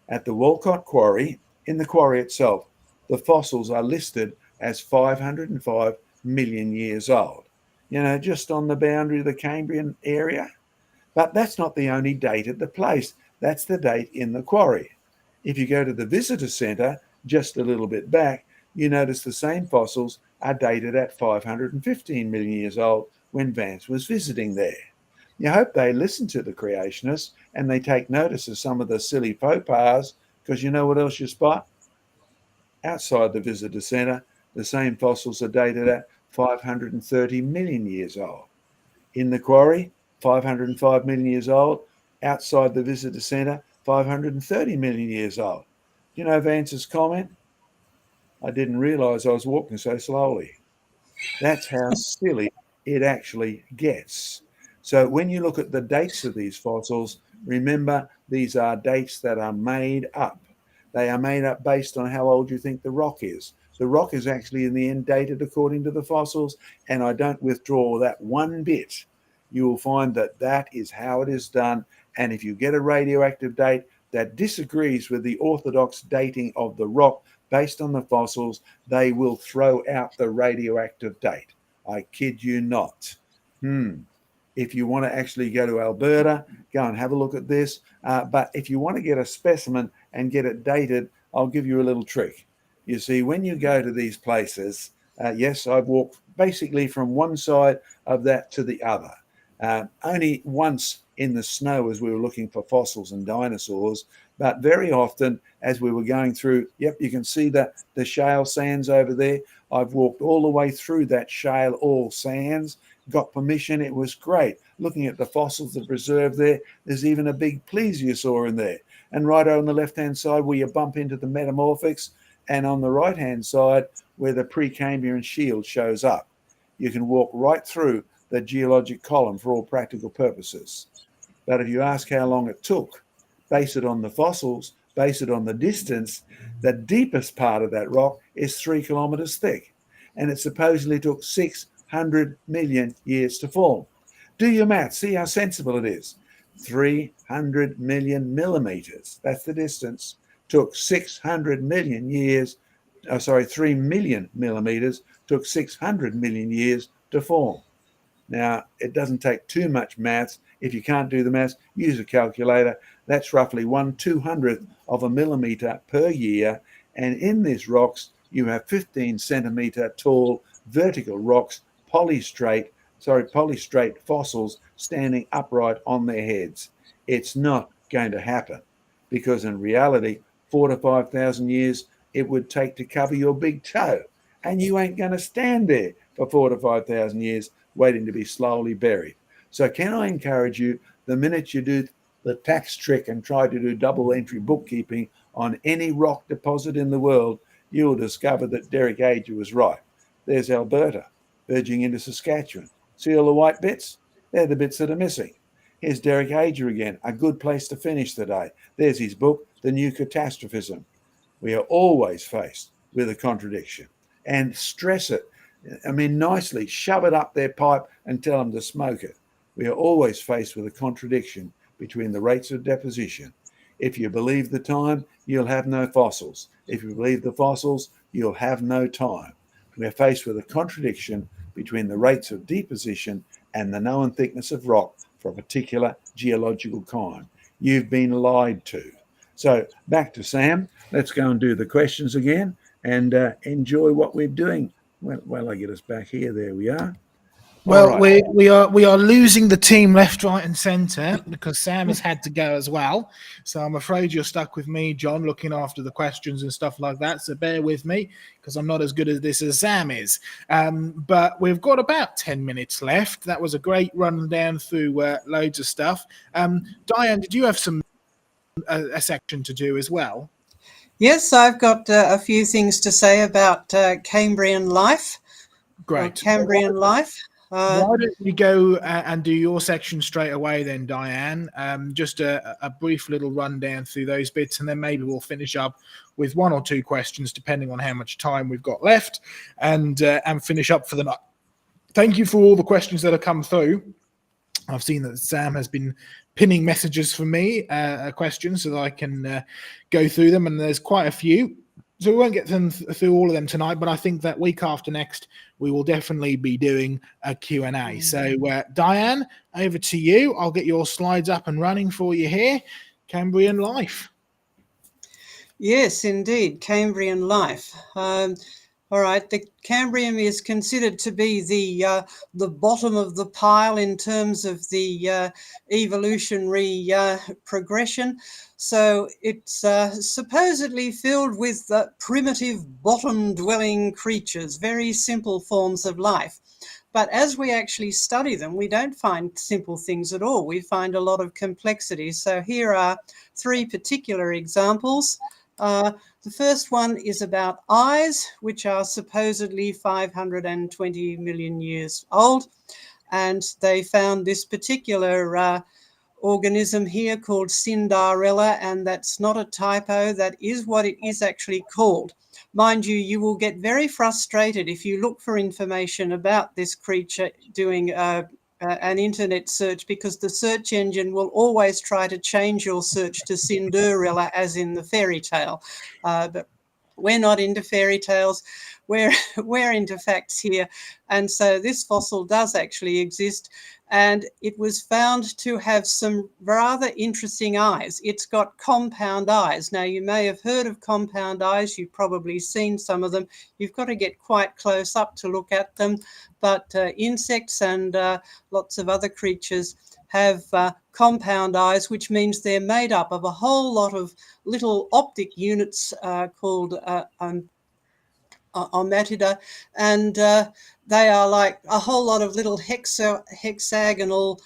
At the Walcott Quarry, in the quarry itself, the fossils are listed as 505 million years old. Just on the boundary of the Cambrian area. But that's not the only date at the place. That's the date in the quarry. If you go to the visitor centre, just a little bit back, you notice the same fossils are dated at 515 million years old when Vance was visiting there. You hope they listen to the creationists and they take notice of some of the silly faux pas, because you know what else you spot? Outside the visitor centre, the same fossils are dated at 530 million years old. In the quarry, 505 million years old. Outside the visitor centre, 530 million years old. You know Vance's comment? I didn't realise I was walking so slowly. That's how silly it actually gets. So when you look at the dates of these fossils, remember these are dates that are made up. They are made up based on how old you think the rock is. The rock is actually in the end dated according to the fossils, and I don't withdraw that one bit. You will find that that is how it is done. And if you get a radioactive date that disagrees with the orthodox dating of the rock based on the fossils, they will throw out the radioactive date. I kid you not. If you want to actually go to Alberta, go and have a look at this. But if you want to get a specimen and get it dated, I'll give you a little trick. You see, when you go to these places, yes, I've walked basically from one side of that to the other. Only once in the snow as we were looking for fossils and dinosaurs, but very often as we were going through, yep, you can see the shale sands over there. I've walked all the way through that shale oil sands, got permission. It was great. Looking at the fossils that are preserved there, there's even a big plesiosaur in there. And right on the left-hand side where you bump into the metamorphics, and on the right-hand side where the Precambrian shield shows up. You can walk right through the geologic column for all practical purposes. But if you ask how long it took, base it on the fossils, base it on the distance, the deepest part of that rock is 3 kilometers thick, and it supposedly took 600 million years to form. Do your math, see how sensible it is. 300 million millimeters, that's the distance, took 600 million years, 3 million millimeters, took 600 million years to form. Now, it doesn't take too much maths. If you can't do the maths, use a calculator. That's roughly 1/200th of a millimeter per year. And in these rocks, you have 15 centimeter tall vertical rocks, polystrate fossils standing upright on their heads. It's not going to happen because in reality, 4,000 to 5,000 years it would take to cover your big toe. And you ain't going to stand there for 4,000 to 5,000 years waiting to be slowly buried. So can I encourage you, the minute you do the tax trick and try to do double entry bookkeeping on any rock deposit in the world, you will discover that Derek Ager was right. There's Alberta, verging into Saskatchewan. See all the white bits? They're the bits that are missing. Here's Derek Ager again, a good place to finish the day. There's his book, The New Catastrophism. We are always faced with a contradiction. And stress it. I mean, nicely, shove it up their pipe and tell them to smoke it. We are always faced with a contradiction between the rates of deposition. If you believe the time, you'll have no fossils. If you believe the fossils, you'll have no time. We're faced with a contradiction between the rates of deposition and the known thickness of rock for a particular geological kind. You've been lied to. So back to Sam. Let's go and do the questions again and enjoy what we're doing. Well, I get us back here. There we are. Well, All right. we are losing the team left, right, and centre because Sam has had to go as well. So I'm afraid you're stuck with me, John, looking after the questions and stuff like that. So bear with me because I'm not as good at this as Sam is. But we've got about 10 minutes left. That was a great rundown through loads of stuff. Diane, did you have a section to do as well? Yes, I've got a few things to say about Cambrian life. Great. Cambrian life. Why don't we go and do your section straight away then, Diane? Just a brief little rundown through those bits, and then maybe we'll finish up with one or two questions, depending on how much time we've got left, and finish up for the night. Thank you for all the questions that have come through. I've seen that Sam has been pinning messages for me, questions, so that I can go through them, and there's quite a few. So we won't get them through all of them tonight, but I think that week after next, we will definitely be doing a Q&A. So, Diane, over to you. I'll get your slides up and running for you here. Cambrian life. Yes, indeed, Cambrian life. All right, the Cambrian is considered to be the bottom of the pile in terms of the evolutionary progression. So it's supposedly filled with primitive bottom-dwelling creatures, very simple forms of life. But as we actually study them, we don't find simple things at all. We find a lot of complexity. So here are three particular examples. The first one is about eyes, which are supposedly 520 million years old. And they found this particular organism here called Cinderella, and that's not a typo. That is what it is actually called. Mind you, you will get very frustrated if you look for information about this creature doing an internet search, because the search engine will always try to change your search to Cinderella, as in the fairy tale. But we're not into fairy tales. We're into facts here. And so this fossil does actually exist, and it was found to have some rather interesting eyes. It's got compound eyes. Now, you may have heard of compound eyes. You've probably seen some of them. You've got to get quite close up to look at them. But insects and lots of other creatures have compound eyes, which means they're made up of a whole lot of little optic units called omatida, and they are like a whole lot of little hexagonal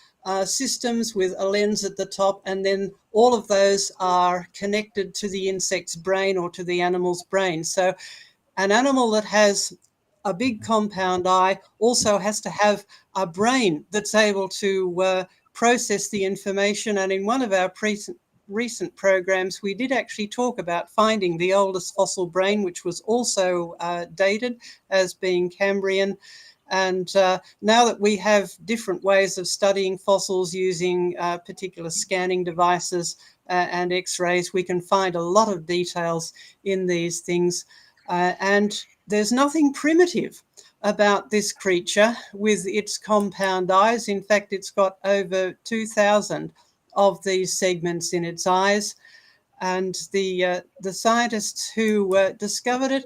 systems with a lens at the top, and then all of those are connected to the insect's brain or to the animal's brain. So an animal that has a big compound eye also has to have a brain that's able to process the information. And in one of our recent programs, we did actually talk about finding the oldest fossil brain, which was also dated as being Cambrian. And now that we have different ways of studying fossils using particular scanning devices and X-rays, we can find a lot of details in these things. And there's nothing primitive about this creature with its compound eyes. In fact, it's got over 2,000 of these segments in its eyes. And the scientists who discovered it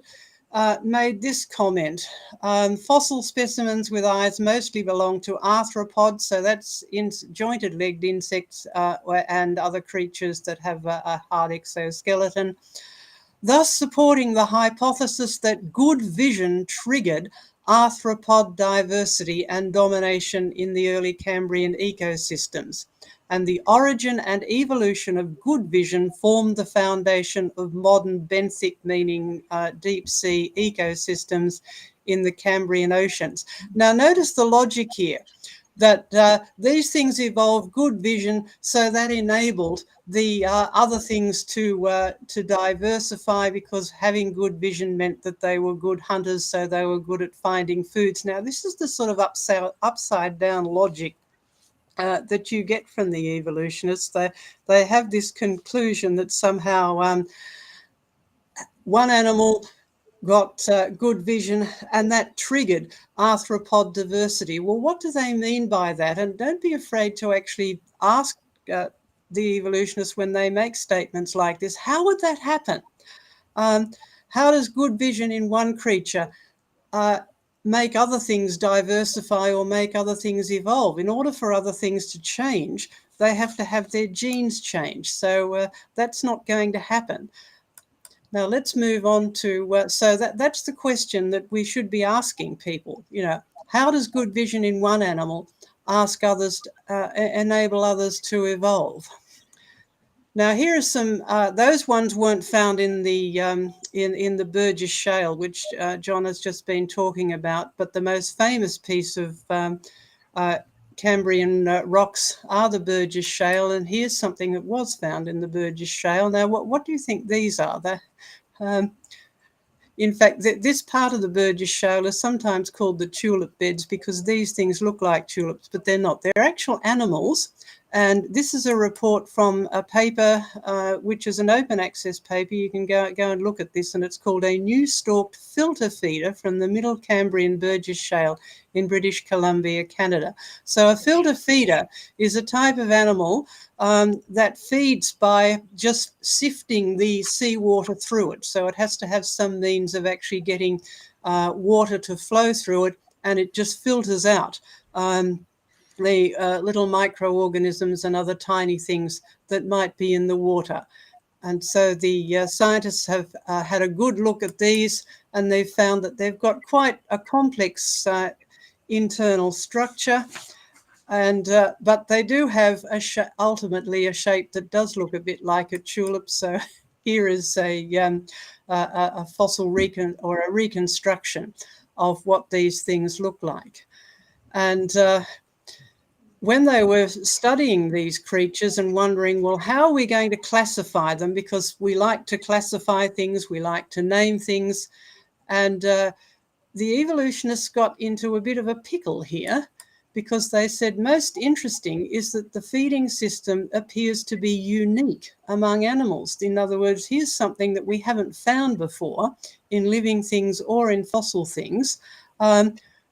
made this comment. Fossil specimens with eyes mostly belong to arthropods, so that's jointed-legged insects and other creatures that have a hard exoskeleton, thus supporting the hypothesis that good vision triggered arthropod diversity and domination in the early Cambrian ecosystems. And the origin and evolution of good vision formed the foundation of modern benthic, meaning deep sea ecosystems in the Cambrian oceans. Now, notice the logic here, that these things evolved good vision, so that enabled the other things to diversify, because having good vision meant that they were good hunters, so they were good at finding foods. Now, this is the sort of upside down logic that you get from the evolutionists. They have this conclusion that somehow one animal got good vision and that triggered arthropod diversity. Well, what do they mean by that? And don't be afraid to actually ask the evolutionists when they make statements like this, how would that happen? How does good vision in one creature make other things diversify or make other things evolve. In order for other things to change, they have to have their genes change. So that's not going to happen. Now let's move on to, so that's the question that we should be asking people. You know, how does good vision in one animal ask others, enable others to evolve? Now here are some, those ones weren't found in the Burgess Shale, which John has just been talking about, but the most famous piece of Cambrian rocks are the Burgess Shale, and here's something that was found in the Burgess Shale. Now what do you think these are? In fact, this part of the Burgess Shale is sometimes called the tulip beds because these things look like tulips, but they're not. They're actual animals. And this is a report from a paper, which is an open access paper. You can go and look at this, and it's called A New Stalked Filter Feeder from the Middle Cambrian Burgess Shale in British Columbia, Canada. So a filter feeder is a type of animal that feeds by just sifting the seawater through it. So it has to have some means of actually getting water to flow through it, and it just filters out the little microorganisms and other tiny things that might be in the water. And so the scientists have had a good look at these, and they've found that they've got quite a complex internal structure. And but they do have ultimately a shape that does look a bit like a tulip. So here is a fossil reconstruction of what these things look like. And when they were studying these creatures and wondering, well, how are we going to classify them? Because we like to classify things, we like to name things. And the evolutionists got into a bit of a pickle here, because they said most interesting is that the feeding system appears to be unique among animals. In other words, here's something that we haven't found before in living things or in fossil things.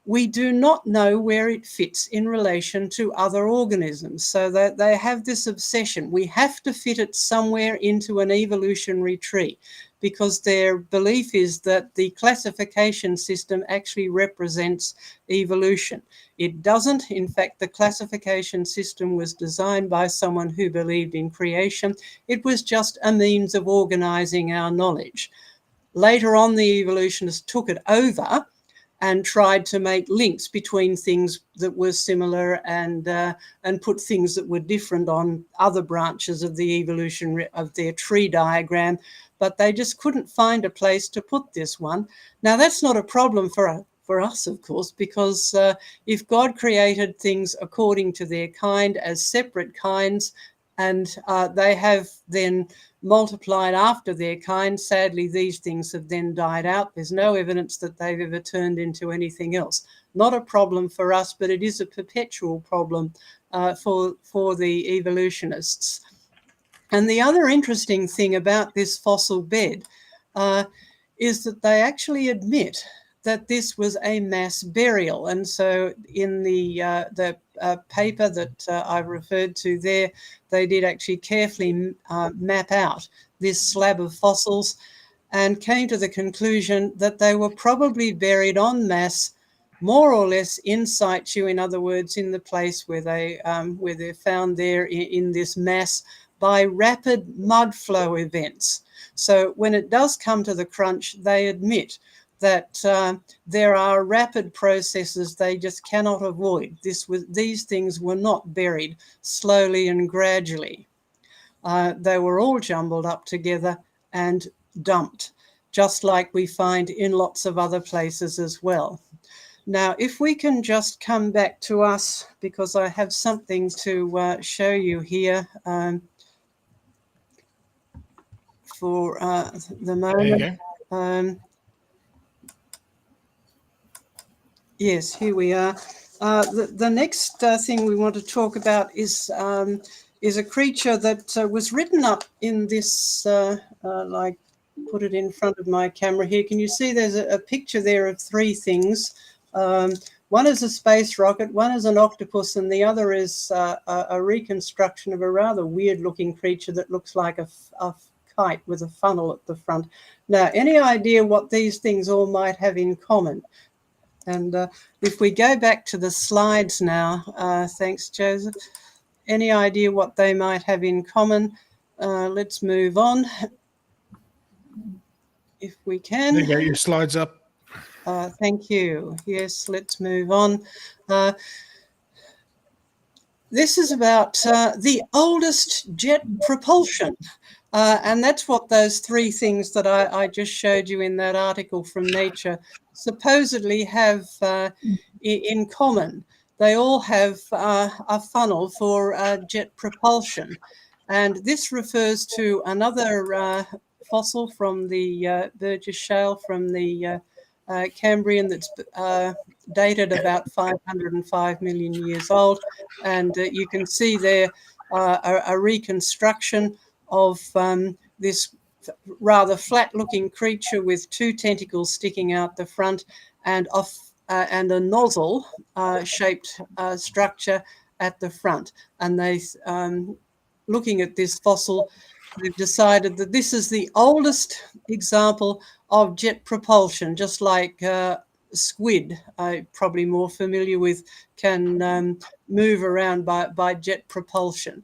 We do not know where it fits in relation to other organisms. So that they have this obsession. We have to fit it somewhere into an evolutionary tree, because their belief is that the classification system actually represents evolution. It doesn't. In fact, the classification system was designed by someone who believed in creation. It was just a means of organizing our knowledge. Later on, the evolutionists took it over and tried to make links between things that were similar and put things that were different on other branches of the evolution of their tree diagram, but they just couldn't find a place to put this one. Now, that's not a problem for us, of course, because if God created things according to their kind as separate kinds, and they have then multiplied after their kind, sadly, these things have then died out. There's no evidence that they've ever turned into anything else. Not a problem for us, but it is a perpetual problem for the evolutionists. And the other interesting thing about this fossil bed is that they actually admit that this was a mass burial. And so in the paper that I referred to there, they did actually carefully map out this slab of fossils and came to the conclusion that they were probably buried en masse, more or less in situ, in other words, in the place where they're found there in this mass by rapid mud flow events. So when it does come to the crunch, they admit that there are rapid processes they just cannot avoid. These things were not buried slowly and gradually. They were all jumbled up together and dumped, just like we find in lots of other places as well. Now, if we can just come back to us, because I have something to show you here for the moment. There you go. Yes, here we are. The next thing we want to talk about is a creature that was written up in this, like, put it in front of my camera here. Can you see there's a picture there of three things? One is a space rocket, one is an octopus, and the other is a reconstruction of a rather weird-looking creature that looks like a kite with a funnel at the front. Now, any idea what these things all might have in common? And if we go back to the slides now, thanks, Joseph. Any idea what they might have in common? Let's move on, if we can. There you go, your slides up. Thank you. Yes, let's move on. This is about the oldest jet propulsion. And that's what those three things that I just showed you in that article from Nature supposedly have in common. They all have a funnel for jet propulsion. And this refers to another fossil from the Burgess Shale from the Cambrian that's dated about 505 million years old. And you can see there a reconstruction of this rather flat-looking creature with two tentacles sticking out the front and a nozzle-shaped structure at the front. And they, looking at this fossil, they've decided that this is the oldest example of jet propulsion, just like squid, probably more familiar with, can move around by jet propulsion.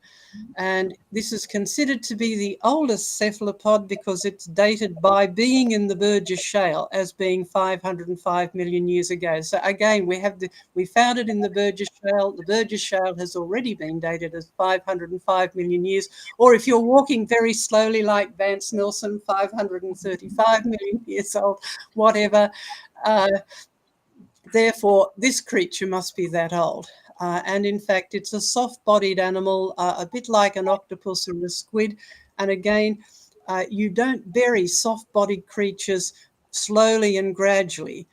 And this is considered to be the oldest cephalopod because it's dated by being in the Burgess Shale as being 505 million years ago. So again, we found it in the Burgess Shale. The Burgess Shale has already been dated as 505 million years, or if you're walking very slowly like Vance Nelson, 535 million years old, whatever. Therefore, this creature must be that old. And in fact, it's a soft-bodied animal, a bit like an octopus or a squid. And again, you don't bury soft-bodied creatures slowly and gradually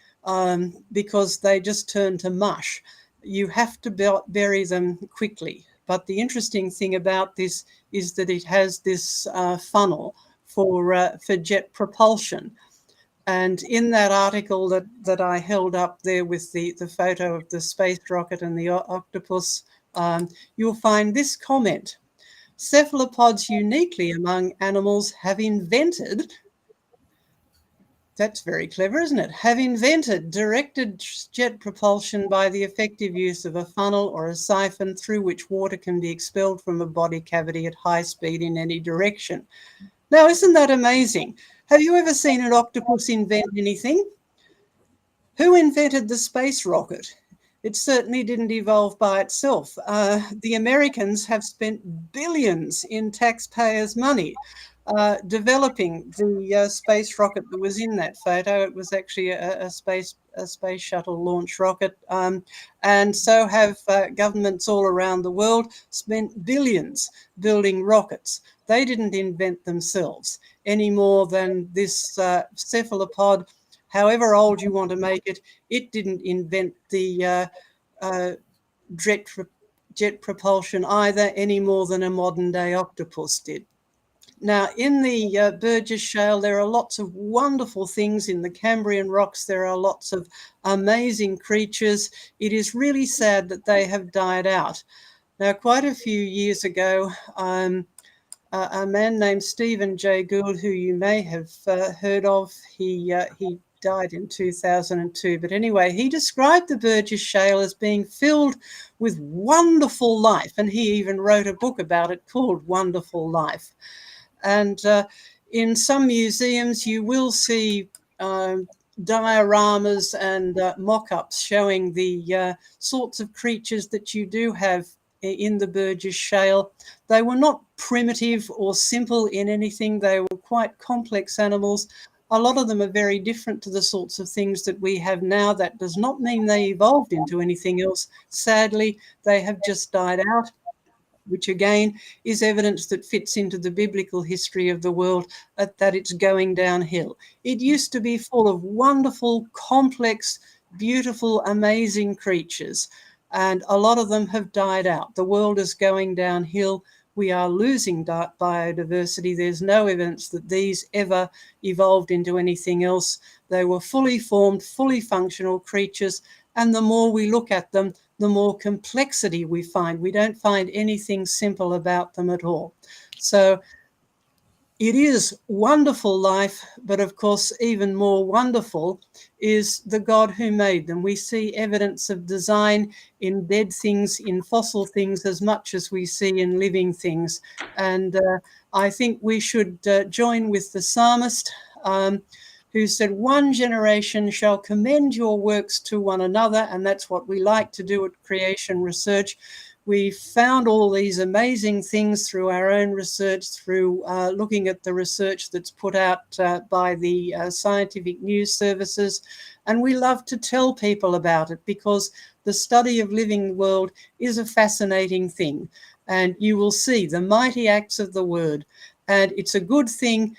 because they just turn to mush. You have to bury them quickly. But the interesting thing about this is that it has this funnel for jet propulsion. And in that article that I held up there with the photo of the space rocket and the octopus, you'll find this comment. Cephalopods uniquely among animals have invented, that's very clever, isn't it? Have invented directed jet propulsion by the effective use of a funnel or a siphon through which water can be expelled from a body cavity at high speed in any direction. Now, isn't that amazing? Have you ever seen an octopus invent anything? Who invented the space rocket? It certainly didn't evolve by itself. The Americans have spent billions in taxpayers' money developing the space rocket that was in that photo. It was actually a space shuttle launch rocket. And so have governments all around the world spent billions building rockets. They didn't invent themselves any more than this cephalopod, however old you want to make it, it didn't invent the jet propulsion either, any more than a modern day octopus did. Now, in the Burgess Shale, there are lots of wonderful things. In the Cambrian rocks, there are lots of amazing creatures. It is really sad that they have died out. Now, quite a few years ago, a man named Stephen Jay Gould, who you may have heard of, he died in 2002. But anyway, he described the Burgess Shale as being filled with wonderful life. And he even wrote a book about it called Wonderful Life. And in some museums, you will see dioramas and mock-ups showing the sorts of creatures that you do have in the Burgess Shale. They were not primitive or simple in anything. They were quite complex animals. A lot of them are very different to the sorts of things that we have now. That does not mean they evolved into anything else. Sadly, they have just died out, which again is evidence that fits into the biblical history of the world, that it's going downhill. It used to be full of wonderful, complex, beautiful, amazing creatures, and a lot of them have died out. The world is going downhill. We are losing biodiversity. There's no evidence that these ever evolved into anything else. They were fully formed, fully functional creatures, and the more we look at them, the more complexity we find. We don't find anything simple about them at all. So it is wonderful life, but of course, even more wonderful is the God who made them. We see evidence of design in dead things, in fossil things, as much as we see in living things. And I think we should join with the psalmist, who said, "One generation shall commend your works to one another." And that's what we like to do at Creation Research. We found all these amazing things through our own research, through looking at the research that's put out by the scientific news services. And we love to tell people about it because the study of living world is a fascinating thing. And you will see the mighty acts of the word. And it's a good thing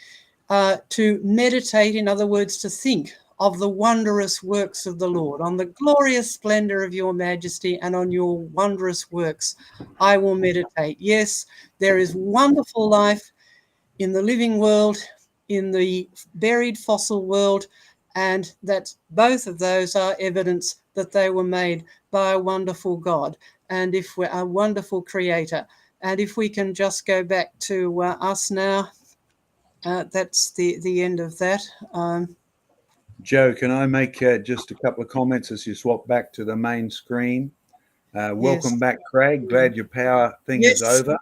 to meditate, in other words, to think of the wondrous works of the Lord, on the glorious splendor of your majesty and on your wondrous works. I will meditate. Yes, there is wonderful life in the living world, in the buried fossil world, and that both of those are evidence that they were made by a wonderful God, and if we're a wonderful creator. And if we can just go back to us now, that's the end of that. Joe, can I make just a couple of comments as you swap back to the main screen? Welcome back, Craig. Glad your power thing is over.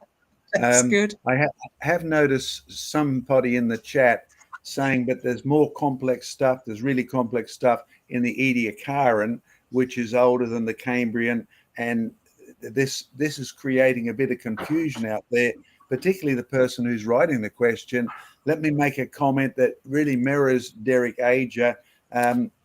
That's good. I have noticed somebody in the chat saying, but there's more complex stuff. There's really complex stuff in the Ediacaran, which is older than the Cambrian. And this is creating a bit of confusion out there, particularly the person who's writing the question. Let me make a comment that really mirrors Derek Ager.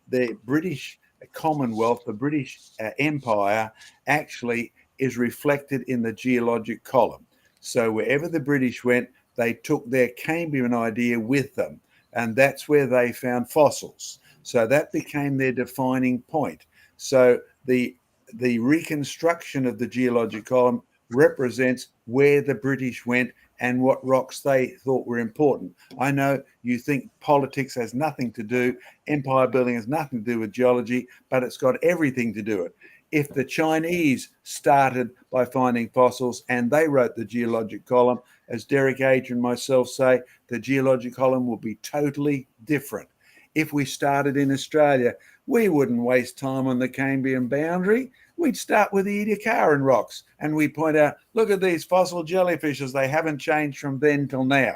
The British Commonwealth, the British Empire, actually is reflected in the geologic column. So wherever the British went, they took their Cambrian idea with them, and that's where they found fossils. So that became their defining point. So the reconstruction of the geologic column represents where the British went and what rocks they thought were important. I know you think politics has nothing to do, empire building has nothing to do with geology, but it's got everything to do with it. If the Chinese started by finding fossils and they wrote the geologic column, as Derek Age and myself say, the geologic column will be totally different. If we started in Australia, we wouldn't waste time on the Cambrian boundary. We'd start with the Ediacaran rocks and we point out, look at these fossil jellyfishes. They haven't changed from then till now,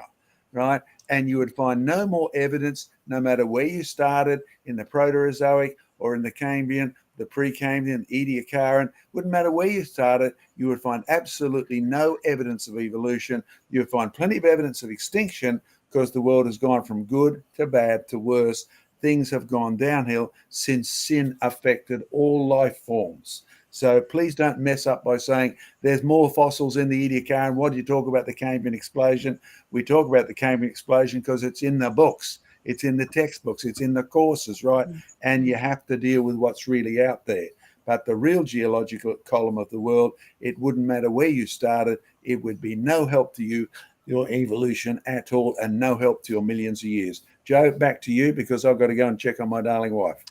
right? And you would find no more evidence, no matter where you started in the Proterozoic or in the Cambrian, the Precambrian, Ediacaran, wouldn't matter where you started, you would find absolutely no evidence of evolution. You would find plenty of evidence of extinction because the world has gone from good to bad to worse. Things have gone downhill since sin affected all life forms. So please don't mess up by saying there's more fossils in the Ediacaran. What do you talk about the Cambrian explosion? We talk about the Cambrian explosion because it's in the books. It's in the textbooks. It's in the courses, right? And you have to deal with what's really out there. But the real geological column of the world, it wouldn't matter where you started. It would be no help to you, your evolution at all, and no help to your millions of years. Joe, back to you because I've got to go and check on my darling wife.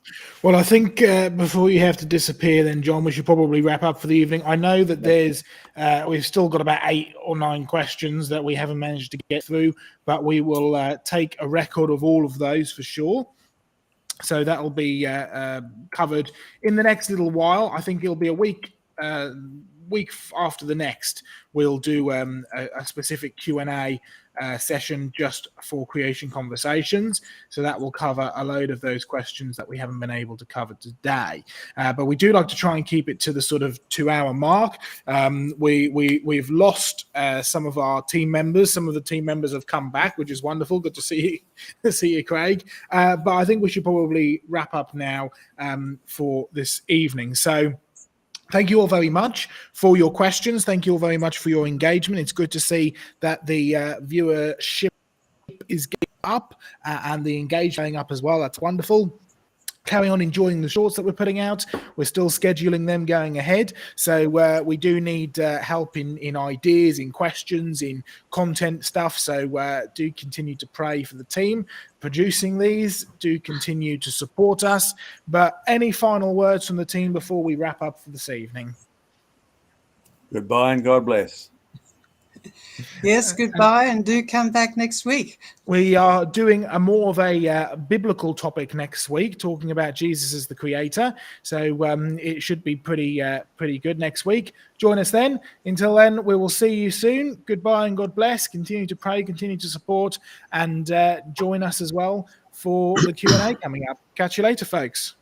Well, I think before you have to disappear then, John, we should probably wrap up for the evening. I know that there's we've still got about 8 or 9 questions that we haven't managed to get through, but we will take a record of all of those for sure. So that'll be covered in the next little while. I think it'll be a week after the next. We'll do a specific Q&A session just for Creation Conversations. So that will cover a load of those questions that we haven't been able to cover today. But we do like to try and keep it to the sort of 2-hour mark. We've lost some of our team members. Some of the team members have come back, which is wonderful. Good to see you, Craig. But I think we should probably wrap up now for this evening. So thank you all very much for your questions. Thank you all very much for your engagement. It's good to see that the viewership is getting up and the engagement going up as well. That's wonderful. Carry on enjoying the shorts that we're putting out. We're still scheduling them going ahead. So we do need help in ideas, in questions, in content stuff. So do continue to pray for the team producing these. Do continue to support us. But any final words from the team before we wrap up for this evening? Goodbye and God bless. Yes, goodbye, and do come back next week. We are doing a more of a biblical topic next week, talking about Jesus as the creator. So it should be pretty good next week. Join us then. Until then, we will see you soon. Goodbye and God bless. Continue to pray, continue to support, and join us as well for the Q&A coming up. Catch you later, folks.